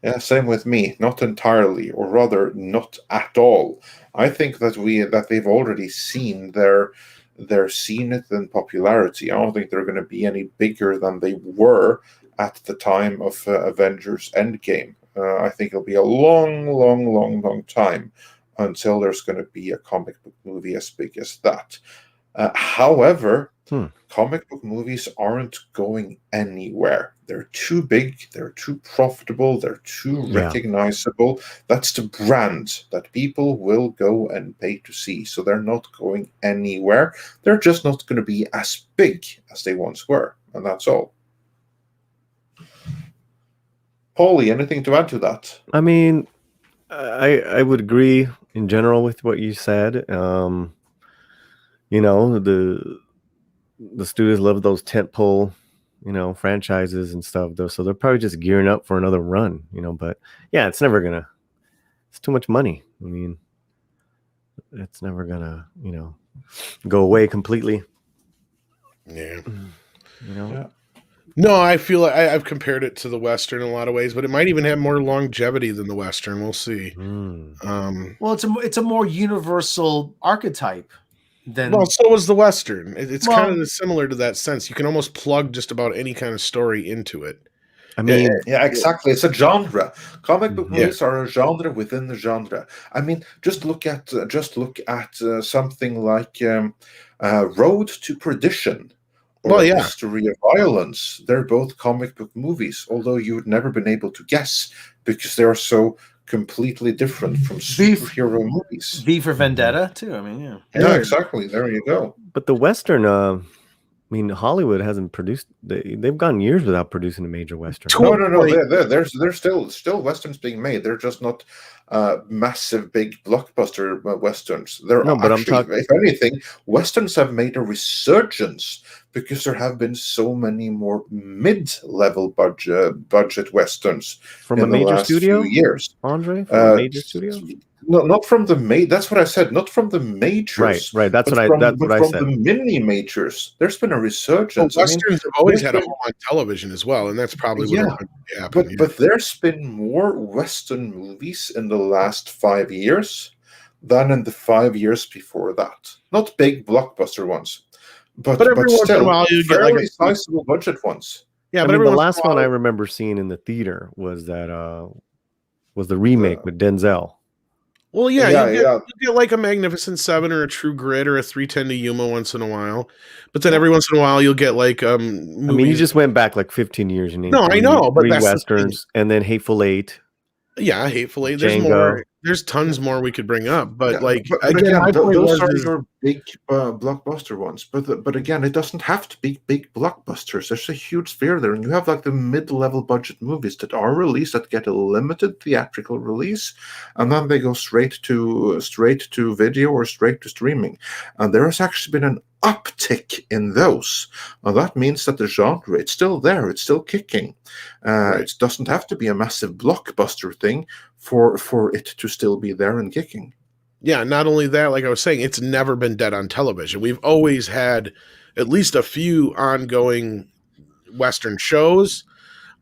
Yeah, same with me. Not entirely, or rather, not at all. I think that they've already seen their zenith in popularity. I don't think they're going to be any bigger than they were at the time of Avengers Endgame. I think it'll be a long time until there's going to be a comic book movie as big as that. However, comic book movies aren't going anywhere. They're too big, they're too profitable, they're too recognizable. That's the brand that people will go and pay to see. So they're not going anywhere. They're just not going to be as big as they once were. And that's all. Paulie, anything to add to that? I mean, I would agree in general with what you said. You know, the studios love those tentpole, franchises and stuff, though. So they're probably just gearing up for another run, But yeah, it's too much money. I mean, it's never gonna, go away completely. Yeah. Yeah. No, I feel like I've compared it to the Western in a lot of ways, but it might even have more longevity than the Western. We'll see. Well, it's a more universal archetype than. Well, so was the Western. It's kind of similar to that sense. You can almost plug just about any kind of story into it. I mean, yeah, exactly. It's a genre. Comic book movies are a genre within the genre. I mean, just look at something like Road to Perdition. Or History of Violence. They're both comic book movies, although you've never been able to guess because they are so completely different from superhero movies. V for Vendetta, too. I mean, yeah. Yeah, exactly. There you go. But the Western, Hollywood hasn't produced. They've gone years without producing a major Western. No. There's still Westerns being made. They're just not massive, big blockbuster Westerns. I'm talking. If anything, Westerns have made a resurgence because there have been so many more mid-level budget Westerns from in a major the last studio. Few years, Andre, from a major studio. No, not from the That's what I said. Not from the majors. Right. That's what I said. From the mini majors, there's been a resurgence. Well, Westerns have always had a home on television as well, and that's probably what happened. But there's been more Western movies in the last 5 years than in the 5 years before that. Not big blockbuster ones, but every once in a while you get like a sizable budget ones. Yeah, but the last one I remember seeing in the theater was the remake with Denzel. Well, you get like a Magnificent Seven or a True Grit or a 310 to Yuma once in a while, but then every once in a while you'll get like movies. I mean, you just went back like 15 years. And I know, but three that's Westerns and then Hateful Eight. Yeah, Hateful Eight. There's more. There's tons more we could bring up, but again, those are your big blockbuster ones. But again, it doesn't have to be big blockbusters. There's a huge sphere there, and you have like the mid-level budget movies that are released that get a limited theatrical release, and then they go straight to video or straight to streaming. And there has actually been an uptick in those. That means that the genre, it's still there, it's still kicking. It doesn't have to be a massive blockbuster thing for it to still be there and kicking. Yeah, not only that, like I was saying, it's never been dead on television. We've always had at least a few ongoing Western shows.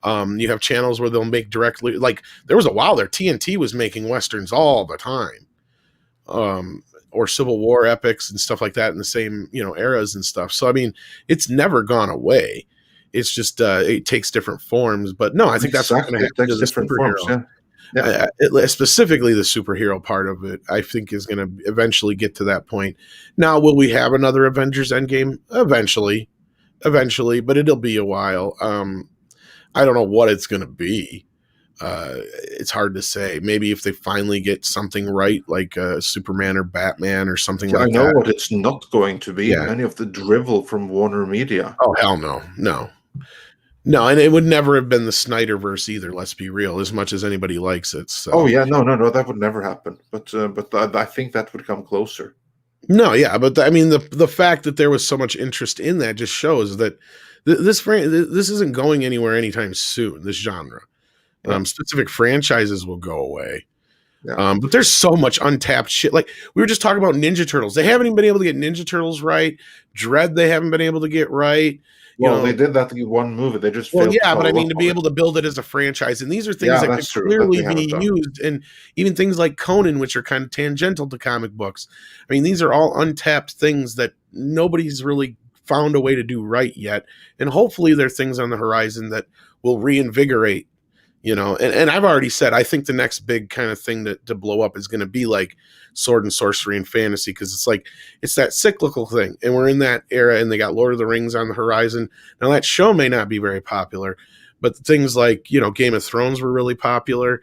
You have channels where they'll make directly, like there was a while there, TNT was making Westerns all the time. Or Civil War epics and stuff like that in the same, eras and stuff. So, I mean, it's never gone away. It's just, it takes different forms, but no, I think that's not going to happen to different forms. Yeah. Yeah. Specifically the superhero part of it, I think is going to eventually get to that point. Now, will we have another Avengers Endgame? Eventually, but it'll be a while. I don't know what it's going to be. It's hard to say. Maybe if they finally get something right, like Superman or Batman or something like that. I know what it's not going to be. Yeah. Any of the drivel from Warner Media. Oh, hell no. No, and it would never have been the Snyderverse either, let's be real, as much as anybody likes it. So. Oh, yeah, no, that would never happen. But I think that would come closer. No, yeah, but I mean, the fact that there was so much interest in that just shows that this isn't going anywhere anytime soon, this genre. Specific franchises will go away. Yeah. But there's so much untapped shit. Like, we were just talking about Ninja Turtles. They haven't even been able to get Ninja Turtles right. Dread, they haven't been able to get right. They did that in one movie. They just but I mean, to be able to build it as a franchise, and these are things that could clearly be used, and even things like Conan, which are kind of tangential to comic books. I mean, these are all untapped things that nobody's really found a way to do right yet, and hopefully there are things on the horizon that will reinvigorate. And I've already said I think the next big kind of thing to blow up is going to be like sword and sorcery and fantasy, because it's that cyclical thing, and we're in that era, and they got Lord of the Rings on the horizon. Now that show may not be very popular, but things like Game of Thrones were really popular,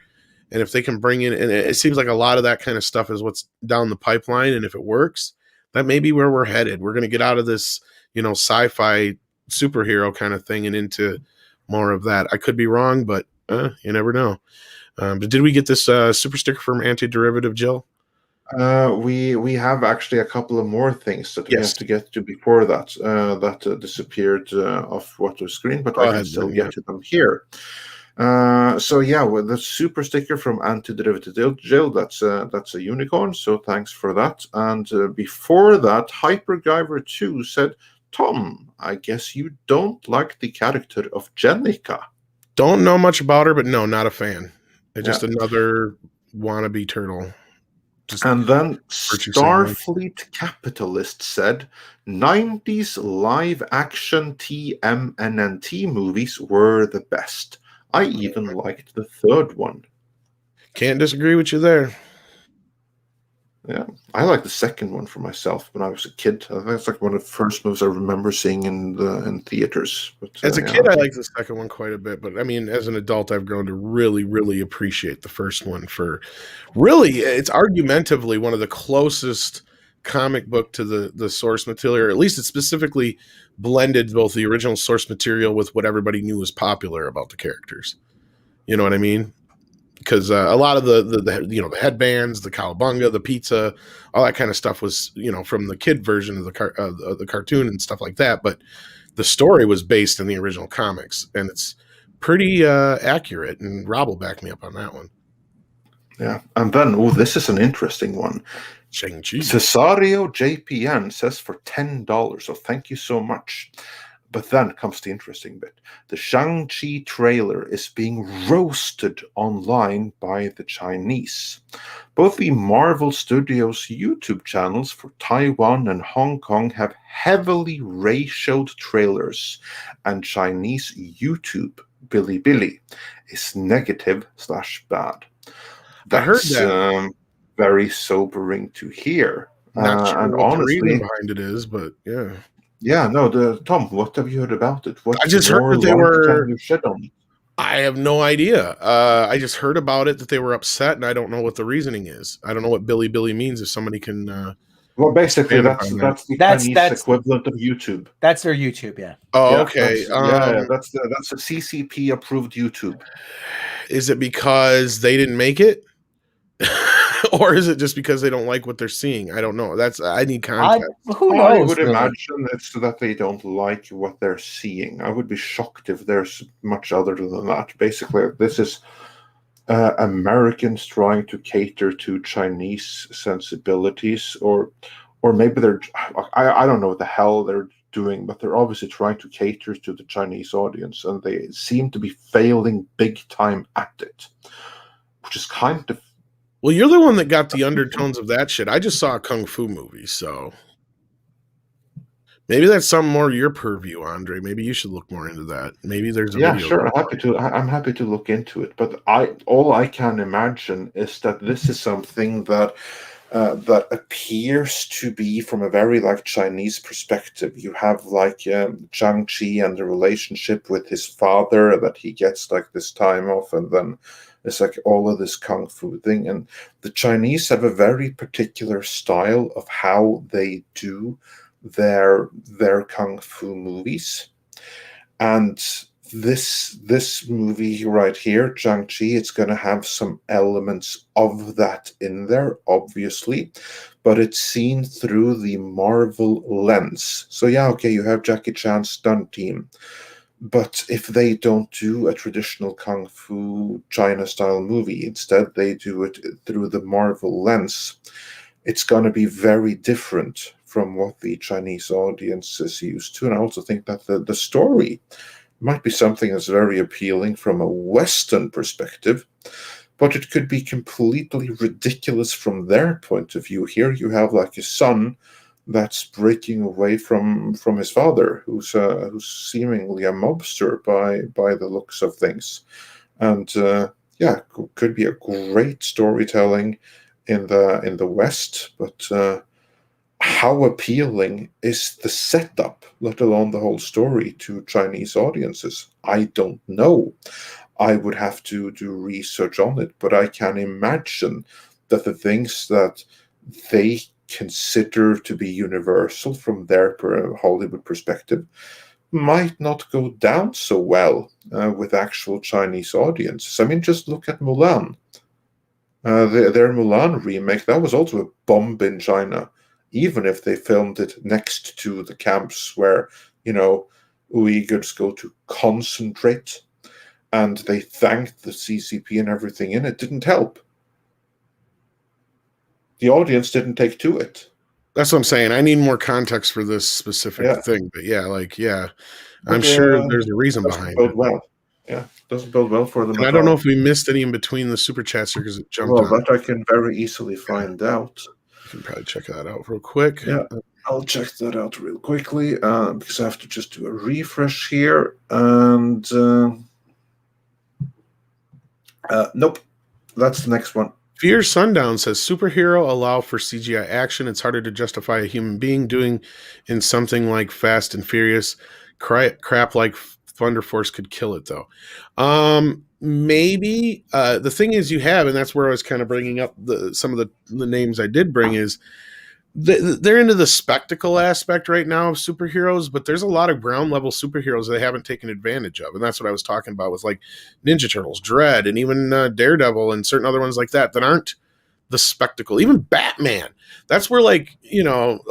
and if they can bring in, and it seems like a lot of that kind of stuff is what's down the pipeline, and if it works, that may be where we're headed. We're going to get out of this sci-fi superhero kind of thing and into more of that. I could be wrong, but you never know. But did we get this super sticker from Anti-Derivative, Jill? We have actually a couple of more things that we have to get to before that disappeared off the screen, but I can still get to them here. With the super sticker from Anti-Derivative Jill, that's a unicorn, so thanks for that. And before that, HyperGyver 2 said, Tom, I guess you don't like the character of Jenica. Don't know much about her, but no, not a fan. It's just another wannabe turtle. And then Starfleet Capitalist said 90s live action TMNT movies were the best. I even liked the third one. Can't disagree with you there. Yeah, I like the second one for myself when I was a kid. I think it's like one of the first movies I remember seeing in theaters. But, as a kid, I liked the second one quite a bit. But I mean, as an adult, I've grown to really, really appreciate the first one. For really, it's argumentatively one of the closest comic book to the source material, or at least it specifically blended both the original source material with what everybody knew was popular about the characters. You know what I mean? Because a lot of the headbands, the cowabunga, the pizza, all that kind of stuff was from the kid version of the cartoon and stuff like that. But the story was based in the original comics, and it's pretty accurate. And Rob will back me up on that one. Yeah, and then this is an interesting one. Shang-Chi. Cesario JPN says for $10. So thank you so much. But then comes the interesting bit. The Shang-Chi trailer is being roasted online by the Chinese. Both the Marvel Studios YouTube channels for Taiwan and Hong Kong have heavily ratioed trailers, and Chinese YouTube, Bilibili, is negative/bad. I heard that. Very sobering to hear. Not sure and what honestly, the reason behind it is, but yeah. Yeah, no, Tom, what have you heard about it? I just heard that they were. On? I have no idea. I just heard about it, that they were upset, and I don't know what the reasoning is. I don't know what Billy means. If somebody can. Well, basically, that's the Chinese equivalent of YouTube. That's their YouTube, yeah. Oh, okay. That's a CCP approved YouTube. Is it because they didn't make it? Or is it just because they don't like what they're seeing? I don't know. I need context. Who knows? I would imagine it's that they don't like what they're seeing. I would be shocked if there's much other than that. Basically, this is Americans trying to cater to Chinese sensibilities, or maybe they're. I don't know what the hell they're doing, but they're obviously trying to cater to the Chinese audience, and they seem to be failing big time at it, which is kind of. Well, you're the one that got the undertones of that shit. I just saw a kung fu movie, so Maybe that's something more your purview, Andre. Maybe you should look more into that. Maybe there's a Yeah, video. sure. I'm happy to look into it. But all I can imagine is that this is something that that appears to be from a very like Chinese perspective. You have like Zhang-Chi and the relationship with his father, that he gets like this time off, and then it's like all of this kung fu thing. And the Chinese have a very particular style of how they do their kung fu movies. And this movie right here, Zhang-Chi, it's going to have some elements of that in there, obviously, but it's seen through the Marvel lens. So yeah, okay, you have Jackie Chan's stunt team, but if they don't do a traditional kung fu China-style movie, instead they do it through the Marvel lens, it's going to be very different from what the Chinese audience is used to. And I also think that the story might be something that's very appealing from a Western perspective, but it could be completely ridiculous from their point of view. Here you have like a son that's breaking away from his father, who's seemingly a mobster by the looks of things, and yeah, could be a great storytelling in the West, but how appealing is the setup, let alone the whole story, to Chinese audiences? I don't know. I would have to do research on it, but I can imagine that the things that they consider to be universal from their Hollywood perspective might not go down so well with actual Chinese audiences. I mean, just look at Mulan. Their Mulan remake, that was also a bomb in China, even if they filmed it next to the camps where, Uyghurs go to concentrate, and they thanked the CCP and everything in it. Didn't help. The audience didn't take to it. That's what I'm saying. I need more context for this specific thing. But I'm sure there's a reason behind it. Well. Yeah, doesn't bode well for them. And I don't know if we missed any in between the super chats here because it jumped on. That I can very easily find out. You can probably check that out real quick. Yeah, I'll check that out real quickly because I have to just do a refresh here. And nope, that's the next one. Fear Sundown says, superhero allow for CGI action. It's harder to justify a human being doing in something like Fast and Furious. Crap like Thunder Force could kill it, though. Maybe. The thing is you have, and that's where I was kind of bringing up some of the names I did bring, is they're into the spectacle aspect right now of superheroes, but there's a lot of ground level superheroes they haven't taken advantage of. And that's what I was talking about with like Ninja Turtles, Dread, and even Daredevil and certain other ones like that aren't the spectacle. Even Batman. That's where a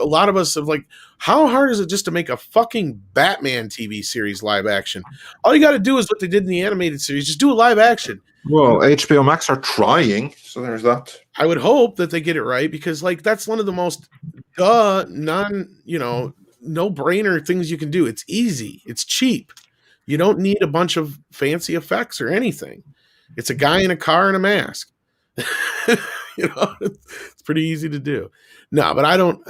lot of us have how hard is it just to make a fucking Batman TV series live action? All you got to do is what they did in the animated series. Just do a live action. Well, HBO Max are trying, so there's that. I would hope that they get it right because that's one of the most no-brainer things you can do. It's easy. It's cheap. You don't need a bunch of fancy effects or anything. It's a guy in a car and a mask. It's pretty easy to do. No, but I don't.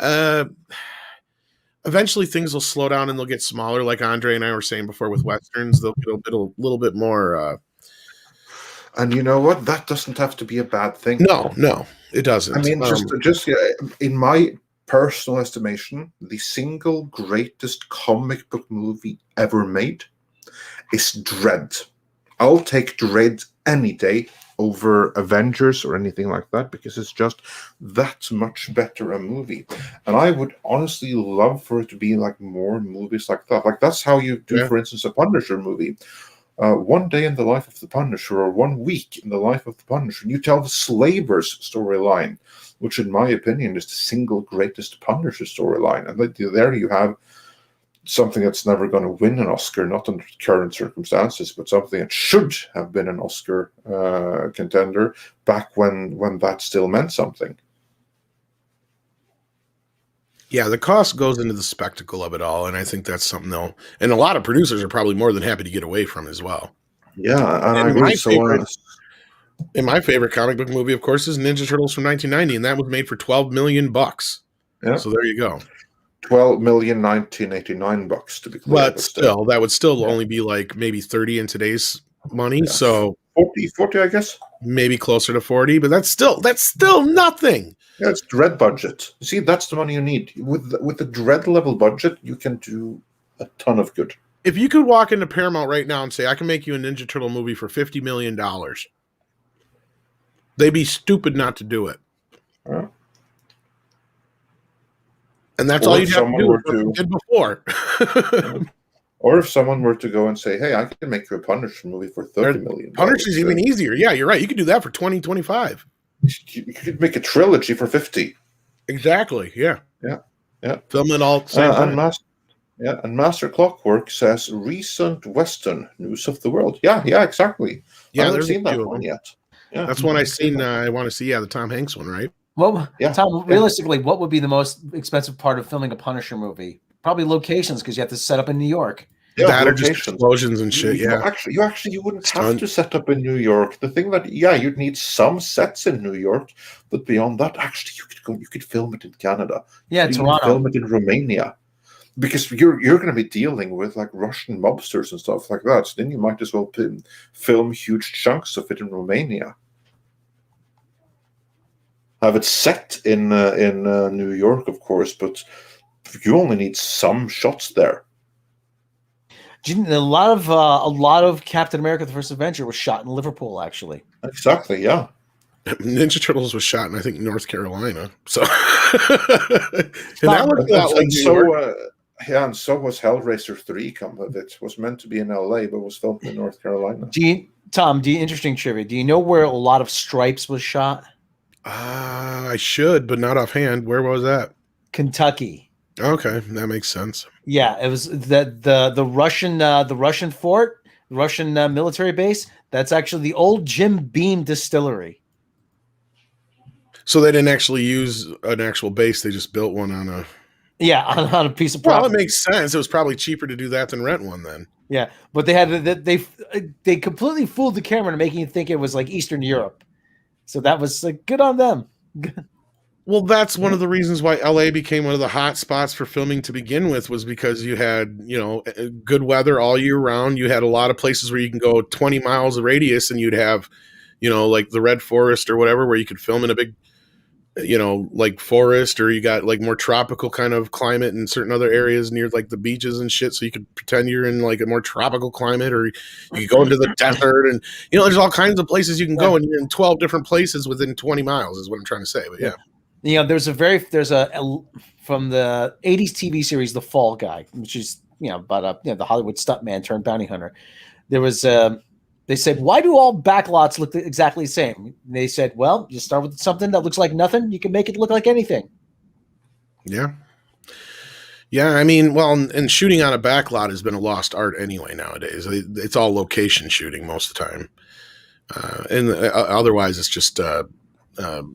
Eventually, things will slow down and they'll get smaller. Like Andre and I were saying before with Westerns, they'll get a little bit more. And you know what? That doesn't have to be a bad thing. No, it doesn't. I mean, just in my personal estimation, the single greatest comic book movie ever made is Dread. I'll take Dread any day over Avengers or anything like that because it's just that much better a movie. And I would honestly love for it to be more movies like that. That's how you do, for instance, a Punisher movie. One day in the life of the Punisher, or 1 week in the life of the Punisher, and you tell the Slavers storyline, which in my opinion is the single greatest Punisher storyline. And there you have something that's never going to win an Oscar, not under current circumstances, but something that should have been an Oscar contender back when that still meant something. Yeah, the cost goes into the spectacle of it all, and I think that's something and a lot of producers are probably more than happy to get away from as well. Yeah, and I agree. And my favorite comic book movie, of course, is Ninja Turtles from 1990, and that was made for $12 million. Yeah. So there you go. $12,1989 to be clear. But still, that would still only be like maybe 30 in today's money. Yeah. So 40, I guess. Maybe closer to 40, but that's still nothing. Yeah, it's Dread budget. You see, that's the money you need. With the Dread level budget, you can do a ton of good. If you could walk into Paramount right now and say, I can make you a Ninja Turtle movie for $50 million, they'd be stupid not to do it. Yeah. And that's all you'd have to do what you did before. Or if someone were to go and say, hey, I can make you a Punisher movie for $30 million. Punisher's even easier. Yeah, you're right. You could do that for 20, 25. You could make a trilogy for 50. Exactly. Yeah. Yeah. Film it all. And Master Clockwork says recent Western news of the world. Yeah, exactly. Yeah, I haven't seen that one yet. Yeah. That's one I've seen. I want to see. Yeah, the Tom Hanks one, right? Well, Tom, realistically, what would be the most expensive part of filming a Punisher movie? Probably locations, because you have to set up in New York. Yeah, that or just explosions and shit. You wouldn't have to set up in New York. The thing that you'd need some sets in New York, but beyond that, actually, you could film it in Canada. Yeah, you Toronto. Could film it in Romania, because you're going to be dealing with like Russian mobsters and stuff like that. So then you might as well film huge chunks of it in Romania. Have it set in New York, of course, but you only need some shots there. A lot of Captain America: The First Avenger was shot in Liverpool, actually. Exactly, yeah. Ninja Turtles was shot in, I think, North Carolina. So, and so was Hellraiser 3. It was meant to be in LA, but was filmed in North Carolina. Interesting trivia. Do you know where a lot of Stripes was shot? I should, but not offhand. Where was that? Kentucky. Okay, that makes sense. Yeah, it was the Russian fort, the Russian military base. That's actually the old Jim Beam distillery. So they didn't actually use an actual base; they just built one on a a piece of property. Well, it makes sense. It was probably cheaper to do that than rent one then. Yeah, but they completely fooled the camera into making you think it was like Eastern Europe. So that was like good on them. Well, that's one of the reasons why LA became one of the hot spots for filming to begin with, was because you had, good weather all year round. You had a lot of places where you can go 20 miles of radius and you'd have, like the Red Forest or whatever, where you could film in a big, like forest, or you got like more tropical kind of climate in certain other areas near like the beaches and shit. So you could pretend you're in like a more tropical climate, or you could go into the desert, and, there's all kinds of places you can go, and you're in 12 different places within 20 miles is what I'm trying to say. But yeah. There's a from the 80s TV series The Fall Guy, which is about the Hollywood stuntman turned bounty hunter. There was they said, why do all backlots look exactly the same? And they said, well, you start with something that looks like nothing, you can make it look like anything. Yeah. I mean, well, and shooting on a backlot has been a lost art anyway nowadays. It's all location shooting most of the time, and otherwise it's just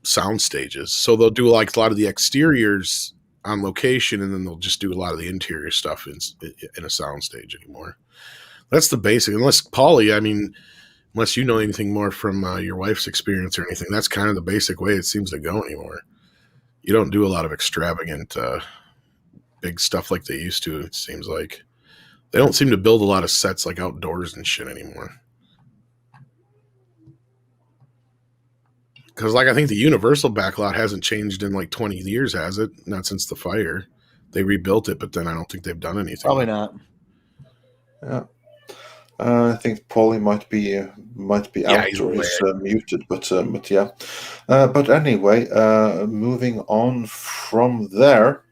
sound stages. So they'll do like a lot of the exteriors on location, and then they'll just do a lot of the interior stuff in a sound stage anymore. That's the basic. Unless Paulie, I mean, unless you know anything more from your wife's experience or anything, that's kind of the basic way it seems to go anymore. You don't do a lot of extravagant big stuff like they used to. It seems like they don't seem to build a lot of sets like outdoors and shit anymore. Because, like, I think the Universal backlot hasn't changed in, like, 20 years, has it? Not since the fire. They rebuilt it, but then I don't think they've done anything. Probably not. Yeah. I think Paulie might be out or is muted, but yeah. But anyway, moving on from there.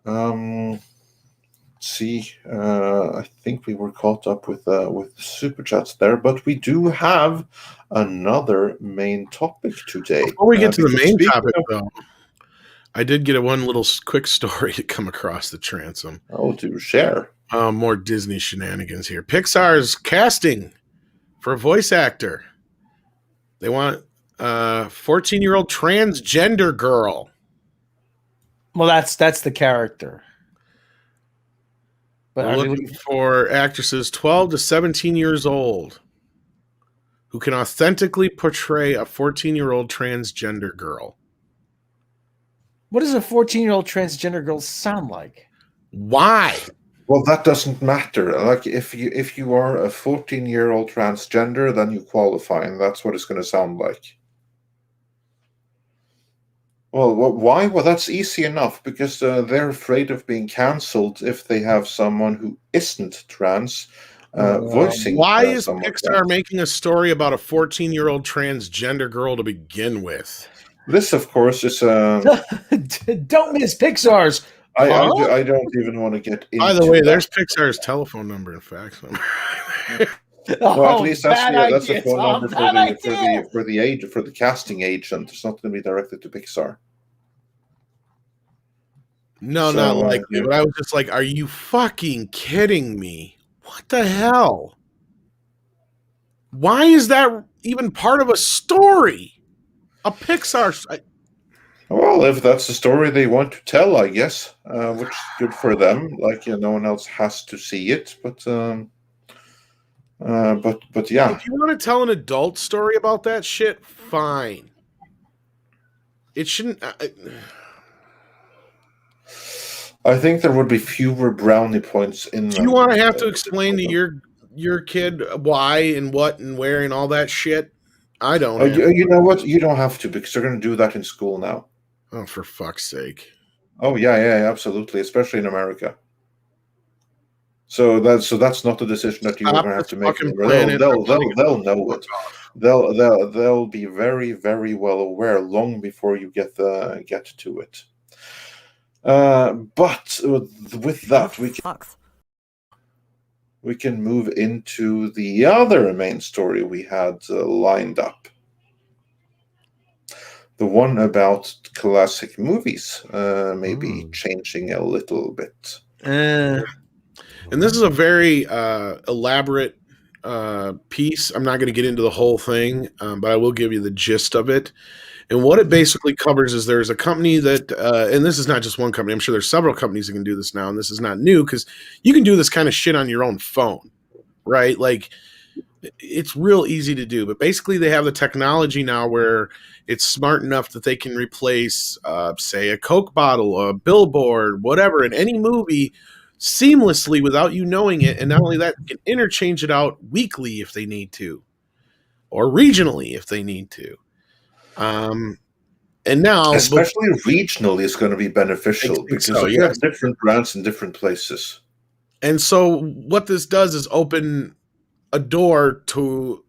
I think we were caught up with super chats there, but we do have another main topic today. Before we get to the main topic, though, I did get one little quick story to come across the transom. Oh, do share. More Disney shenanigans here. Pixar's casting for a voice actor. They want a 14-year-old transgender girl. Well, that's the character. But we're looking for actresses 12 to 17 years old who can authentically portray a 14-year-old transgender girl. What does a 14-year-old transgender girl sound like? Why? Well, that doesn't matter. Like if you are a 14-year-old transgender, then you qualify, and that's what it's going to sound like. Well, why? Well, that's easy enough because they're afraid of being cancelled if they have someone who isn't trans voicing. Why is someone Pixar trans. making a story about a 14-year-old transgender girl to begin with? This, of course, is. Don't miss Pixar's. I don't even want to get into. By the way, that. there's Pixar's telephone number and fax number. Well, at least that's idea, a phone Tom, number bad for the casting agent. It's not going to be directed to Pixar. No, So, not likely. yeah. But I was just like, are you fucking kidding me? What the hell? Why is that even part of a story? A Pixar. Well, if that's the story they want to tell, I guess, which is good for them. Like, no one else has to see it, but yeah. If you want to tell an adult story about that shit, fine. It shouldn't. I think there would be fewer brownie points in. Do you want to have to explain to your kid why and what and where and all that shit? I don't. You know what? You don't have to because they're going to do that in school now. Oh, for fuck's sake! Oh yeah, absolutely, especially in America. So that's not a decision that you're going to have to make. They'll know it. They'll be very, very well aware long before you get to it. But with that, we can move into the other main story we had lined up. The one about classic movies, maybe changing a little bit. And this is a very elaborate piece. I'm not going to get into the whole thing, but I will give you the gist of it. And what it basically covers is there's a company that, and this is not just one company. I'm sure there's several companies that can do this now, and this is not new because you can do this kind of shit on your own phone, right? Like, it's real easy to do. But basically, they have the technology now where it's smart enough that they can replace, say, a Coke bottle, a billboard, whatever, in any movie seamlessly without you knowing it. And not only that, you can interchange it out weekly if they need to, or regionally if they need to. And now, especially regionally, is going to be beneficial because you have different brands in different places. And so, what this does is open a door to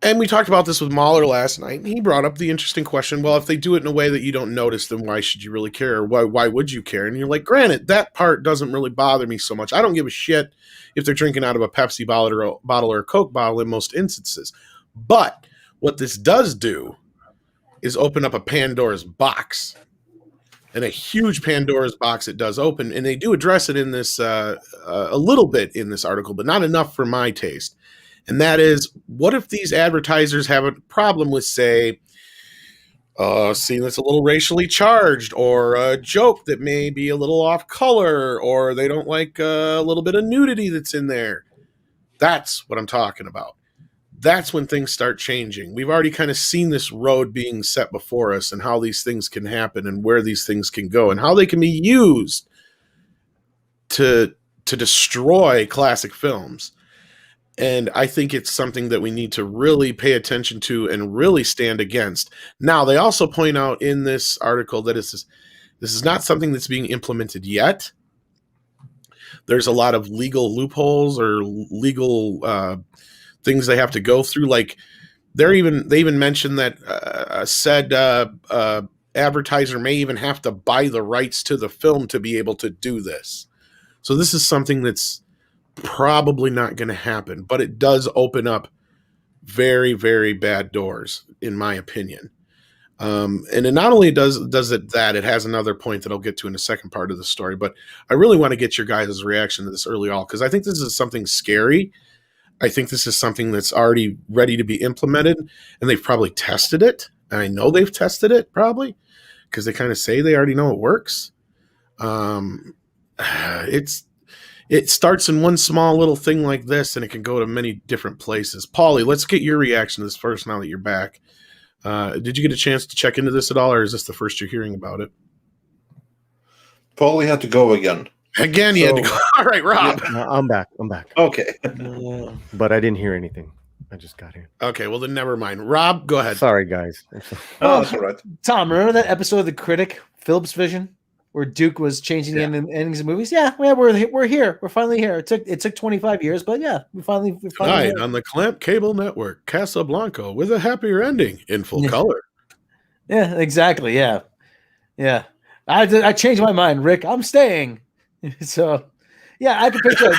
And we talked about this with Mahler last night, and he brought up the interesting question, well, if they do it in a way that you don't notice, then why should you really care? Or why would you care? And you're like, granted, that part doesn't really bother me so much. I don't give a shit if they're drinking out of a Pepsi bottle or a Coke bottle in most instances. But what this does do is open up a Pandora's box. And a huge Pandora's box it does open. And they do address it in this a little bit in this article, but not enough for my taste. And that is, what if these advertisers have a problem with, say, a scene that's a little racially charged, or a joke that may be a little off color, or they don't like a little bit of nudity that's in there? That's what I'm talking about. That's when things start changing. We've already kind of seen this road being set before us and how these things can happen and where these things can go and how they can be used to destroy classic films. And I think it's something that we need to really pay attention to and really stand against. Now, they also point out in this article that this is not something that's being implemented yet. There's a lot of legal loopholes or legal things they have to go through. Like they even mentioned that said advertiser may even have to buy the rights to the film to be able to do this. So this is something that's probably not going to happen, but it does open up very, very bad doors, in my opinion. And it not only does it that, it has another point that I'll get to in the second part of the story, but I really want to get your guys' reaction to this early on, because I think this is something scary. I think this is something that's already ready to be implemented, and they've probably tested it. And I know they've tested it probably because they kind of say they already know it works. It starts in one small little thing like this, and it can go to many different places. Paulie, let's get your reaction to this first now that you're back. Did you get a chance to check into this at all, or is this the first you're hearing about it? Paulie had to go again. Again, you had to go. All right, Rob. No, I'm back. Okay. But I didn't hear anything. I just got here. Okay, well then never mind. Rob, go ahead. Sorry, guys. Oh, that's all right. Tom, remember that episode of The Critic, Phillips Vision, where Duke was changing the endings of movies? Yeah, we're here. We're finally here. It took 25 years, but yeah, we finally Tonight here. on the Clamp Cable Network, Casablanca with a happier ending in full color. Yeah, exactly. Yeah. I changed my mind, Rick. I'm staying. So, yeah, I could picture.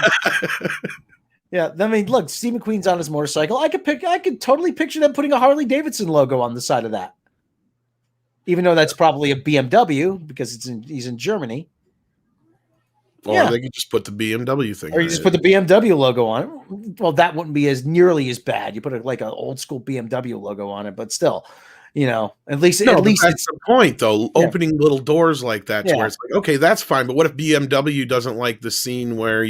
Yeah, I mean, look, Steve McQueen's on his motorcycle. I could totally picture them putting a Harley Davidson logo on the side of that, even though that's probably a BMW because he's in Germany. Or they could just put the BMW thing. Or you just put the BMW logo on it. Well, that wouldn't be nearly as bad. You put like an old school BMW logo on it, but still, at least that's it's the point, though. Yeah. Opening little doors like that, to where it's like, okay, that's fine. But what if BMW doesn't like the scene where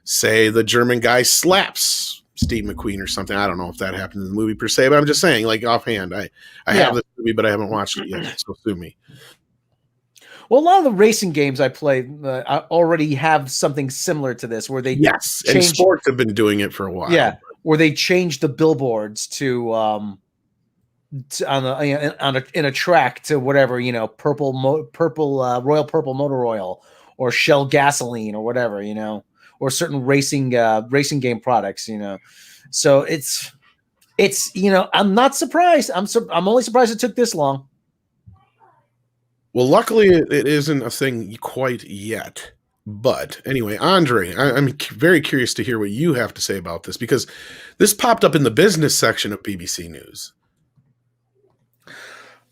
say the German guy slaps Steve McQueen or something? I don't know if that happened in the movie per se, but I'm just saying, like offhand, I have this movie, but I haven't watched it yet. So sue me. Well, a lot of the racing games I play already have something similar to this, where they and sports have been doing it for a while. Yeah, where they change the billboards to in a track to whatever, purple Royal Purple Motor Oil or Shell gasoline or whatever, or certain racing game products, So it's I'm not surprised. I'm only surprised it took this long. Well, luckily it isn't a thing quite yet. But anyway, Andre, I'm very curious to hear what you have to say about this, because this popped up in the business section of BBC News.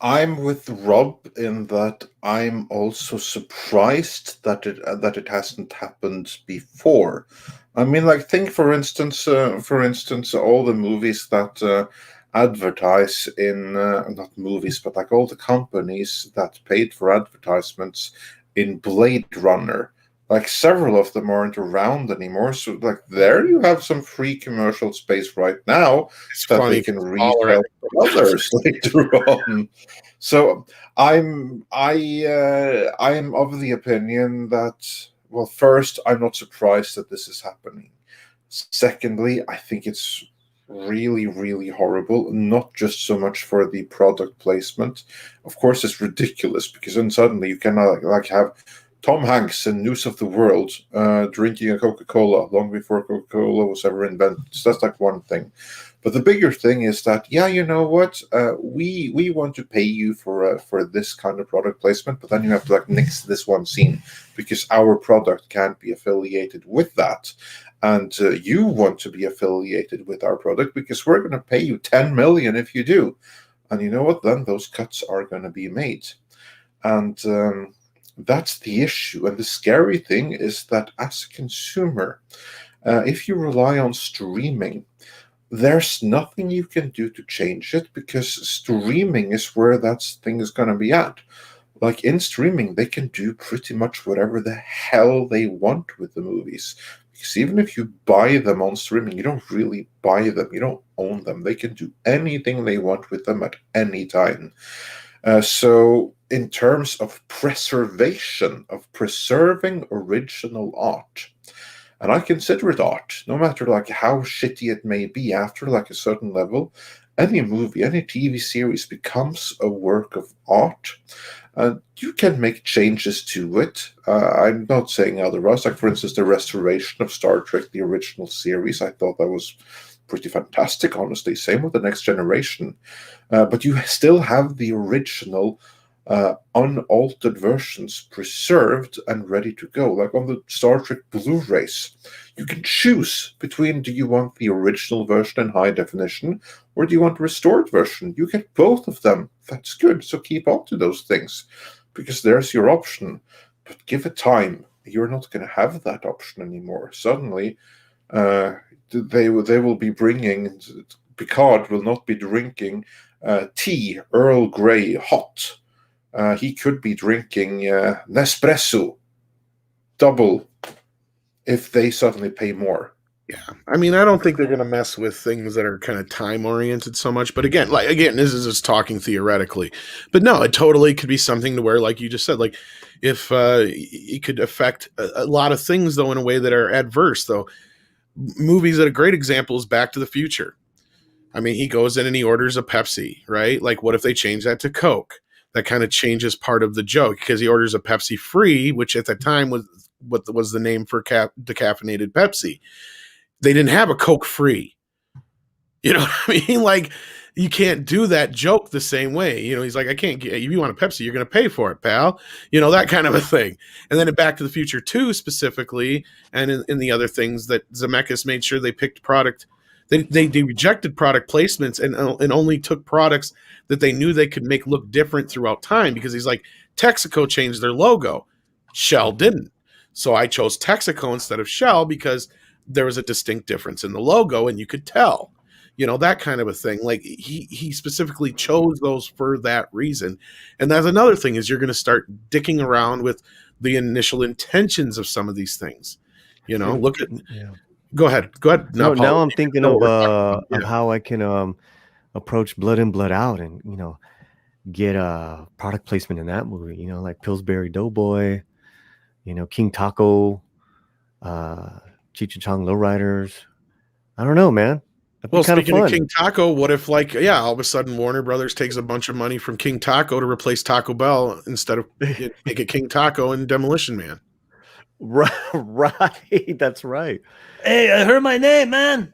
I'm with Rob in that I'm also surprised that it hasn't happened before. I mean, like, think for instance, all the movies that advertise in not movies, but like all the companies that paid for advertisements in Blade Runner. Like, several of them aren't around anymore. So, like, there you have some free commercial space right now that they can resell for others later on. So, I'm of the opinion that, well, first, I'm not surprised that this is happening. Secondly, I think it's really, really horrible, not just so much for the product placement. Of course, it's ridiculous, because then suddenly you cannot like have Tom Hanks in News of the World drinking a Coca-Cola long before Coca-Cola was ever invented. So that's like one thing. But the bigger thing is that, you know what? We want to pay you for this kind of product placement, but then you have to like nix this one scene because our product can't be affiliated with that. And you want to be affiliated with our product because we're going to pay you $10 million if you do. And you know what? Then those cuts are going to be made. And that's the issue. And the scary thing is that as a consumer, if you rely on streaming, there's nothing you can do to change it, because streaming is where that thing is going to be at. Like, in streaming, they can do pretty much whatever the hell they want with the movies. Because even if you buy them on streaming, you don't really buy them. You don't own them. They can do anything they want with them at any time. So in terms of preservation, of preserving original art, and I consider it art, no matter like how shitty it may be, after like a certain level, any movie, any TV series becomes a work of art. You can make changes to it. I'm not saying otherwise. Like, for instance, the restoration of Star Trek, the original series, I thought that was pretty fantastic, honestly. Same with The Next Generation. But you still have the original unaltered versions preserved and ready to go. Like on the Star Trek Blu-rays, you can choose between, do you want the original version in high definition, or do you want the restored version? You get both of them. That's good. So keep on to those things, because there's your option. But give it time. You're not going to have that option anymore. Suddenly, they will be bringing, Picard will not be drinking tea, Earl Grey, hot. He could be drinking Nespresso, double, if they suddenly pay more. Yeah, I mean, I don't think they're going to mess with things that are kind of time oriented so much. But again, this is just talking theoretically. But no, it totally could be something to where, like you just said, like if it could affect a lot of things though in a way that are adverse. Though movies that a great example is Back to the Future. I mean, he goes in and he orders a Pepsi, right? Like, what if they change that to Coke? That kind of changes part of the joke because he orders a Pepsi free, which at the time was what was the name for decaffeinated Pepsi. They didn't have a Coke free. You know what I mean? Like, you can't do that joke the same way. You know, he's like, I can't get, if you want a Pepsi, you're going to pay for it, pal. You know, that kind of a thing. And then in Back to the Future 2 specifically, and in the other things that Zemeckis made sure they picked product. They rejected product placements and only took products that they knew they could make look different throughout time, because he's like, Texaco changed their logo. Shell didn't. So I chose Texaco instead of Shell because there was a distinct difference in the logo and you could tell, you know, that kind of a thing. Like he specifically chose those for that reason. And that's another thing, is you're going to start dicking around with the initial intentions of some of these things. You know, look at, go ahead. No, now I'm thinking of how I can approach Blood In, Blood Out and, you know, get a product placement in that movie, you know, like Pillsbury Doughboy, you know, King Taco, Cheech and Chong Lowriders. I don't know, man. Well, speaking of King Taco, what if, like, all of a sudden Warner Brothers takes a bunch of money from King Taco to replace Taco Bell instead of make it King Taco and Demolition Man? Right. That's right. Hey, I heard my name, man.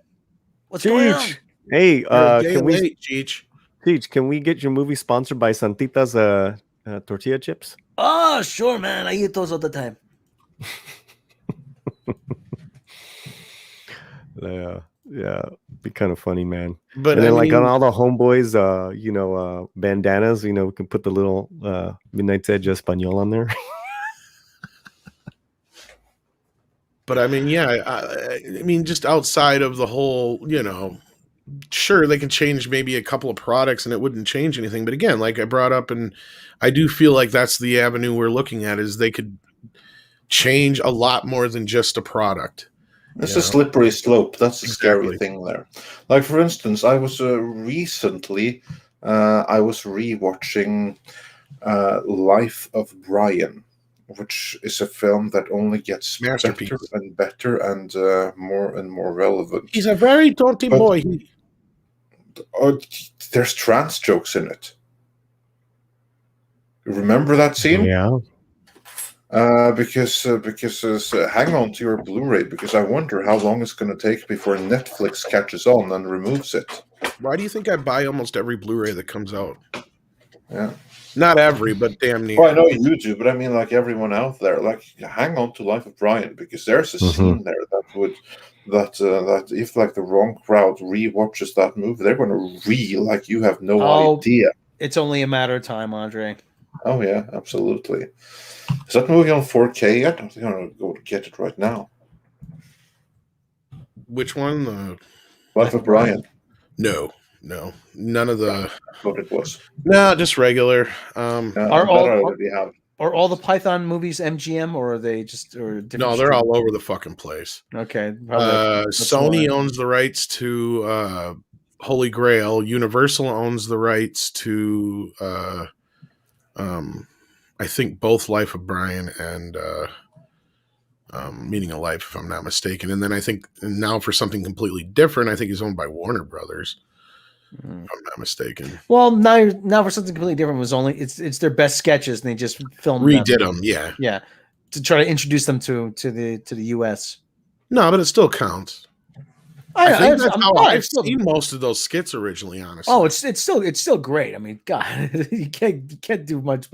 What's going on? Hey, Cheech, can we get your movie sponsored by Santita's tortilla chips? Oh, sure, man. I eat those all the time. Yeah, be kind of funny, man. But and then, like, on all the homeboys, bandanas, you know, we can put the little Midnight's Edge Espanol on there. But I mean, I mean, just outside of the whole, you know, sure, they can change maybe a couple of products and it wouldn't change anything. But again, like I brought up, and I do feel like that's the avenue we're looking at, is they could change a lot more than just a product. It's a slippery slope. That's the scary thing there. Like, for instance, I was recently, I was rewatching Life of Brian, which is a film that only gets better and better and more relevant. He's a very dirty boy. There's trans jokes in it. Remember that scene? Yeah. Because hang on to your Blu-ray, because I wonder how long it's going to take before Netflix catches on and removes it. Why do you think I buy almost every Blu-ray that comes out? Yeah. Not every, but damn near. Well, I know you do, but I mean, like, everyone out there, like, hang on to Life of Brian, because there's a scene there that if, like, the wrong crowd rewatches that movie, they're going to like you have no idea. It's only a matter of time, Andre. Oh yeah, absolutely. Is that movie on 4K yet? I think I'm going to go to get it right now. Which one? Life of Brian. No, none of the. I thought it was. No, just regular. Are all the Python movies MGM, or are they just different? No, they're all over the fucking place. Okay. Sony owns the rights to Holy Grail. Universal owns the rights to I think both Life of Brian and Meaning of Life, if I'm not mistaken. And then I think now for something completely different, I think he's owned by Warner Brothers. If I'm not mistaken. Well, now for something completely different, was only it's their best sketches, and they just redid them. Yeah, to try to introduce them to the US. No, but it still counts. I think that's how I've seen most of those skits originally. Honestly, oh, it's still great. I mean, God, you can't do much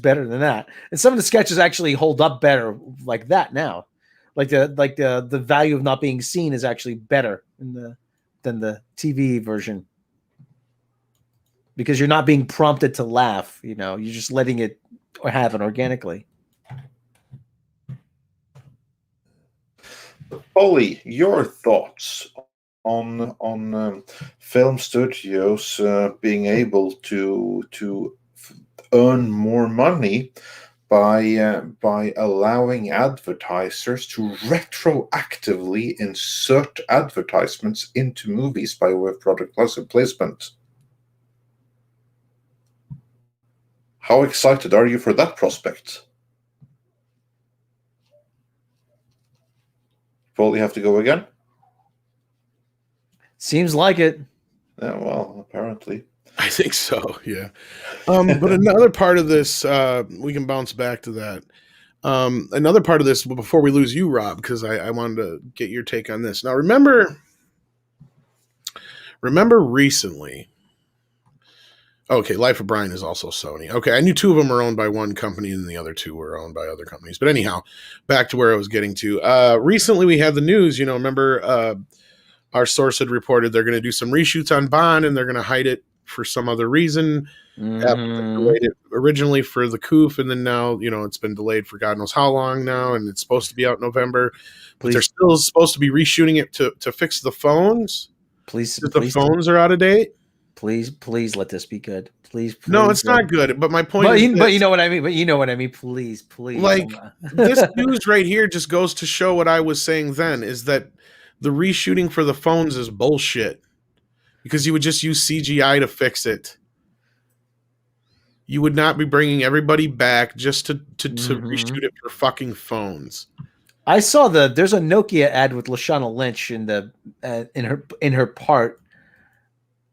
better than that. And some of the sketches actually hold up better like that now. Like the value of not being seen is actually better than the TV version, because you're not being prompted to laugh. You know, you're just letting it happen organically. Ollie, your thoughts on film studios being able to earn more money by allowing advertisers to retroactively insert advertisements into movies by way of product placement. How excited are you for that prospect? Paul, you have to go again? Seems like it. Yeah, well, apparently. I think so, yeah. But another part of this, we can bounce back to that. Another part of this, before we lose you, Rob, because I wanted to get your take on this. Now, remember recently, okay, Life of Brian is also Sony. Okay, I knew two of them were owned by one company and the other two were owned by other companies. But anyhow, back to where I was getting to. Recently, we had the news, remember our source had reported they're going to do some reshoots on Bond and they're going to hide it for some other reason. Delayed it originally for the Coof, and then now, it's been delayed for God knows how long now, and it's supposed to be out in November. But they're still supposed to be reshooting it to fix the phones. The phones are out of date. Please let this be good. Please. No, it's not good. But my point is, but you know what I mean. Please. Like this news right here just goes to show what I was saying then, is that the reshooting for the phones is bullshit, because you would just use CGI to fix it. You would not be bringing everybody back just to reshoot it for fucking phones. I saw there's a Nokia ad with Lashana Lynch in her part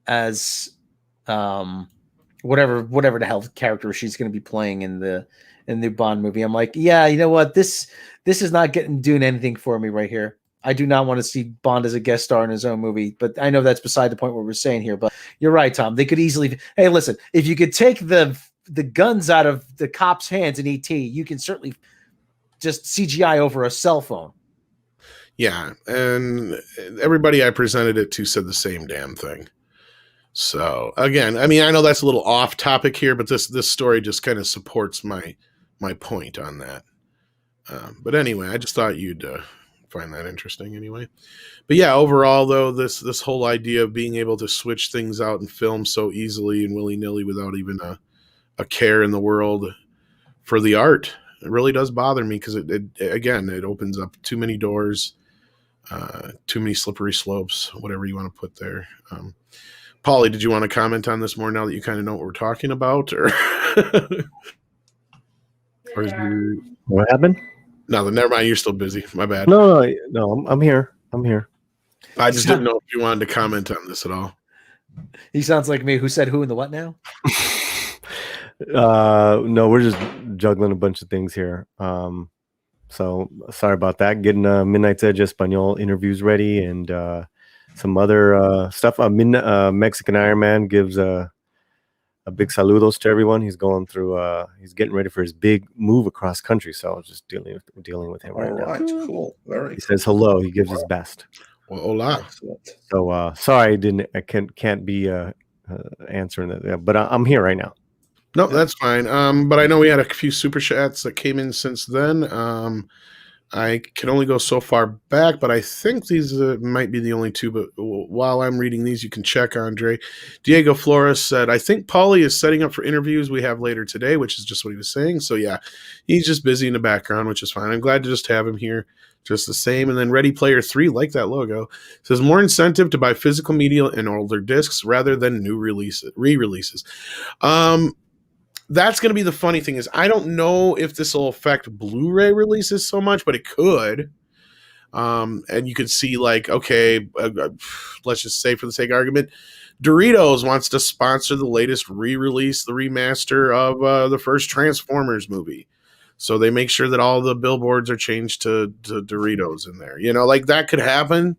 as whatever the hell character she's going to be playing in the new Bond movie. I'm like, yeah, you know what? This is not doing anything for me right here. I do not want to see Bond as a guest star in his own movie, but I know that's beside the point what we're saying here. But you're right, Tom. They could easily. Hey, listen, if you could take the guns out of the cop's hands in ET, you can certainly just CGI over a cell phone. Yeah, and everybody I presented it to said the same damn thing. So again, I mean, I know that's a little off topic here, but this story just kind of supports my point on that. But anyway, I just thought you'd find that interesting anyway. But yeah, overall though, this whole idea of being able to switch things out and film so easily and willy-nilly without even a care in the world for the art, it really does bother me, because it opens up too many doors, too many slippery slopes, whatever you want to put there. Paulie, did you want to comment on this more now that you kind of know what we're talking about, or what happened? No, never mind. You're still busy. My bad. No, I'm here. I just didn't know if you wanted to comment on this at all. He sounds like me. Who said who and the what now? No, we're just juggling a bunch of things here. So sorry about that. Getting Midnight's Edge Espanol interviews ready and some other stuff. Mexican Iron Man gives a big saludos to everyone. He's going through. He's getting ready for his big move across country. So I was just dealing with him right now. Cool. He says hello. He gives his best. Well, hola. So sorry, I can't be answering that, but I'm here right now. No, that's fine. But I know we had a few super chats that came in since then. I can only go so far back, but I think these might be the only two. But while I'm reading these, you can check, Andre. Diego Flores said, I think Paulie is setting up for interviews we have later today, which is just what he was saying. So, yeah, he's just busy in the background, which is fine. I'm glad to just have him here just the same. And then Ready Player 3, like that logo, says more incentive to buy physical media and older discs rather than new re-releases. That's going to be the funny thing, is I don't know if this will affect Blu-ray releases so much, but it could. And you could see, like, okay, let's just say for the sake of argument, Doritos wants to sponsor the latest re-release, the remaster of the first Transformers movie. So they make sure that all the billboards are changed to Doritos in there. Like that could happen.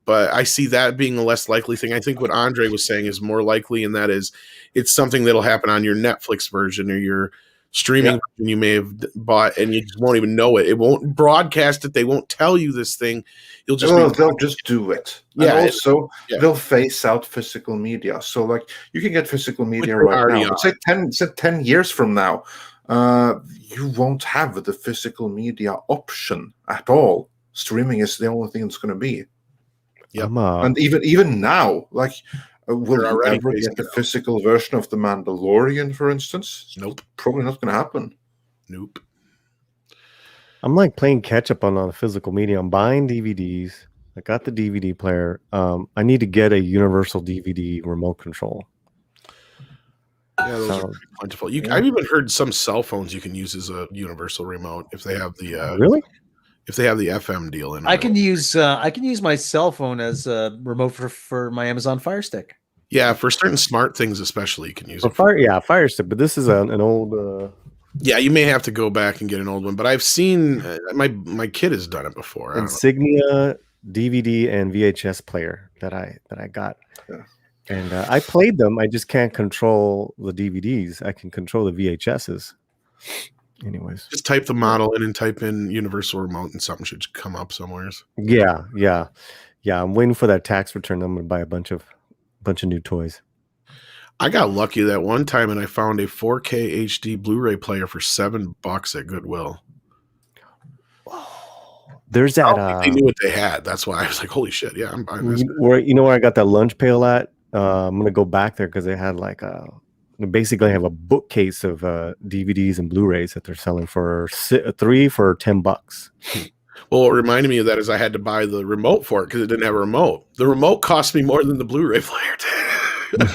But I see that being a less likely thing. I think what Andre was saying is more likely, and that is it's something that'll happen on your Netflix version or your streaming version you may have bought, and you just won't even know it. It won't broadcast it. They won't tell you this thing. They'll just do it. Yeah. And also, they'll phase out physical media. So, like, you can get physical media right now. Say 10 years from now, you won't have the physical media option at all. Streaming is the only thing it's going to be. Yep. And even now, like, Will They're you already ever phasing get the it out. physical version of The Mandalorian, for instance? Nope. Probably not going to happen. Nope. I'm like playing catch up on the physical media. I'm buying DVDs. I got the DVD player. I need to get a universal DVD remote control. Yeah, those are So, pretty plentiful. I've even heard some cell phones you can use as a universal remote if they have the really? if they have the FM deal in. I can use my cell phone as a remote for my Amazon Fire Stick. Yeah, for certain smart things, especially, you can use For it. Fire Stick, but this is an old. Yeah, you may have to go back and get an old one, but I've seen my kid has done it before. I don't know. Insignia DVD and VHS player that I got. Yeah. And I played them. I just can't control the DVDs. I can control the VHSs. Anyways. Just type the model in and type in universal remote and something should come up somewhere. Yeah. I'm waiting for that tax return. I'm going to buy a bunch of new toys. I got lucky that one time and I found a 4K HD Blu-ray player for $7 at Goodwill. There's I that. don't think they knew what they had. That's why I was like, "Holy shit! Yeah, I'm buying this." Where I got that lunch pail at? I'm gonna go back there because they had like they basically have a bookcase of DVDs and Blu-rays that they're selling for 3 for $10. Well, what reminded me of that is I had to buy the remote for it because it didn't have a remote. The remote cost me more than the Blu-ray player did.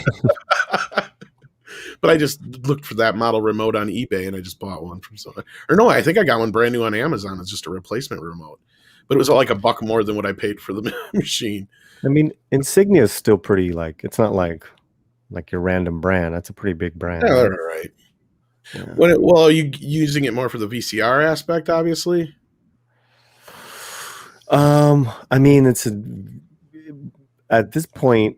But I just looked for that model remote on eBay and I just bought one from someone. Or no, I think I got one brand new on Amazon. It's just a replacement remote. But it was like $1 more than what I paid for the machine. I mean, Insignia is still pretty it's not like your random brand. That's a pretty big brand. Yeah, all right. Yeah. Well, are you using it more for the VCR aspect, obviously? I mean, at this point,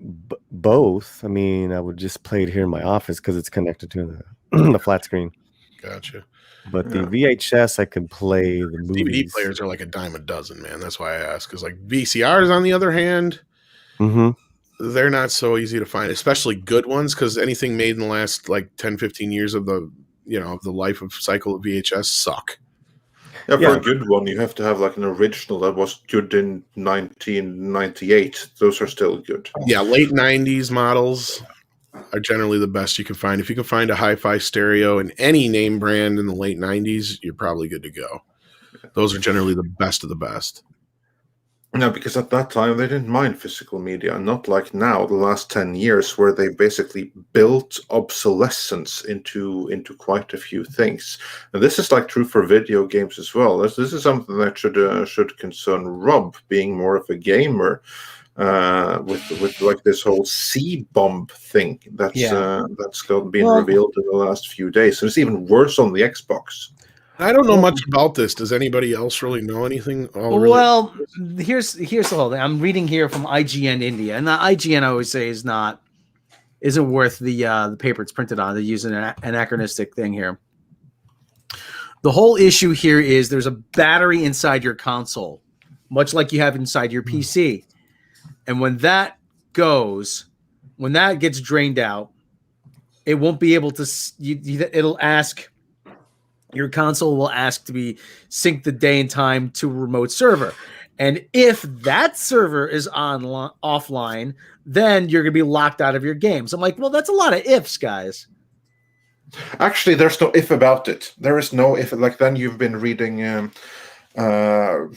both. I mean, I would just play it here in my office because it's connected to the flat screen. Gotcha. But the VHS, I could play the movies. DVD players are like a dime a dozen, man. That's why I ask. Because like VCRs, on the other hand, they're not so easy to find, especially good ones. Because anything made in the last like 10, 15 years of the life of cycle of VHS suck. Yeah, for a good one, you have to have like an original that was good in 1998. Those are still good. Yeah, late 90s models are generally the best you can find. If you can find a hi-fi stereo in any name brand in the late 90s, you're probably good to go. Those are generally the best of the best. No, because at that time they didn't mind physical media, not like now, the last 10 years, where they basically built obsolescence into quite a few things. And this is like true for video games as well. This is something that should concern Rob, being more of a gamer, with like this whole C-bomb thing that's been revealed in the last few days. And it's even worse on the Xbox. I don't know much about this. Does anybody else really know anything? Well, here's the whole thing. I'm reading here from IGN India, and the IGN I always say isn't worth the paper it's printed on. They're using an anachronistic thing here. The whole issue here is there's a battery inside your console, much like you have inside your PC, and when that gets drained out, it won't be able to. It'll ask. Your console will ask to be synced the day and time to a remote server. And if that server is offline, then you're going to be locked out of your games. I'm like, well, that's a lot of ifs, guys. Actually, there's no if about it. There is no if. Like, then you've been reading bad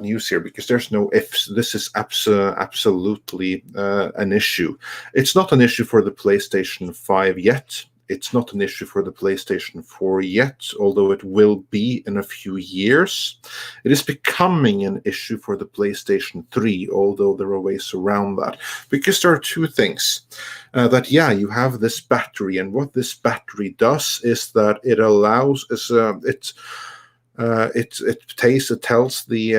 news here, because there's no ifs. This is absolutely an issue. It's not an issue for the PlayStation 5 yet. It's not an issue for the PlayStation 4 yet, although it will be in a few years. It is becoming an issue for the PlayStation 3, although there are ways around that. Because there are two things. You have this battery, and what this battery does is that it allows, it tells the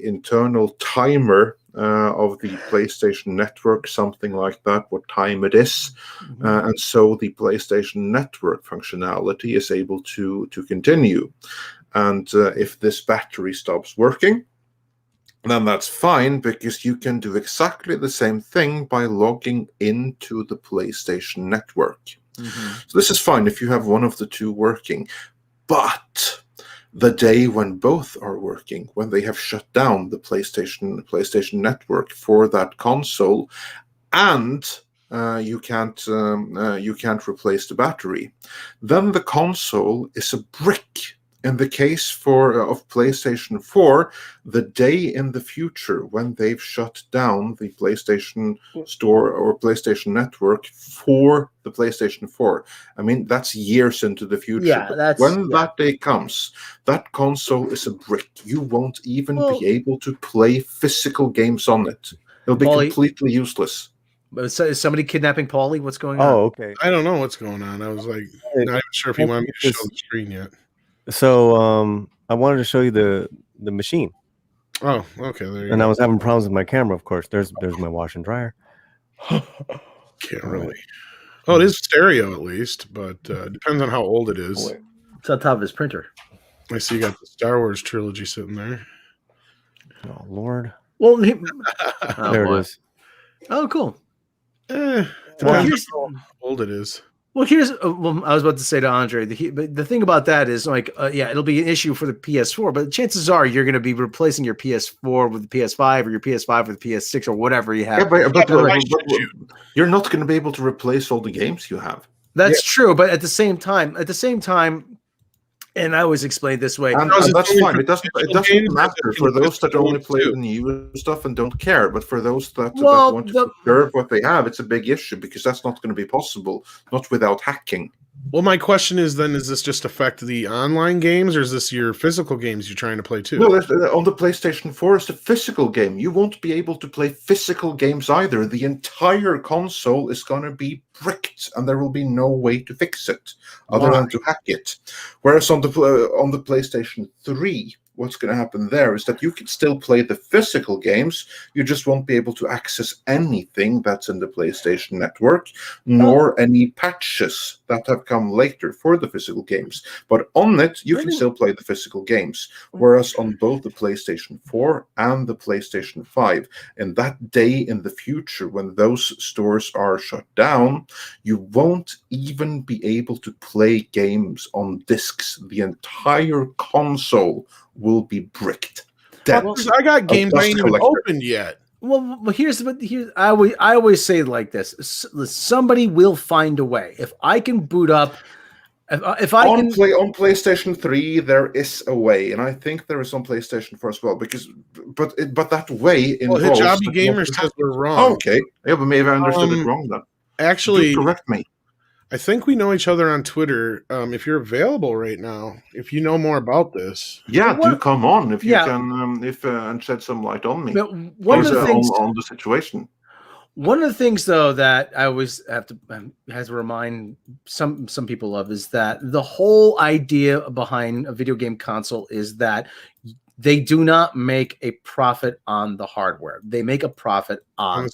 internal timer of the PlayStation Network, something like that, what time it is. And so the PlayStation Network functionality is able to continue. And if this battery stops working, then that's fine, because you can do exactly the same thing by logging into the PlayStation Network. So this is fine if you have one of the two working. But the day when both are working, when they have shut down the PlayStation Network for that console, and you can't replace the battery. Then the console is a brick. In the case of PlayStation 4, the day in the future when they've shut down the PlayStation Store or PlayStation Network for the PlayStation 4. I mean, that's years into the future. Yeah, when that day comes, that console is a brick. You won't even be able to play physical games on it. It'll be completely useless. Is somebody kidnapping Paulie? What's going on? Oh, okay. I don't know what's going on. I was like, not even sure if he wanted me to show the screen yet. So I wanted to show you the machine. Oh, okay. There you and go. I was having problems with my camera, of course. There's my wash and dryer. Can't really. Oh, it is stereo at least, but depends on how old it is. It's on top of his printer. I see you got the Star Wars trilogy sitting there. Oh, Lord. Well, there it is. Oh, cool. Depends how old it is. Well, here's I was about to say to Andre, but the thing about that is like, it'll be an issue for the PS4, but chances are you're going to be replacing your PS4 with the PS5 or your PS5 with the PS6 or whatever you have. Yeah, but you're not going to be able to replace all the games you have. That's true, but at the same time, and I always explain it this way. And that's fine. It doesn't matter for those that only play the new stuff and don't care. But for those that want to preserve what they have, it's a big issue because that's not going to be possible, not without hacking. Well, my question is then, does this just affect the online games or is this your physical games you're trying to play too? No, on the PlayStation 4, it's a physical game. You won't be able to play physical games either. The entire console is going to be bricked and there will be no way to fix it other than to hack it. Whereas on the PlayStation 3, what's going to happen there is that you can still play the physical games. You just won't be able to access anything that's in the PlayStation Network, nor any patches that have come later for the physical games. But on it, you can still play the physical games. Whereas on both the PlayStation 4 and the PlayStation 5, in that day in the future when those stores are shut down, you won't even be able to play games on discs. The entire console will be bricked. I got games I ain't even opened yet. Well, here's I always say it like this: somebody will find a way. If I can boot up, if I can play on PlayStation 3, there is a way, and I think there is on PlayStation 4 as well. But that way involves. Well, Hijabi Gamer says we're wrong. Okay, yeah, but maybe I understood it wrong then. Actually, correct me. I think we know each other on Twitter. If you're available right now, if you know more about this, do come on if you can, and shed some light on me. One of the things on the situation. One of the things, though, that I always have to remind some people of is that the whole idea behind a video game console is that they do not make a profit on the hardware. They make a profit on the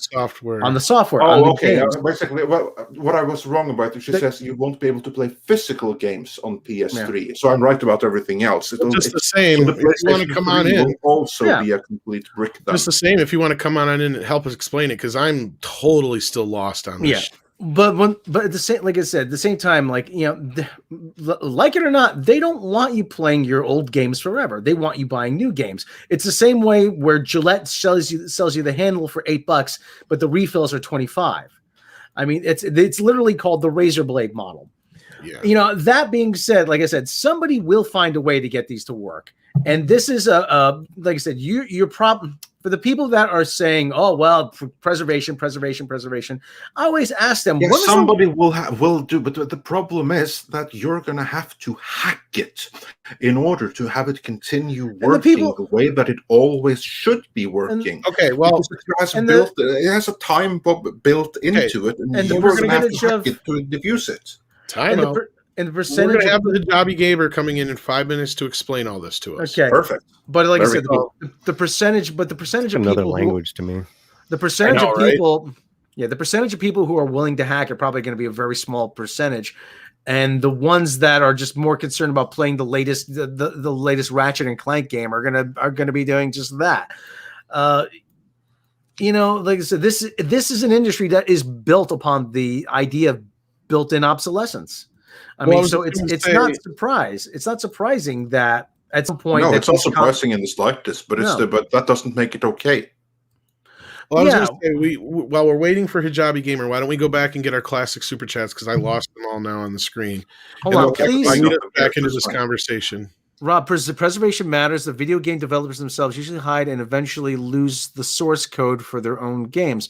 software. Oh, okay. Basically, what I was wrong about, she says you won't be able to play physical games on PS3. Yeah. So I'm right about everything else. It's the same. If you want to come on in, will also be a complete brick. Just the same. If you want to come on in and help us explain it, because I'm totally still lost on this. Yeah. But at the same, like I said, at the same time, like, like it or not, they don't want you playing your old games forever. They want you buying new games. It's the same way where Gillette sells you the handle for $8, but the refills are $25. I mean, it's literally called the razor blade model. Yeah. That being said, like I said, somebody will find a way to get these to work. And this is like I said, your problem. For the people that are saying, "Oh well, preservation," I always ask them, "What somebody will do?" But the problem is that you're going to have to hack it in order to have it continue working the way that it always should be working. Okay, well, it has a time bomb built into it, and you're going to have to hack it to diffuse it. Time out. And the percentage, we're going to have the Hijabi Gamer coming in 5 minutes to explain all this to us. Okay, perfect. But like I said, the percentage of another people language to me. The percentage of people, the percentage of people who are willing to hack are probably going to be a very small percentage, and the ones that are just more concerned about playing the latest Ratchet and Clank game are gonna be doing just that. Like I said, this is an industry that is built upon the idea of built-in obsolescence. I mean, so it's not surprising that at some point. No, it's not surprising in the slightest, but but that doesn't make it okay. Well, I was going to say, while we're waiting for Hijabi Gamer, why don't we go back and get our classic super chats, because I lost them all now on the screen. Hold on, please. Lead us back into this conversation. Rob, preservation matters. The video game developers themselves usually hide and eventually lose the source code for their own games.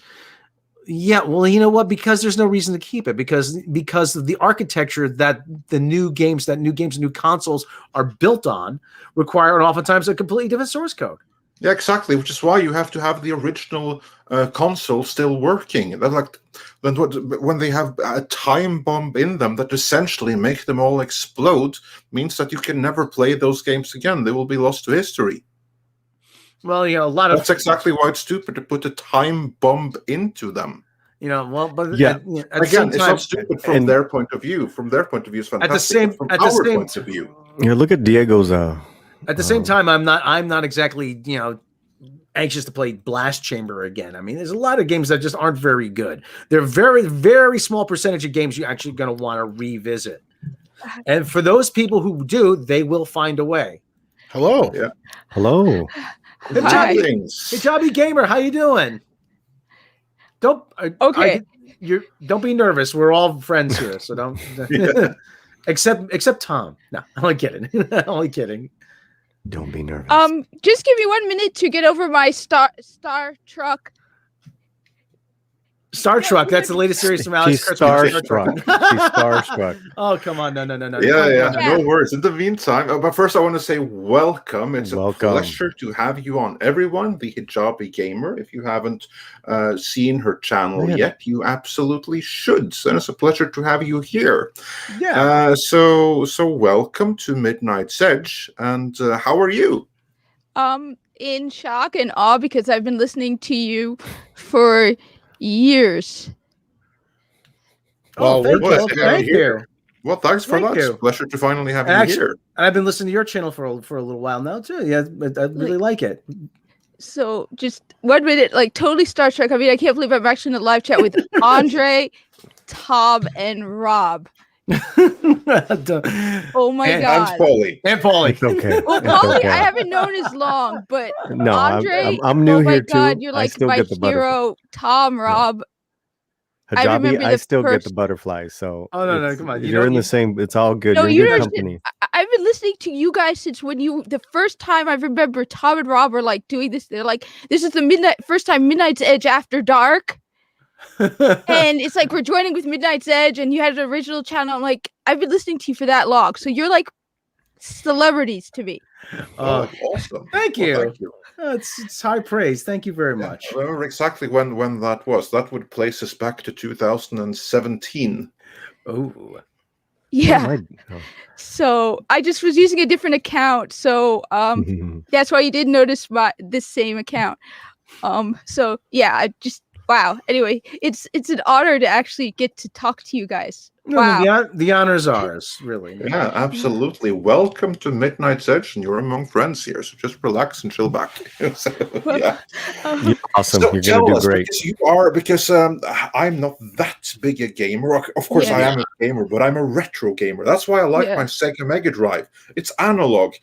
Yeah, well, you know what? Because there's no reason to keep it. Because of the architecture that new games and new consoles are built on require, and oftentimes, a completely different source code. Yeah, exactly. Which is why you have to have the original console still working. When they have a time bomb in them that essentially make them all explode, means that you can never play those games again. They will be lost to history. Well, that's exactly why it's stupid to put a time bomb into them. But again, it's not stupid from their point of view. From their point of view, it's fantastic. From our point of view, look at Diego's. At the same time, I'm not exactly anxious to play Blast Chamber again. I mean, there's a lot of games that just aren't very good. They're very, very small percentage of games you're actually going to want to revisit. And for those people who do, they will find a way. Hello. Yeah. Hello. Hijabi Gamer, how you doing? Don't be nervous. We're all friends here, so don't. except Tom. No, I'm only kidding. Only kidding. Don't be nervous. Just give me 1 minute to get over my Star Truck. Star Trek. That's the latest series from Alex She's starstruck. She's starstruck. Oh, come on. No. Yeah. No worries. In the meantime, but first I want to say welcome. It's a pleasure to have you on. Everyone, the Hijabi Gamer. If you haven't seen her channel yet, you absolutely should. And it's a pleasure to have you here. Yeah. So welcome to Midnight's Edge. And how are you? In shock and awe because I've been listening to you for years. Well, thank you. Well, thanks for that. It's a pleasure to finally have you here. And I've been listening to your channel for a little while now too. Yeah, I really like it. So just 1 minute, totally Star Trek. I mean, I can't believe I'm actually in a live chat with Andre, Tom, and Rob. Oh my god! And Paulie. It's okay. Well, Paulie, I haven't known as long, but no, Andre, I'm new here God, too. you're like my hero. Tom, Rob. Hijabi, I still get the butterflies. So no, come on. You're in the same. It's all good. No, you're in good company. I've been listening to you guys since the first time I remember Tom and Rob were doing this. They're like, this is the first time Midnight's Edge After Dark. And it's we're joining with Midnight's Edge, and you had an original channel. I'm like, I've been listening to you for that long, so you're like celebrities to me. Awesome! Thank you. Well, thank you. It's high praise. Thank you very much. I remember exactly when that was. That would place us back to 2017. Oh, yeah. So I just was using a different account, so that's why you did notice this same account. So yeah, I just. Wow. Anyway, it's an honor to actually get to talk to you guys. Wow. No, the honor's ours, really. Yeah, absolutely. Welcome to Midnight's Edge, and you're among friends here. So just relax and chill back. So, yeah. You're awesome. So you're going to do great. Because I'm not that big a gamer. Of course, I am a gamer, but I'm a retro gamer. That's why I like my Sega Mega Drive. It's analog.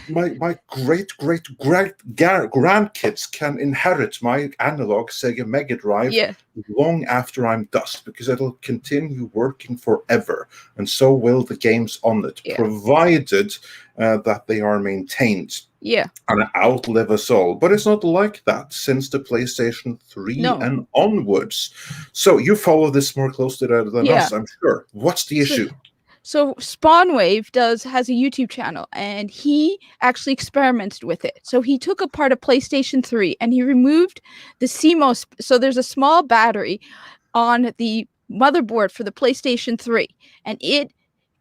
My great grandkids can inherit my analog Sega Mega Drive long after I'm dust, because it'll continue working forever, and so will the games on it, provided that they are maintained. Yeah. And outlive us all. But it's not like that since the PlayStation 3 and onwards. So you follow this more closely than us, I'm sure. What's the issue? So Spawnwave has a YouTube channel, and he actually experimented with it. So he took apart a PlayStation 3 and he removed the CMOS. So there's a small battery on the motherboard for the PlayStation 3, and it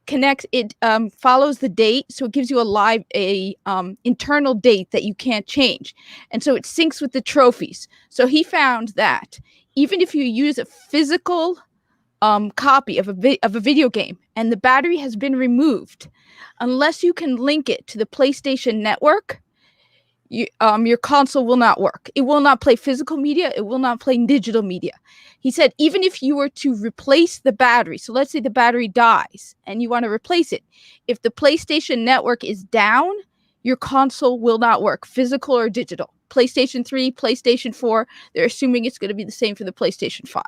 connects. It follows the date, so it gives you a internal date that you can't change, and so it syncs with the trophies. So he found that even if you use a physical copy of a video game and the battery has been removed, unless you can link it to the PlayStation Network, your console will not work. It will not play physical media. It will not play digital media. He said even if you were to replace the battery, so let's say the battery dies and you want to replace it, if the PlayStation Network is down, your console will not work, physical or digital. PlayStation 3, PlayStation 4. They're assuming it's going to be the same for the PlayStation 5.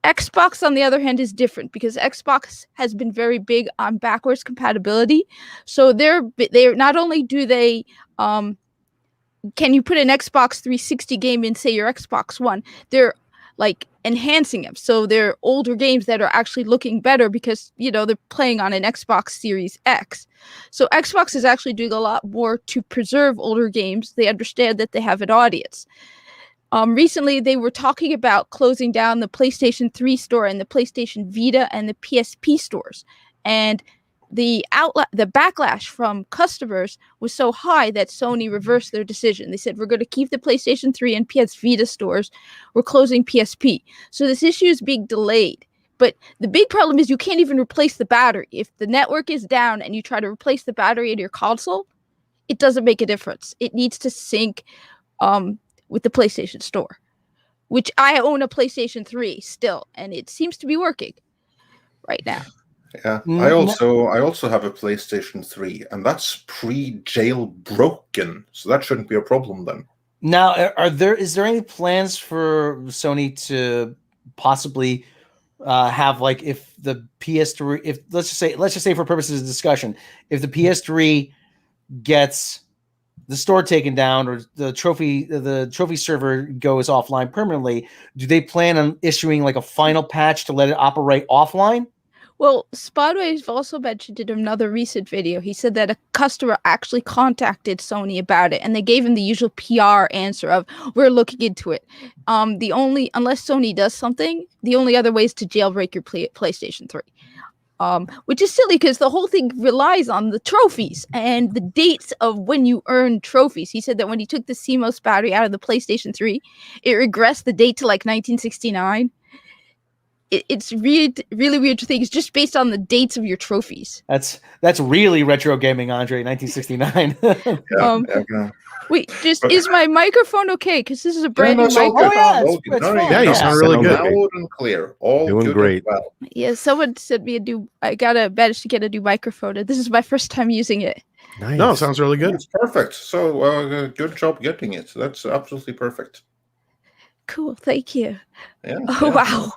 Xbox, on the other hand, is different because Xbox has been very big on backwards compatibility. So they're not only do they can you put an Xbox 360 game in, say, your Xbox One, they're like enhancing them. So they're older games that are actually looking better because, they're playing on an Xbox Series X. So Xbox is actually doing a lot more to preserve older games. They understand that they have an audience. Recently, they were talking about closing down the PlayStation 3 store and the PlayStation Vita and the PSP stores. And the backlash from customers was so high that Sony reversed their decision. They said, we're going to keep the PlayStation 3 and PS Vita stores. We're closing PSP. So this issue is being delayed. But the big problem is you can't even replace the battery. If the network is down and you try to replace the battery in your console, it doesn't make a difference. It needs to sync with the PlayStation Store, which I own a PlayStation 3 still, and it seems to be working right now. Yeah, I also have a PlayStation 3, and that's pre-jailbroken, so that shouldn't be a problem then. Now, is there any plans for Sony to possibly have, like, if the PS3, if let's just say for purposes of discussion, if the PS3 gets the store taken down or the trophy server goes offline permanently, do they plan on issuing like a final patch to let it operate offline? Well, Spotwave also mentioned in another recent video, he said that a customer actually contacted Sony about it, and they gave him the usual PR answer of, we're looking into it. Unless Sony does something, the only other way is to jailbreak your PlayStation 3. Which is silly because the whole thing relies on the trophies and the dates of when you earn trophies. He said that when he took the CMOS battery out of the PlayStation 3, it regressed the date to like 1969. It's really weird to think it's just based on the dates of your trophies. That's really retro gaming, Andre. 1969. Wait, is my microphone okay? Because this is a brand new microphone. Oh, yeah, it's fine. Yeah, you sound really good. Loud and clear. All doing good great. and well. Yeah, someone sent me I managed to get a new microphone, and this is my first time using it. Nice. No, it sounds really good. It's perfect. So good job getting it. That's absolutely perfect. Cool, thank you. Yeah. Oh, wow.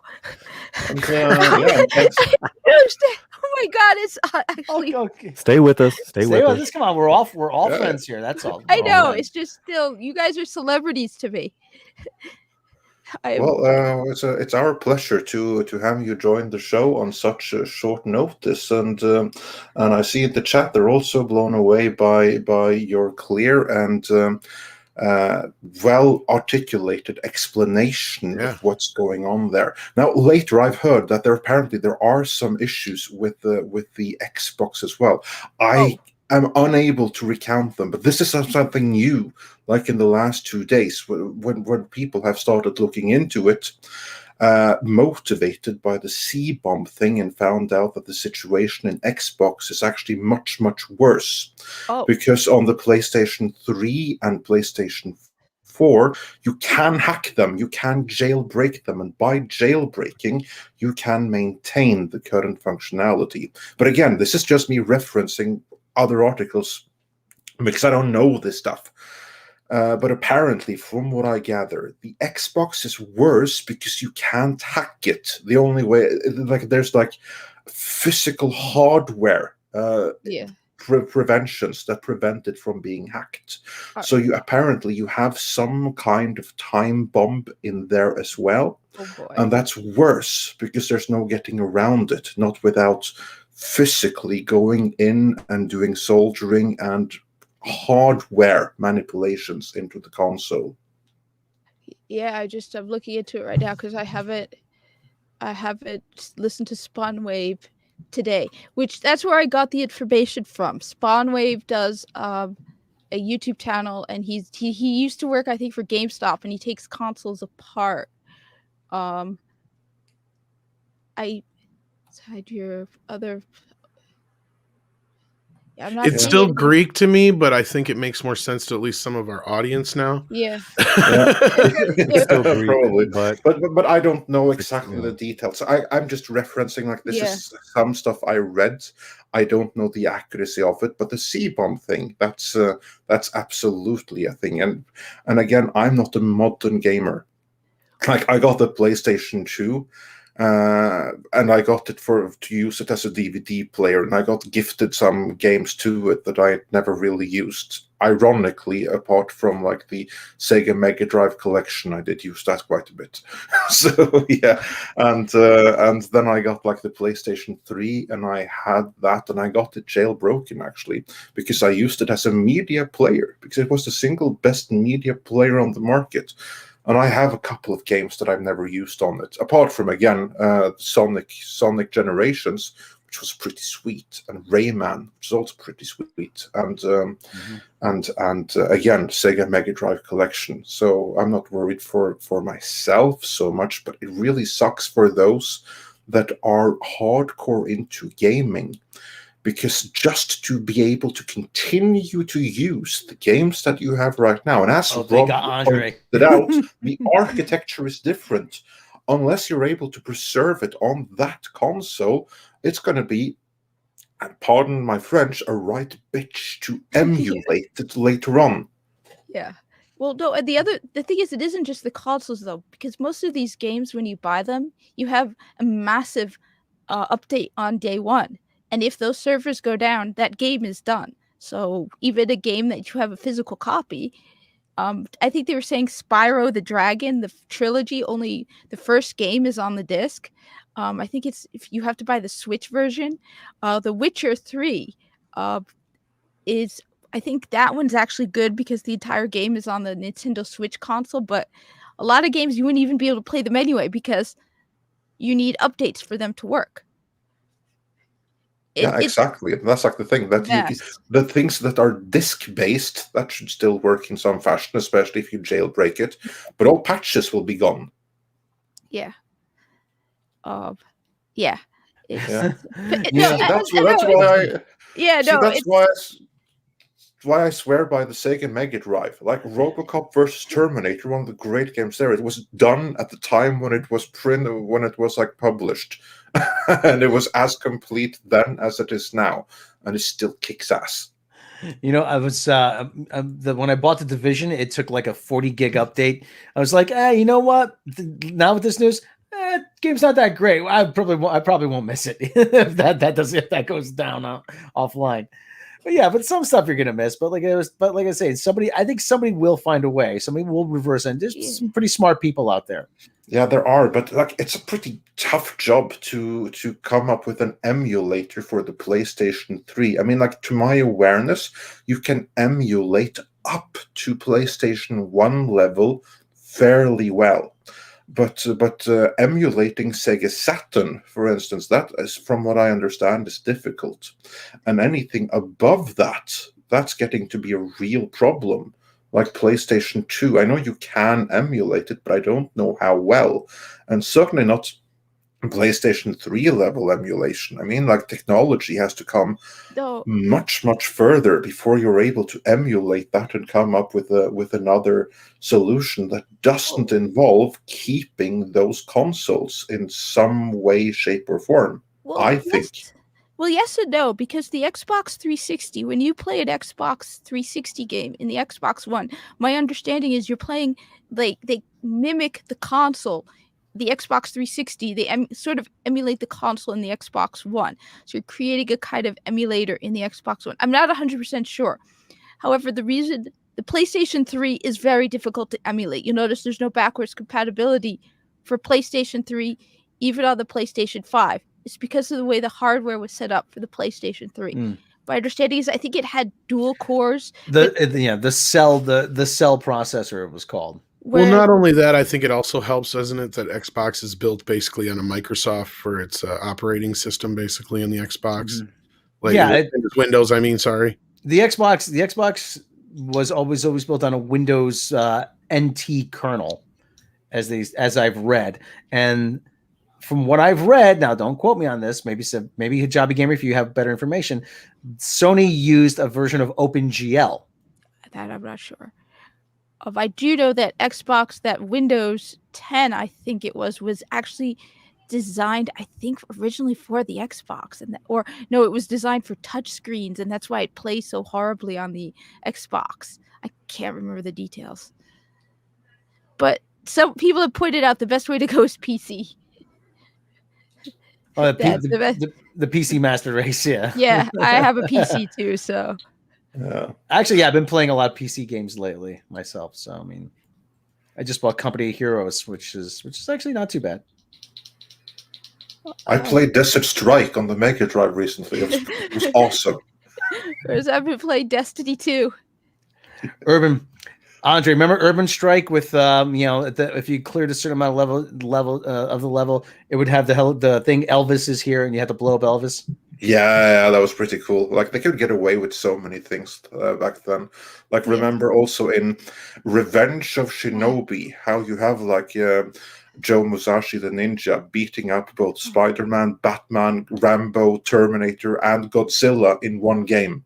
And, thanks. Oh my God, it's actually. Okay. Stay with us. Stay with us. Come on, we're all friends here. That's all. I know, it's just still, you guys are celebrities to me. It's our pleasure to have you join the show on such a short notice, and I see in the chat they're also blown away by your clear and well articulated explanation of what's going on there. Now, later I've heard that there are some issues with the Xbox as well. I am unable to recount them, but this is something new. Like in the last 2 days, when people have started looking into it, motivated by the C-bomb thing, and found out that the situation in Xbox is actually much, much worse. Because on the PlayStation 3 and PlayStation 4, you can hack them, you can jailbreak them, and by jailbreaking, you can maintain the current functionality. But again, this is just me referencing other articles because I don't know this stuff. But apparently, from what I gather, the Xbox is worse because you can't hack it. The only way, there's physical hardware preventions that prevent it from being hacked. So you have some kind of time bomb in there as well. Oh boy. And that's worse because there's no getting around it, not without physically going in and doing soldering and hardware manipulations into the console. Yeah, I'm looking into it right now because I haven't listened to Spawnwave today, which that's where I got the information from. Spawnwave does a YouTube channel, and he used to work, I think, for GameStop, and he takes consoles apart. Your other. I'm not It's seeing still anything. Greek to me, but I think it makes more sense to at least some of our audience now. Yeah. It's still Greek, Probably. but But I don't know exactly yeah. the details. I'm just referencing like this Yeah. is some stuff I read. I don't know the accuracy of it, but the C-bomb thing, that's absolutely a thing. And again, I'm not a modern gamer. Like I got the PlayStation 2, and I got it to use it as a DVD player, and I got gifted some games to it that I never really used. Ironically, apart from like the Sega Mega Drive collection, I did use that quite a bit. So yeah, and then I got like the PlayStation 3, and I had that, and I got it jailbroken actually because I used it as a media player because it was the single best media player on the market. And I have a couple of games that I've never used on it, apart from again Sonic Generations, which was pretty sweet, and Rayman, which is also pretty sweet, and again Sega Mega Drive collection. So I'm not worried for myself so much, but it really sucks for those that are hardcore into gaming. Because just to be able to continue to use the games that you have right now, and as Rob pointed out, the architecture is different. Unless you're able to preserve it on that console, it's going to be, and pardon my French, a right bitch to emulate it later on. Yeah. Well, no, and the thing is, it isn't just the consoles though, because most of these games, when you buy them, you have a massive update on day one. And if those servers go down, that game is done. So even a game that you have a physical copy, I think they were saying Spyro the Dragon, the trilogy, only the first game is on the disc. I think it's if you have to buy the Switch version. The Witcher 3 is, I think that one's actually good because the entire game is on the Nintendo Switch console. But a lot of games you wouldn't even be able to play them anyway because you need updates for them to work. Yeah, exactly. That's like the thing that the things that are disk based that should still work in some fashion, especially if you jailbreak it. But all patches will be gone. Yeah. Yeah. That's why I swear by the Sega Mega Drive. Like RoboCop versus Terminator, one of the great games there. It was done at the time when it was like published, and it was as complete then as it is now, and it still kicks ass. You know, I was when I bought the Division, it took like a 40 gig update. I was like, you know what? Now with this news, game's not that great. I probably won't miss it if that goes down offline. But some stuff you're gonna miss. But like I say, I think somebody will find a way. Somebody will reverse it. There's some pretty smart people out there. Yeah, there are, but like it's a pretty tough job to come up with an emulator for the PlayStation 3. I mean, like to my awareness, you can emulate up to PlayStation 1 level fairly well. But emulating Sega Saturn, for instance, that is, from what I understand, is difficult. And anything above that, that's getting to be a real problem. Like PlayStation 2, I know you can emulate it, but I don't know how well. And certainly not PlayStation 3 level emulation. I mean, like technology has to come much, much further before you're able to emulate that and come up with another solution that doesn't involve keeping those consoles in some way, shape, or form. Well, I think. Well, yes and no, because the Xbox 360, when you play an Xbox 360 game in the Xbox One, my understanding is you're playing, like, they mimic the console. The Xbox 360, they sort of emulate the console in the Xbox One. So you're creating a kind of emulator in the Xbox One. I'm not 100% sure. However, the reason the PlayStation 3 is very difficult to emulate. You'll notice there's no backwards compatibility for PlayStation 3, even on the PlayStation 5. It's because of the way the hardware was set up for the PlayStation 3. My understanding is I think it had dual cores. The cell processor it was called. Well, not only that, I think it also helps, doesn't it, that Xbox is built basically on a Microsoft for its operating system, basically in the Xbox. Windows. I mean, sorry. The Xbox was always built on a Windows NT kernel, as I've read, and from what I've read, now don't quote me on this. Maybe Hijabi Gamer, if you have better information, Sony used a version of OpenGL. That I'm not sure of. I do know that Xbox, that Windows 10, I think it was actually designed, I think, originally for the Xbox, and it was designed for touchscreens, and that's why it plays so horribly on the Xbox. I can't remember the details, but some people have pointed out the best way to go is PC. Oh, the PC Master Race, yeah. Yeah, I have a PC too, so. Actually, I've been playing a lot of PC games lately myself. So I mean, I just bought Company of Heroes, which is actually not too bad. I played Desert Strike on the Mega Drive recently. It was awesome. Whereas I've been playing Destiny 2. Andre, remember Urban Strike with if you cleared a certain amount of level, it would have the thing Elvis is here, and you had to blow up Elvis. Yeah, that was pretty cool. Like, they could get away with so many things back then. Like, remember also in Revenge of Shinobi, how you have like Joe Musashi the ninja beating up both Spider-Man, Batman, Rambo, Terminator, and Godzilla in one game.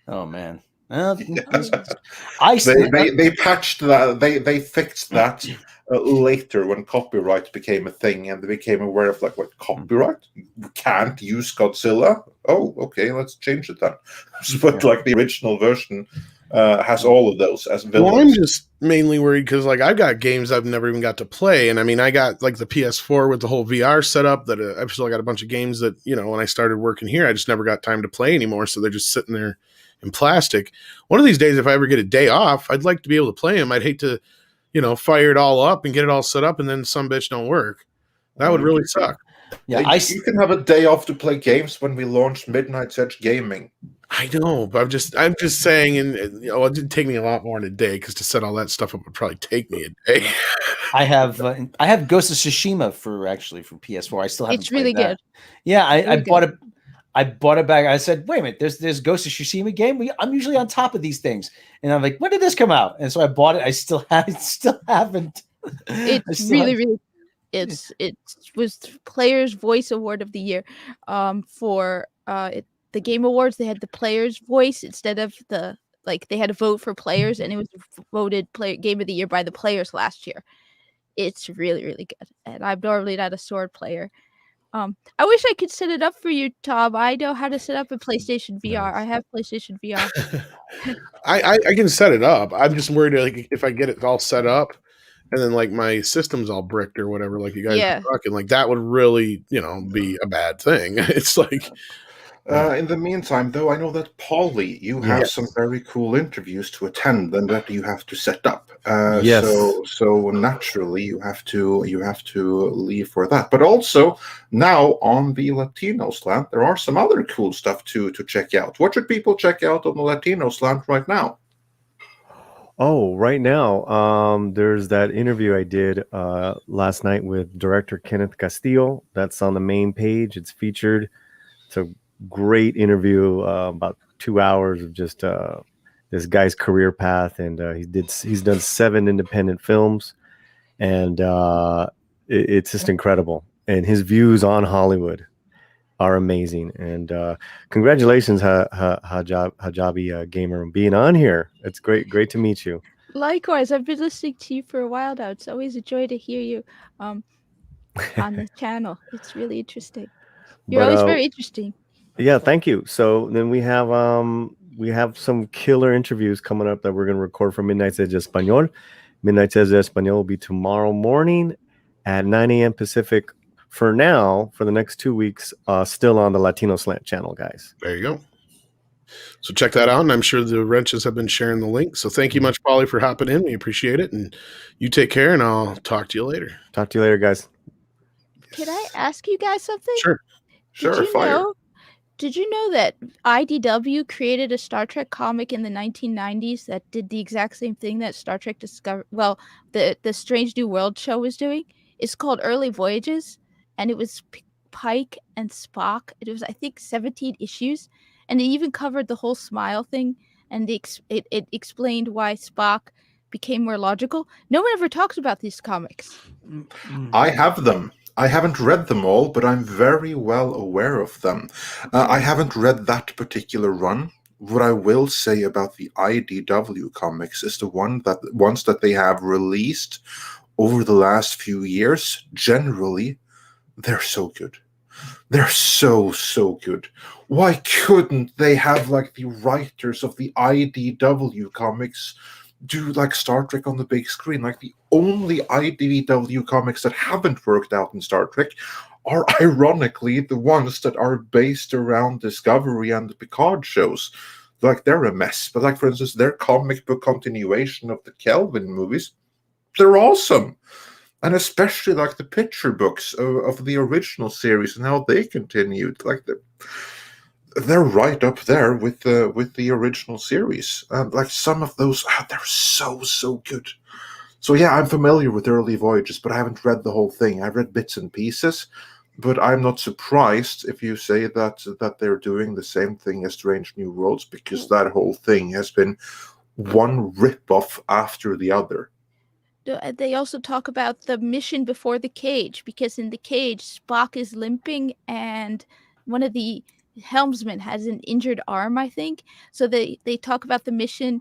Oh man. They patched that. They fixed that later when copyright became a thing, and they became aware of like, what, copyright? You can't use Godzilla. Oh, okay, let's change it then. But like the original version has all of those as villains. Well, I'm just mainly worried because like I've got games I've never even got to play, and I mean I got like the PS4 with the whole VR setup. That I've still got a bunch of games that when I started working here, I just never got time to play anymore. So they're just sitting there in plastic. One of these days, if I ever get a day off, I'd like to be able to play them. I'd hate to, fire it all up and get it all set up, and then some bitch don't work. That would really suck. Yeah, you can have a day off to play games when we launched Midnight's Edge Gaming. I know, but I'm just saying, and it didn't take me a lot more than a day because to set all that stuff up would probably take me a day. I have Ghost of Tsushima for PS4. I still haven't. It's really good. Yeah, I bought it. I bought it back. I said, "Wait a minute, there's Ghost of Tsushima game. I'm usually on top of these things." And I'm like, "When did this come out?" And so I bought it. I still haven't. It's really. It was Player's Voice Award of the Year. For the Game Awards, they had the Player's Voice instead of they had to vote for players, and it was voted Game of the Year by the players last year. It's really, really good, and I'm normally not a sword player. I wish I could set it up for you, Tom. I know how to set up a PlayStation VR. I have PlayStation VR. I can set it up. I'm just worried like if I get it all set up and then like my system's all bricked or whatever, like you guys are talking, like that would really, be a bad thing. It's like in the meantime, though, I know that Polly, you have some very cool interviews to attend, and that you have to set up. Yes. So naturally, you have to leave for that. But also now on the Latino slant, there are some other cool stuff to check out. What should people check out on the Latino slant right now? Oh, right now, there's that interview I did last night with director Kenneth Castillo. That's on the main page. It's featured. It's a great interview, about 2 hours of just this guy's career path, and he's done 7 independent films, and it's just incredible. And his views on Hollywood are amazing. And congratulations, Hijabi Gamer, on being on here. It's great to meet you. Likewise, I've been listening to you for a while now. It's always a joy to hear you on the channel. It's really interesting. You're always very interesting. Yeah, thank you. So then we have some killer interviews coming up that we're going to record for Midnight's Edge Espanol. Midnight's Edge Espanol will be tomorrow morning at 9 a.m. Pacific. For now, for the next 2 weeks, still on the Latino Slant channel, guys. There you go. So check that out, and I'm sure the wrenches have been sharing the link. So thank you much, Polly, for hopping in. We appreciate it, and you take care, and I'll talk to you later. Talk to you later, guys. Can I ask you guys something? Sure, fire. Did you know that IDW created a Star Trek comic in the 1990s that did the exact same thing that Star Trek Discovery, the Strange New World show was doing? It's called Early Voyages, and it was Pike and Spock. It was, I think, 17 issues, and it even covered the whole smile thing, and it explained why Spock became more logical. No one ever talks about these comics. I have them. I haven't read them all, but I'm very well aware of them. I haven't read that particular run. What I will say about the IDW comics is the ones that they have released over the last few years, generally, they're so good. They're so good. Why couldn't they have like the writers of the IDW comics do like Star Trek on the big screen? Like the only IDW comics that haven't worked out in Star Trek are ironically the ones that are based around Discovery and the Picard shows. Like they're a mess. But like for instance, their comic book continuation of the Kelvin movies, they're awesome. And especially like the picture books of the original series and how they continued. Like they're right up there with the original series. And like some of those, they're so good. So yeah, I'm familiar with early Voyages, but I haven't read the whole thing. I've read bits and pieces, but I'm not surprised if you say that they're doing the same thing as Strange New Worlds, because that whole thing has been one rip-off after the other. They also talk about the mission before the cage, because in the cage, Spock is limping and one of the helmsmen has an injured arm, I think. So they talk about the mission,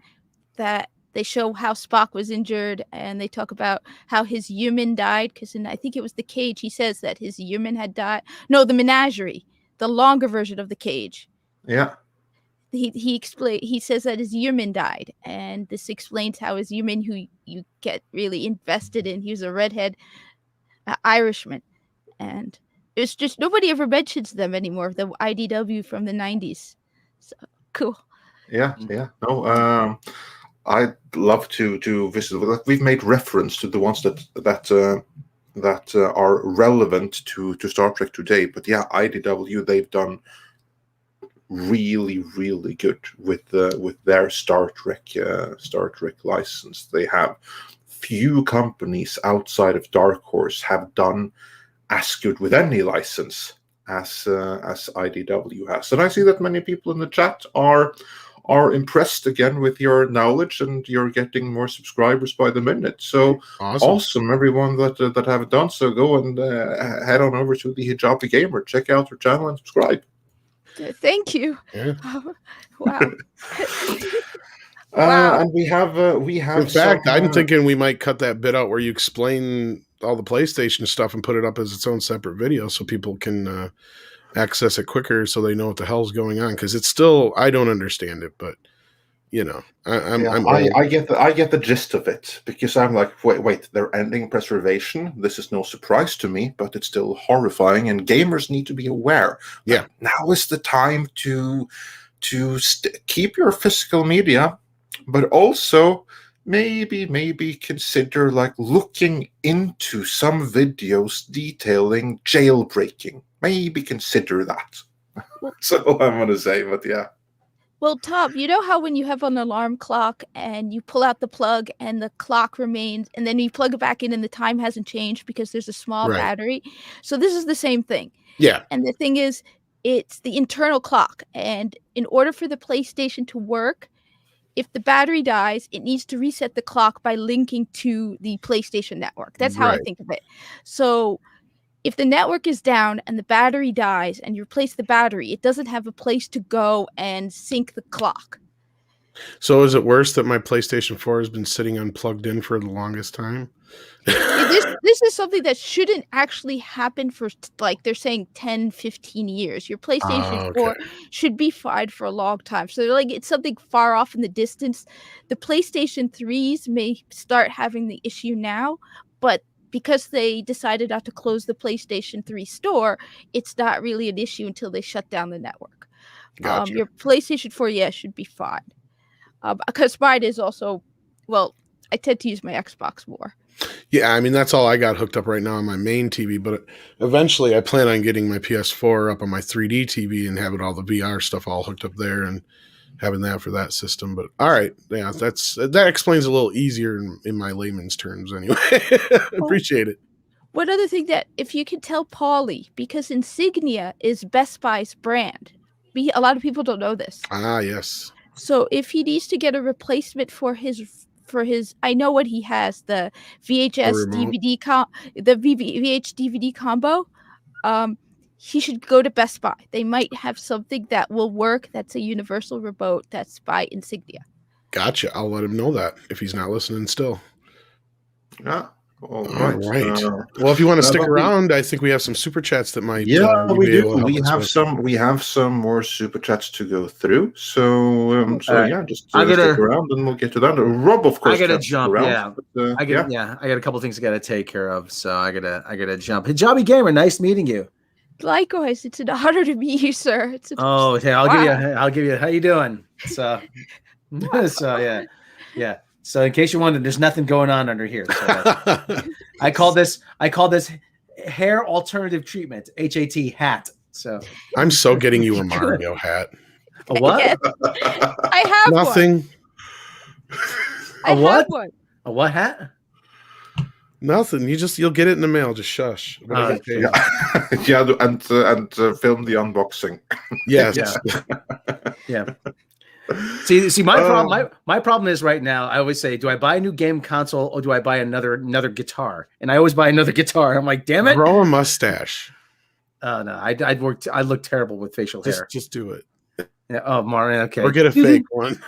that they show how Spock was injured, and they talk about how his human died, because I think it was the cage, he says that his human had died. No, the menagerie, the longer version of the cage. Yeah. He says that his human died, and this explains how his human, who you get really invested in, he was a redhead Irishman, and it's just nobody ever mentions them anymore, the IDW from the 90s. So cool. Yeah. No, I'd love to visit. We've made reference to the ones that are relevant to Star Trek today, but yeah, IDW, they've done really good with their Star Trek license. They have few companies outside of Dark Horse have done as good with any license as IDW has. And I see that many people in the chat are impressed again with your knowledge, and you're getting more subscribers by the minute. So awesome everyone that have done so. Go and head on over to the Hijabi Gamer, check out her channel and subscribe. Thank you. Yeah. Wow. And we have. In fact, I'm thinking we might cut that bit out where you explain all the PlayStation stuff and put it up as its own separate video, so people can access it quicker, so they know what the hell's going on. Because it's still, I don't understand it, but you know, I get the gist of it, because I'm like, wait, they're ending preservation. This is no surprise to me, but it's still horrifying, and gamers need to be aware. Yeah, now is the time to keep your physical media, but also maybe consider like looking into some videos detailing jailbreaking. Maybe consider that. That's all I'm gonna say, but yeah. Well, Tom, you know how when you have an alarm clock and you pull out the plug and the clock remains, and then you plug it back in and the time hasn't changed because there's a small battery? So this is the same thing. Yeah. And the thing is, it's the internal clock. And in order for the PlayStation to work, if the battery dies, it needs to reset the clock by linking to the PlayStation network. That's how I think of it. So if the network is down and the battery dies and you replace the battery, it doesn't have a place to go and sync the clock. So is it worse that my PlayStation 4 has been sitting unplugged in for the longest time? This is something that shouldn't actually happen for, like, they're saying 10, 15 years. Your PlayStation 4 should be fine for a long time. So like, it's something far off in the distance. The PlayStation 3s may start having the issue now, but because they decided not to close the PlayStation 3 store, it's not really an issue until they shut down the network. Gotcha. Your PlayStation 4, should be fine. Because mine is also, well, I tend to use my Xbox more. Yeah, I mean, that's all I got hooked up right now on my main TV, but eventually I plan on getting my PS4 up on my 3D TV and having all the VR stuff all hooked up there and having that for that system. But all right, yeah, that explains a little easier in my layman's terms anyway. Appreciate it. One other thing, that if you can tell Paulie, because Insignia is Best Buy's brand. A lot of people don't know this. Ah, yes. So if he needs to get a replacement for his for his. I know what he has. The VHS remote. VH DVD combo. He should go to Best Buy. They might have something that will work. That's a universal remote. That's by Insignia. Gotcha. I'll let him know that if he's not listening still. Yeah. All All right. right. Well, if you want to stick but around, I think we have some super chats that might. Yeah, you we be able do. to help us with. We have some more super chats to go through. So right. just I'm gonna- stick around, and we'll get to that. Rob, of course, I gotta can't stick jump. around, Yeah, but, I got a couple things I gotta take care of, so I gotta jump. Hey, Jobby Gamer, nice meeting you. Likewise, it's an honor to meet you, sir. It's Oh, okay. I'll give you. How you doing? So, yeah. So, in case you're wondering, there's nothing going on under here. So I call this hair alternative treatment, HAT. So I'm so getting you a Mario hat. a what? Yes. I have Nothing. one. A what? Have one. A what hat? Nothing. You'll get it in the mail. Just shush. When I get paid. and film the unboxing. Yes. Yeah. See, my problem is right now. I always say, do I buy a new game console or do I buy another guitar? And I always buy another guitar. I'm like, damn it! Grow a mustache. Oh no, I look terrible with facial hair. Just do it. Yeah. Oh, Martin. Okay. Or get a fake one.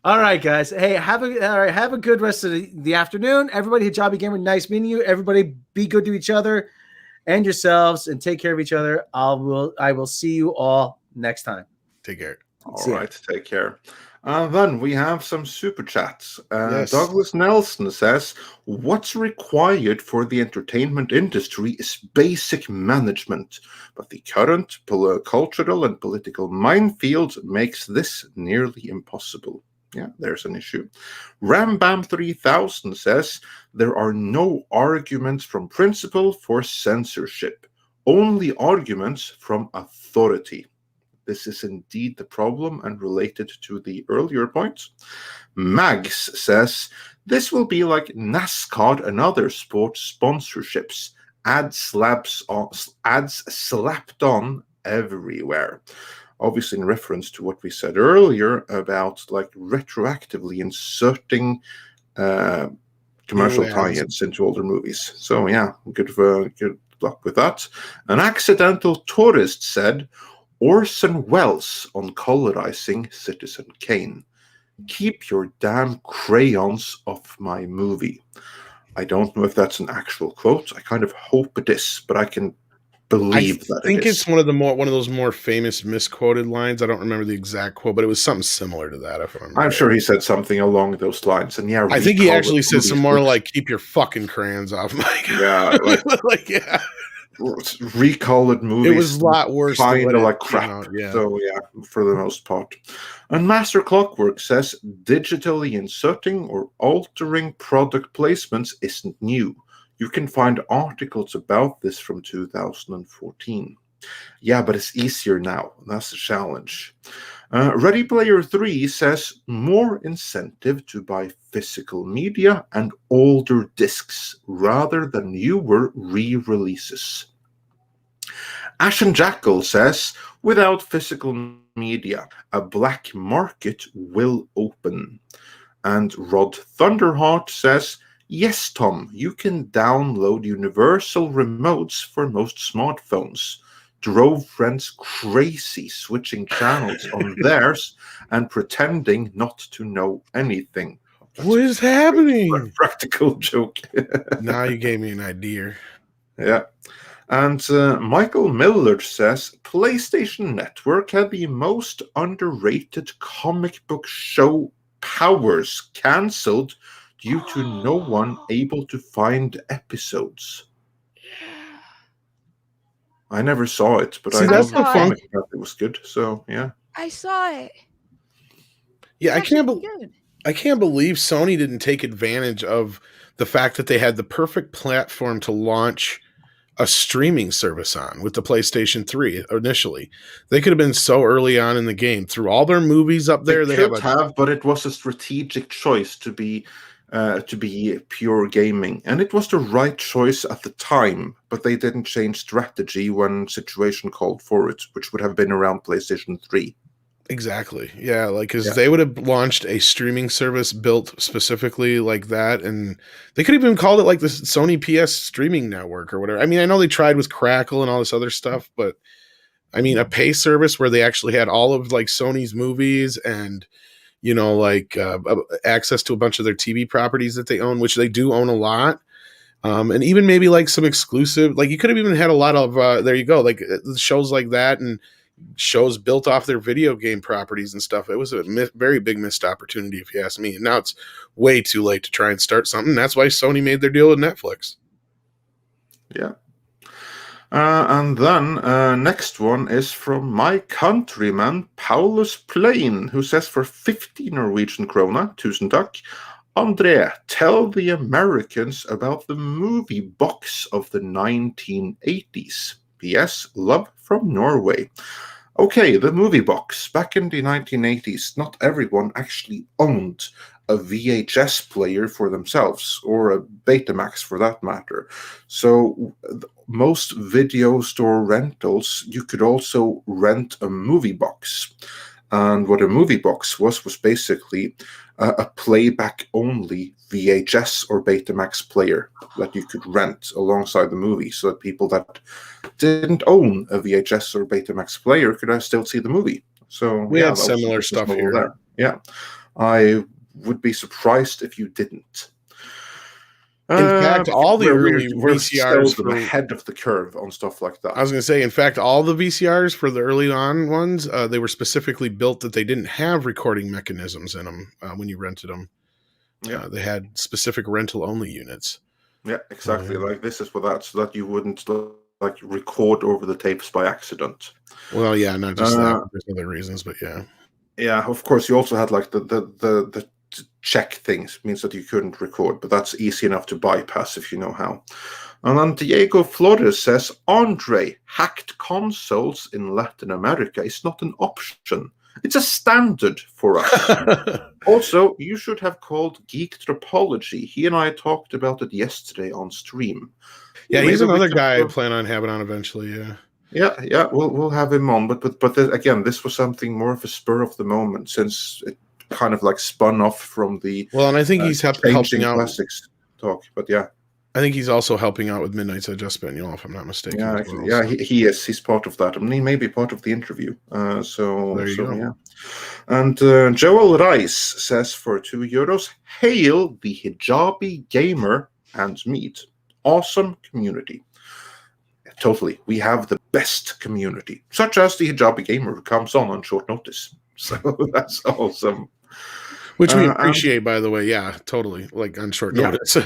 All right, guys. Hey, have a good rest of the afternoon. Everybody, Hijabby Gamer, nice meeting you. Everybody, be good to each other and yourselves, and take care of each other. I will see you all next time. Take care. All right, take care. Then we have some super chats. Yes. Douglas Nelson says, what's required for the entertainment industry is basic management, but the current cultural and political minefield makes this nearly impossible. Yeah, there's an issue. Rambam 3000 says, there are no arguments from principle for censorship, only arguments from authority. This is indeed the problem and related to the earlier points. Mags says, this will be like NASCAR and other sports sponsorships. Ads slapped on everywhere. Obviously in reference to what we said earlier about like retroactively inserting commercial tie-ins into older movies. So yeah, good luck with that. An accidental tourist said, Orson Welles on colorizing Citizen Kane. Keep your damn crayons off my movie. I don't know if that's an actual quote. I kind of hope it is, but I can believe that I think it is. it's one of those more famous misquoted lines. I don't remember the exact quote, but it was something similar to that. If I remember, I'm sure he said something along those lines. And yeah, I think he actually said some more like "keep your fucking crayons off my." Yeah, like yeah. Recolored movies. It was a lot worse. Kind than of what like it crap. came out, yeah. So yeah, for the most part. And Master Clockwork says digitally inserting or altering product placements isn't new. You can find articles about this from 2014. Yeah, but it's easier now. That's the challenge. Ready Player 3 says more incentive to buy physical media and older discs rather than newer re-releases. Ashen Jackal says, without physical media, a black market will open. And Rod Thunderheart says, yes, Tom, you can download universal remotes for most smartphones. Drove friends crazy switching channels on theirs and pretending not to know anything. What is happening? Practical joke. Now you gave me an idea. Yeah. And Michael Miller says, PlayStation Network had the most underrated comic book show Powers cancelled due to no one able to find episodes. I never saw it, but I that's know the the comic that it was good. So yeah, I saw it. Yeah, It's I actually good. can't believe Sony didn't take advantage of the fact that they had the perfect platform to launch a streaming service on with the PlayStation 3 initially. They could have been so early on in the game. Through all their movies up there, they could have, but it was a strategic choice to be pure gaming, and it was the right choice at the time. But they didn't change strategy when situation called for it, which would have been around PlayStation 3. Exactly. Yeah, like because they would have launched a streaming service built specifically like that, and they could have even called it like the Sony PS streaming network or whatever. I mean, I know they tried with Crackle and all this other stuff, but I mean, a pay service where they actually had all of like Sony's movies and like access to a bunch of their TV properties that they own, which they do own a lot. And even maybe like some exclusive, like you could have even had a lot of, there you go, like shows like that and shows built off their video game properties and stuff. It was a very big missed opportunity, if you ask me. And now it's way too late to try and start something. That's why Sony made their deal with Netflix. Yeah. And then next one is from my countryman, Paulus Plain, who says for 50 Norwegian krona, 1000 takk, André, tell the Americans about the movie box of the 1980s. P.S. Love from Norway. Okay, the movie box. Back in the 1980s, not everyone actually owned a VHS player for themselves, or a Betamax for that matter. So most video store rentals, you could also rent a movie box. And what a movie box was basically a playback-only VHS or Betamax player that you could rent alongside the movie, so that people that didn't own a VHS or Betamax player could still see the movie. So we had similar stuff here. There. Yeah, I would be surprised if you didn't. In fact, all the early VCRs were ahead of the curve on stuff like that. I was going to say, in fact, all the VCRs for the early on ones, they were specifically built that they didn't have recording mechanisms in them when you rented them. Yeah, they had specific rental-only units. Yeah, exactly. Like this is for that, so that you wouldn't like record over the tapes by accident. Well, yeah, not just that. There's other reasons, but yeah. Yeah, of course. You also had like the check things, means that you couldn't record, but that's easy enough to bypass if you know how. And then Diego Flores says, Andre, hacked consoles in Latin America is not an option. It's a standard for us. Also, you should have called Geek Tropology. He and I talked about it yesterday on stream. Yeah, he's another guy I plan on having on eventually, yeah. Yeah, we'll have him on, but again, this was something more of a spur of the moment, since it kind of like spun off from the and I think he's helping out classics talk, but yeah, I think he's also helping out with Midnight's Espanol, if I'm not mistaken. Yeah, actually, yeah, he is. He's part of that. I mean, he may be part of the interview. So go. Yeah. And Joel Rice says for €2, hail the hijabi gamer and meet. Awesome community. Totally. We have the best community, such as the hijabi gamer who comes on short notice. So that's awesome. Which we appreciate, by the way. Yeah, totally. Like on short notice.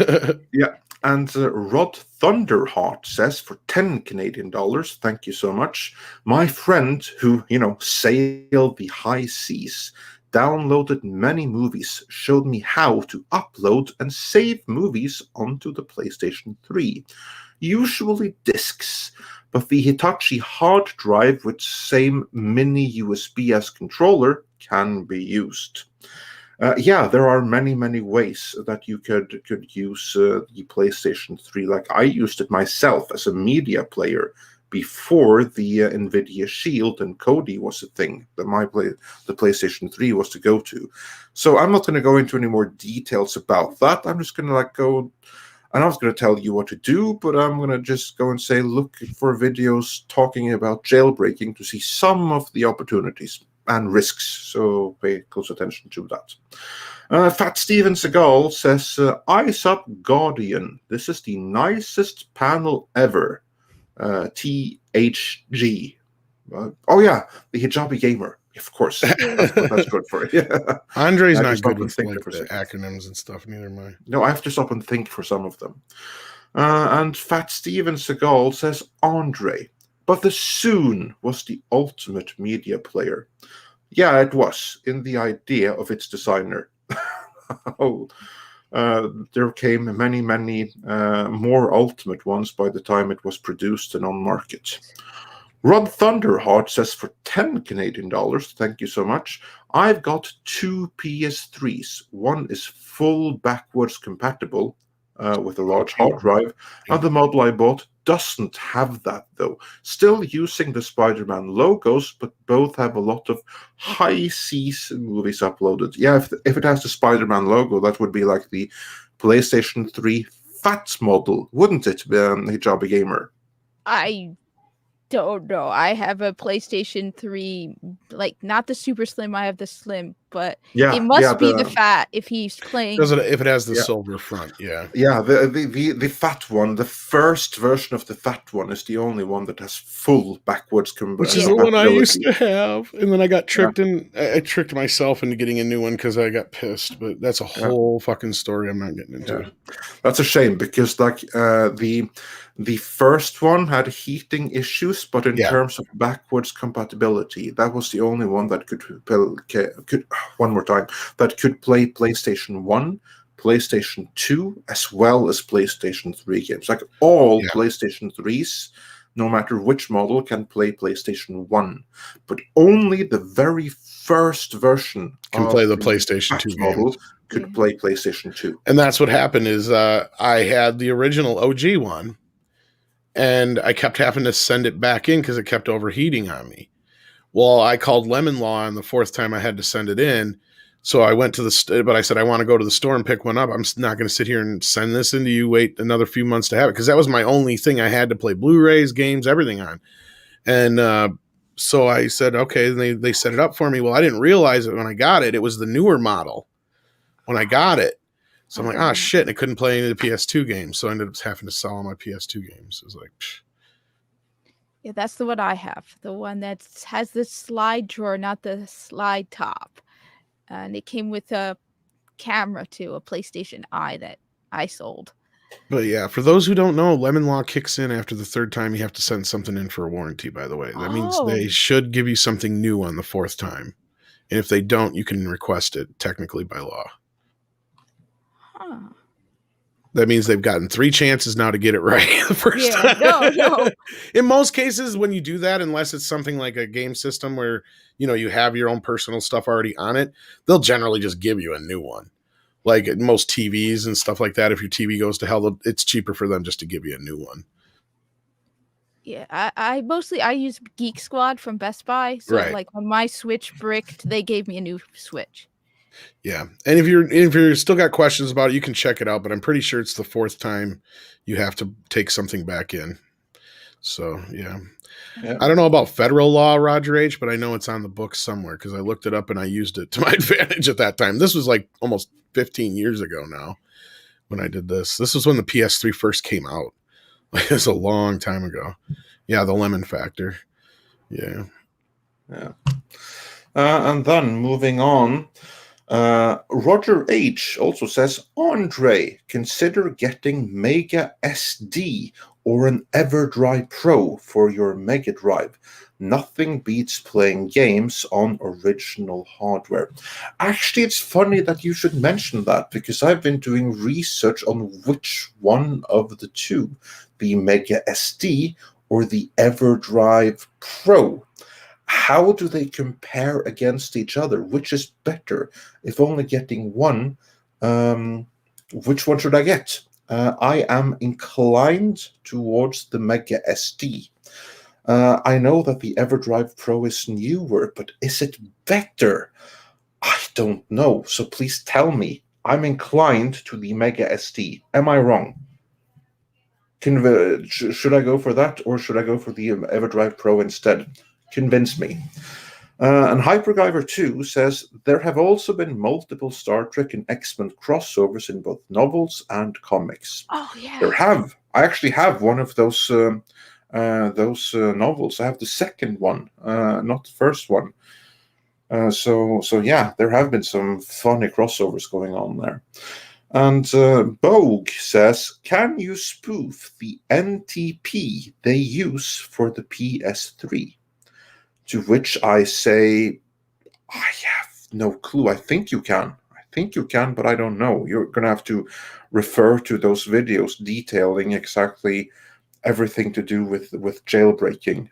Yeah. And Rod Thunderheart says for 10 Canadian dollars, thank you so much. My friend who, sailed the high seas, downloaded many movies, showed me how to upload and save movies onto the PlayStation 3. Usually discs, but the Hitachi hard drive with same mini USB as controller can be used. There are many ways that you could use the PlayStation 3. Like I used it myself as a media player before the NVIDIA Shield and Kodi was a thing that the PlayStation 3 was to go to. So I'm not going to go into any more details about that. I'm just going to go. I'm not going to tell you what to do, but I'm going to just go and say, look for videos talking about jailbreaking to see some of the opportunities and risks, so pay close attention to that. Fat Steven Seagal says, Eyes Up Guardian. This is the nicest panel ever. THG. The hijabi gamer. Of course. That's good for it. Yeah. Andre's not good with acronyms and stuff, neither am I. No, I have to stop and think for some of them. And Fat Steven Seagal says, Andre. But the Soon was the ultimate media player. Yeah, it was, in the idea of its designer. There came many more ultimate ones by the time it was produced and on market. Rod Thunderheart says for 10 Canadian dollars, thank you so much, I've got 2 PS3s. One is full backwards compatible, with a large hard drive. And the model I bought doesn't have that, though. Still using the Spider-Man logos, but both have a lot of high C's movies uploaded. Yeah, if it has the Spider-Man logo, that would be like the PlayStation 3 fat model, wouldn't it, Hijabi Gamer? I don't know. I have a PlayStation 3, like not the super slim. I have the slim, but it must be the fat if he's playing. If it has the silver front, yeah. Yeah, the fat one, the first version of the fat one is the only one that has full backwards compatibility. Which is the one I used to have. And then I got tricked I tricked myself into getting a new one because I got pissed. But that's a whole fucking story I'm not getting into. Yeah. That's a shame because like the first one had heating issues, but in terms of backwards compatibility, that was the only one that could one more time, that could play PlayStation 1, PlayStation 2, as well as PlayStation 3 games. Like all PlayStation 3s, no matter which model, can play PlayStation 1. But only the very first version can play the PlayStation 2 model could play PlayStation 2. And that's what happened is I had the original OG one, and I kept having to send it back in because it kept overheating on me. Well, I called Lemon Law on the fourth time I had to send it in. So I went to but I said, I want to go to the store and pick one up. I'm not going to sit here and send this into you, wait another few months to have it. Because that was my only thing I had to play Blu-rays, games, everything on. And so I said, okay, and they set it up for me. Well, I didn't realize it when I got it. It was the newer model when I got it. So I'm like, oh, shit. And I couldn't play any of the PS2 games. So I ended up having to sell all my PS2 games. It was like, psh. Yeah, that's the one I have. The one that has the slide drawer, not the slide top. And it came with a camera too, a PlayStation Eye that I sold. But yeah, for those who don't know, Lemon Law kicks in after the third time you have to send something in for a warranty, by the way. That means they should give you something new on the fourth time. And if they don't, you can request it technically by law. Huh. That means they've gotten 3 chances now to get it right the first time. No. In most cases, when you do that, unless it's something like a game system where, you know, you have your own personal stuff already on it, they'll generally just give you a new one. Like most TVs and stuff like that, if your TV goes to hell, it's cheaper for them just to give you a new one. Yeah, I mostly use Geek Squad from Best Buy. So like when my Switch bricked, they gave me a new Switch. Yeah, and if you're still got questions about it, you can check it out. But I'm pretty sure it's the fourth time you have to take something back in. So yeah. I don't know about federal law, Roger H, but I know it's on the books somewhere because I looked it up and I used it to my advantage at that time. This was like almost 15 years ago now when I did this. This was when the PS3 first came out. Like it was a long time ago. Yeah, the lemon factor. Yeah. And then moving on. Roger H also says, Andre, consider getting Mega SD or an EverDrive Pro for your Mega Drive. Nothing beats playing games on original hardware. Actually, it's funny that you should mention that because I've been doing research on which one of the two, the Mega SD or the EverDrive Pro. How do they compare against each other? Which is better? If only getting one, which one should I get? I am inclined towards the Mega SD. I know that the EverDrive Pro is newer, but is it better? I don't know, so please tell me. I'm inclined to the Mega SD. Am I wrong? Should I go for that, or should I go for the EverDrive Pro instead? Convince me. And HyperGyver 2 says, there have also been multiple Star Trek and X-Men crossovers in both novels and comics. Oh, yeah. There have. I actually have one of those novels. I have the second one, not the first one. So yeah, there have been some funny crossovers going on there. And Bogue says, can you spoof the NTP they use for the PS3? To which I say, I have no clue. I think you can, but I don't know. You're going to have to refer to those videos detailing exactly everything to do with jailbreaking.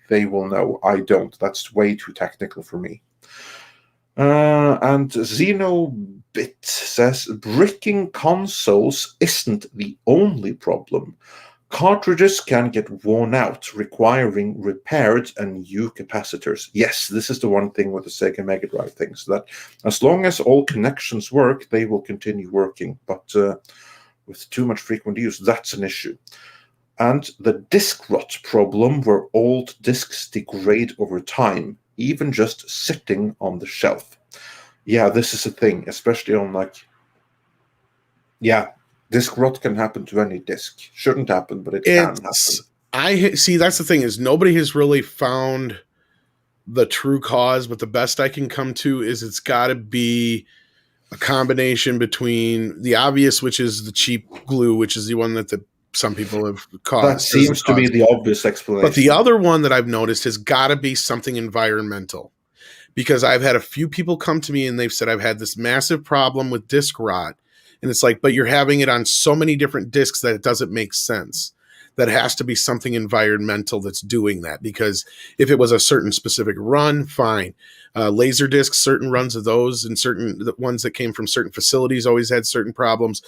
They will know. I don't. That's way too technical for me. And Xenobit says, bricking consoles isn't the only problem. Cartridges can get worn out, requiring repaired and new capacitors. Yes, this is the one thing with the Sega Mega Drive things, that as long as all connections work, they will continue working. But with too much frequent use, that's an issue. And the disk rot problem, where old disks degrade over time, even just sitting on the shelf. Yeah, this is a thing, especially on disk rot can happen to any disk. Shouldn't happen, but it can happen. See, that's the thing, is nobody has really found the true cause, but the best I can come to is it's got to be a combination between the obvious, which is the cheap glue, which is the one that some people have caused. That seems to be the obvious explanation. But the other one that I've noticed has got to be something environmental, because I've had a few people come to me and they've said, I've had this massive problem with disk rot. And it's like, but you're having it on so many different disks that it doesn't make sense. That has to be something environmental that's doing that, because if it was a certain specific run, fine. Laser discs, certain runs of those, and the ones that came from certain facilities always had certain problems.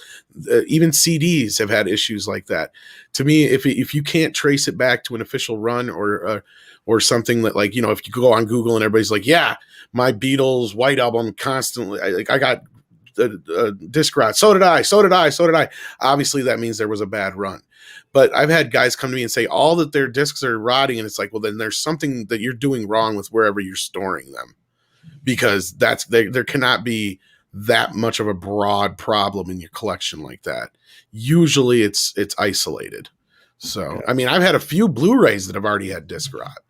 Even CDs have had issues like that. To me, if you can't trace it back to an official run or something that, like, if you go on Google and everybody's like, yeah, my Beatles White Album constantly, I got disc rot. So did I. Obviously, that means there was a bad run. But I've had guys come to me and say all that their discs are rotting, and it's like, well, then there's something that you're doing wrong with wherever you're storing them, because there cannot be that much of a broad problem in your collection like that. Usually, it's isolated. So, I mean, I've had a few Blu-rays that have already had disc rot,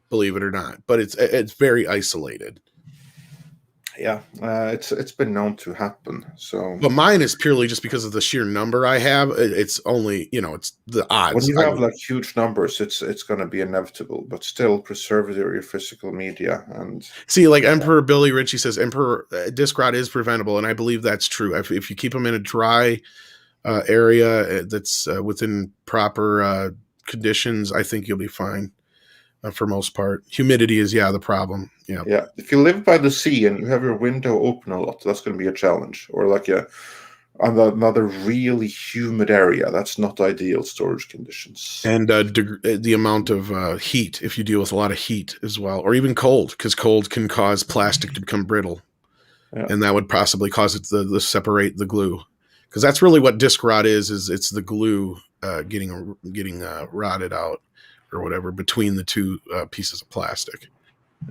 believe it or not, but it's very isolated. Yeah, it's been known to happen. So, but mine is purely just because of the sheer number I have. It's only, it's the odds. When you have huge numbers, it's going to be inevitable. But still, preserve your physical media. And see, like Emperor Billy Ritchie says, Emperor disc rot is preventable, and I believe that's true. If you keep them in a dry area that's within proper conditions, I think you'll be fine. For most part, humidity is the problem. Yeah. If you live by the sea and you have your window open a lot, that's going to be a challenge. Or like another really humid area, that's not ideal storage conditions. And the amount of heat, if you deal with a lot of heat as well, or even cold, because cold can cause plastic to become brittle, and that would possibly cause it to separate the glue, because that's really what disc rot is it's the glue getting rotted out, or whatever, between the two pieces of plastic.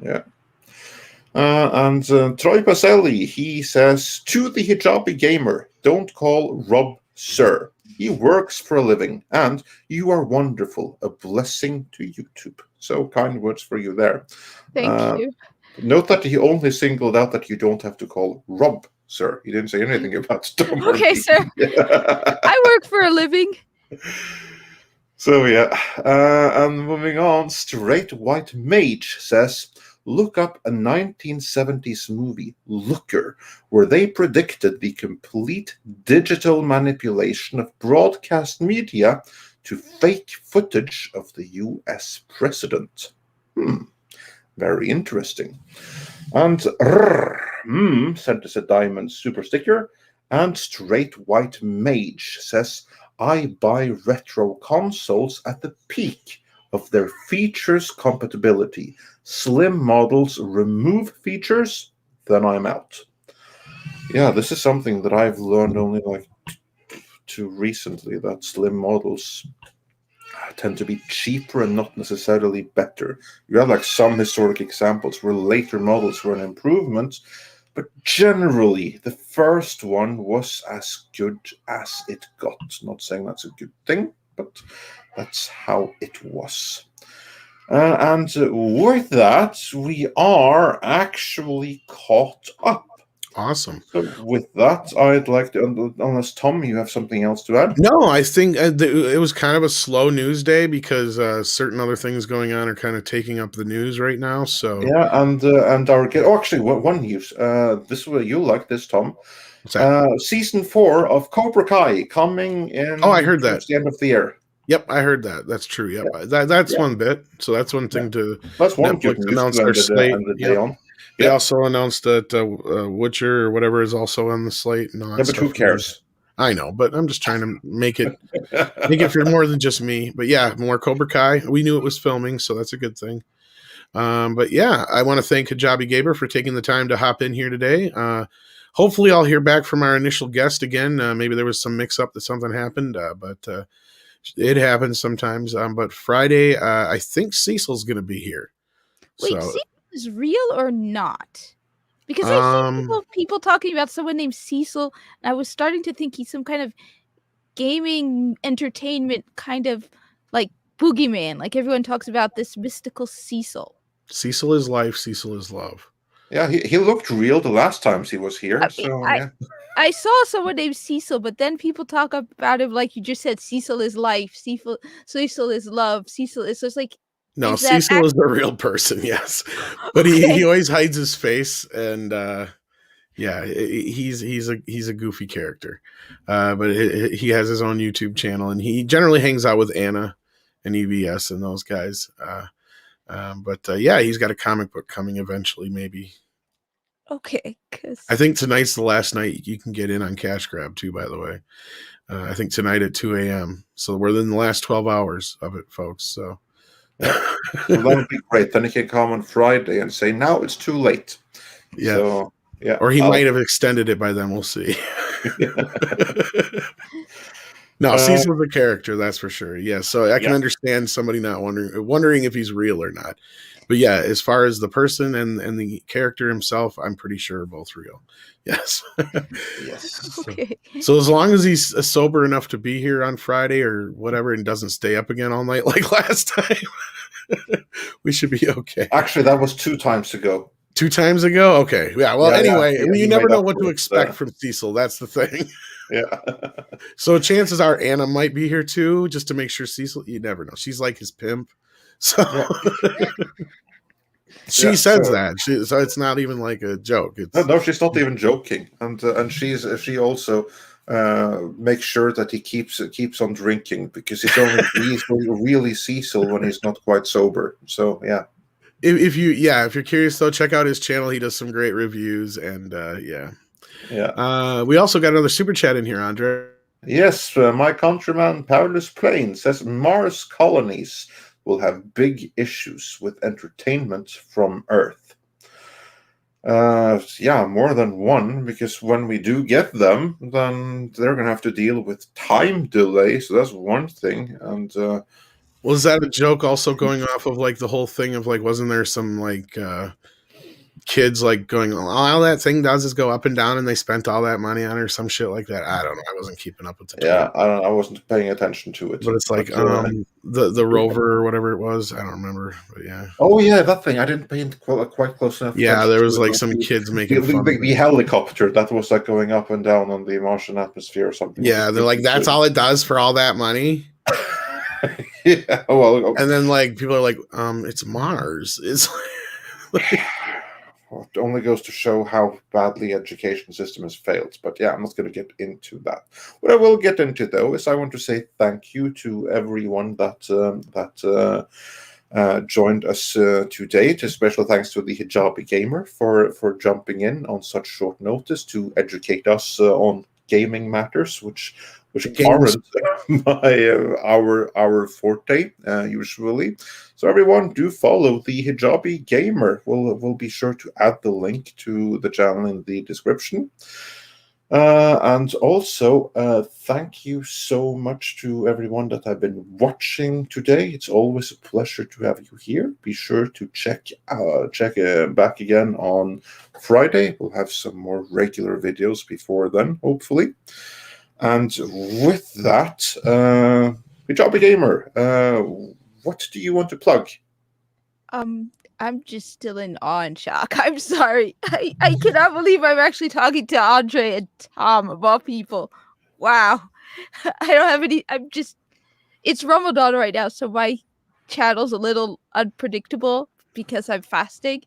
Yeah. And Troy Pacelli, he says, to the hijabi gamer, don't call Rob sir. He works for a living, and you are wonderful. A blessing to YouTube. So kind words for you there. Thank you. Note that he only singled out that you don't have to call Rob sir. He didn't say anything about Tom. Okay, sir. I work for a living. So, and moving on, Straight White Mage says, look up a 1970s movie, Looker, where they predicted the complete digital manipulation of broadcast media to fake footage of the US president. Very interesting. And sent us a diamond super sticker. And Straight White Mage says, I buy retro consoles at the peak of their features compatibility. Slim models remove features, then I'm out. Yeah, this is something that I've learned only too recently, that slim models tend to be cheaper and not necessarily better. You have some historic examples where later models were an improvement, but generally, the first one was as good as it got. Not saying that's a good thing, but that's how it was. And with that, we are actually caught up. Awesome. So with that, I'd like to, unless Tom, you have something else to add? No, I think it was kind of a slow news day because certain other things going on are kind of taking up the news right now. So yeah, and our actually one news. This will you like this, Tom? Season 4 of Cobra Kai coming in. Oh, I heard that. The end of the year. Yep, I heard that. That's true. Yep, that's one bit. So that's one thing to. That's one Netflix announce their slate. They Yeah. also announced that Witcher or whatever is also on the slate. And all that Yeah, but who stuff. cares? I know, but I'm just trying to make it for more than just me. But yeah, more Cobra Kai. We knew it was filming, so that's a good thing. But yeah, I want to thank Hijabi Gaber for taking the time to hop in here today. Hopefully I'll hear back from our initial guest again. Maybe there was some mix up that something happened, but it happens sometimes. But Friday, I think Cecil's going to be here. Wait, So, Cecil is real or not? Because I see people talking about someone named Cecil, and I was starting to think he's some kind of gaming entertainment kind of like boogeyman. Like everyone talks about this mystical Cecil. Cecil is life, Cecil is love. Yeah, he looked real the last times he was here. I saw someone named Cecil, but then people talk about him like you just said. Cecil is life. Cecil is love. Cecil is so it's like. No, Cecil is a real person, yes, but he always hides his face, and yeah, he's a goofy character, but he has his own YouTube channel, and he generally hangs out with Anna and EVS and those guys. But yeah, he's got a comic book coming eventually, maybe. Okay, because I think tonight's the last night you can get in on Cash Grab too. By the way, I think tonight at 2 a.m. So we're in the last 12 hours of it, folks. So. Well, that would be great. Then he can come on Friday and say, now it's too late. Yeah. So, yeah. Or he might have extended it by then. We'll see. No, Cecil's a character, that's for sure. Yeah. So I can understand somebody not wondering if he's real or not. But yeah, as far as the person and the character himself, I'm pretty sure both real. Yes. Yes. okay. So as long as he's sober enough to be here on Friday or whatever and doesn't stay up again all night like last time, we should be okay. Actually, that was 2 times ago. 2 times ago? Okay. Yeah. Well, anyway, you never know what to expect from Cecil. That's the thing. Yeah. So chances are Anna might be here too, just to make sure Cecil, you never know. She's like his pimp. So she says that. So it's not even like a joke. No, she's not even joking. And she also makes sure that he keeps on drinking because he's really Cecil when he's not quite sober. So yeah. If you're curious though, check out his channel. He does some great reviews and Yeah. We also got another super chat in here, Andre. Yes, my countryman Paulus Plain says Mars colonies will have big issues with entertainment from Earth. Yeah, more than one, because when we do get them, then they're going to have to deal with time delay. So that's one thing. And was that a joke also going off of like the whole thing of like, wasn't there some like kids like going, all that thing does is go up and down and they spent all that money on it or some shit like that? I don't know. I wasn't keeping up with the yeah, I wasn't paying attention to it. But it's like the rover or whatever it was. I don't remember. But yeah. Oh yeah, that thing. I didn't pay quite close enough. Yeah, there was like some kids making fun. The helicopter that was like going up and down on the Martian atmosphere or something. Yeah, they're like, that's all it does for all that money. Yeah. Well, okay. And then like people are like, it's Mars. It's like, well, it only goes to show how badly education system has failed. But yeah, I'm not going to get into that. What I will get into though is I want to say thank you to everyone that joined us today. A special thanks to the Hijabi Gamer for jumping in on such short notice to educate us on gaming matters, which aren't our forte usually. So everyone, do follow the Hijabi Gamer. We'll be sure to add the link to the channel in the description. And also, thank you so much to everyone that have been watching today. It's always a pleasure to have you here. Be sure to check back again on Friday. We'll have some more regular videos before then, hopefully. And with that, Hijabi Gamer, what do you want to plug? I'm just still in awe and shock. I'm sorry. I cannot believe I'm actually talking to Andre and Tom of all people. Wow. I don't have any. It's Ramadan right now, so my channel's a little unpredictable because I'm fasting.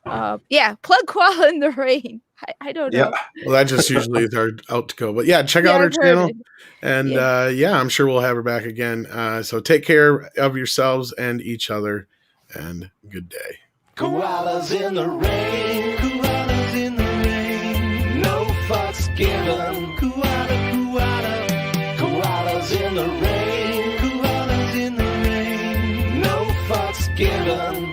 Yeah, plug Koala in the Rain. I don't know. Yeah, well, that just usually is our out to go. But yeah, check out her channel. And yeah, I'm sure we'll have her back again. So take care of yourselves and each other. And good day. Koalas in the rain, koalas in the rain. No fucks given, koala, koala. Koalas in the rain, koalas in the rain. No fucks given.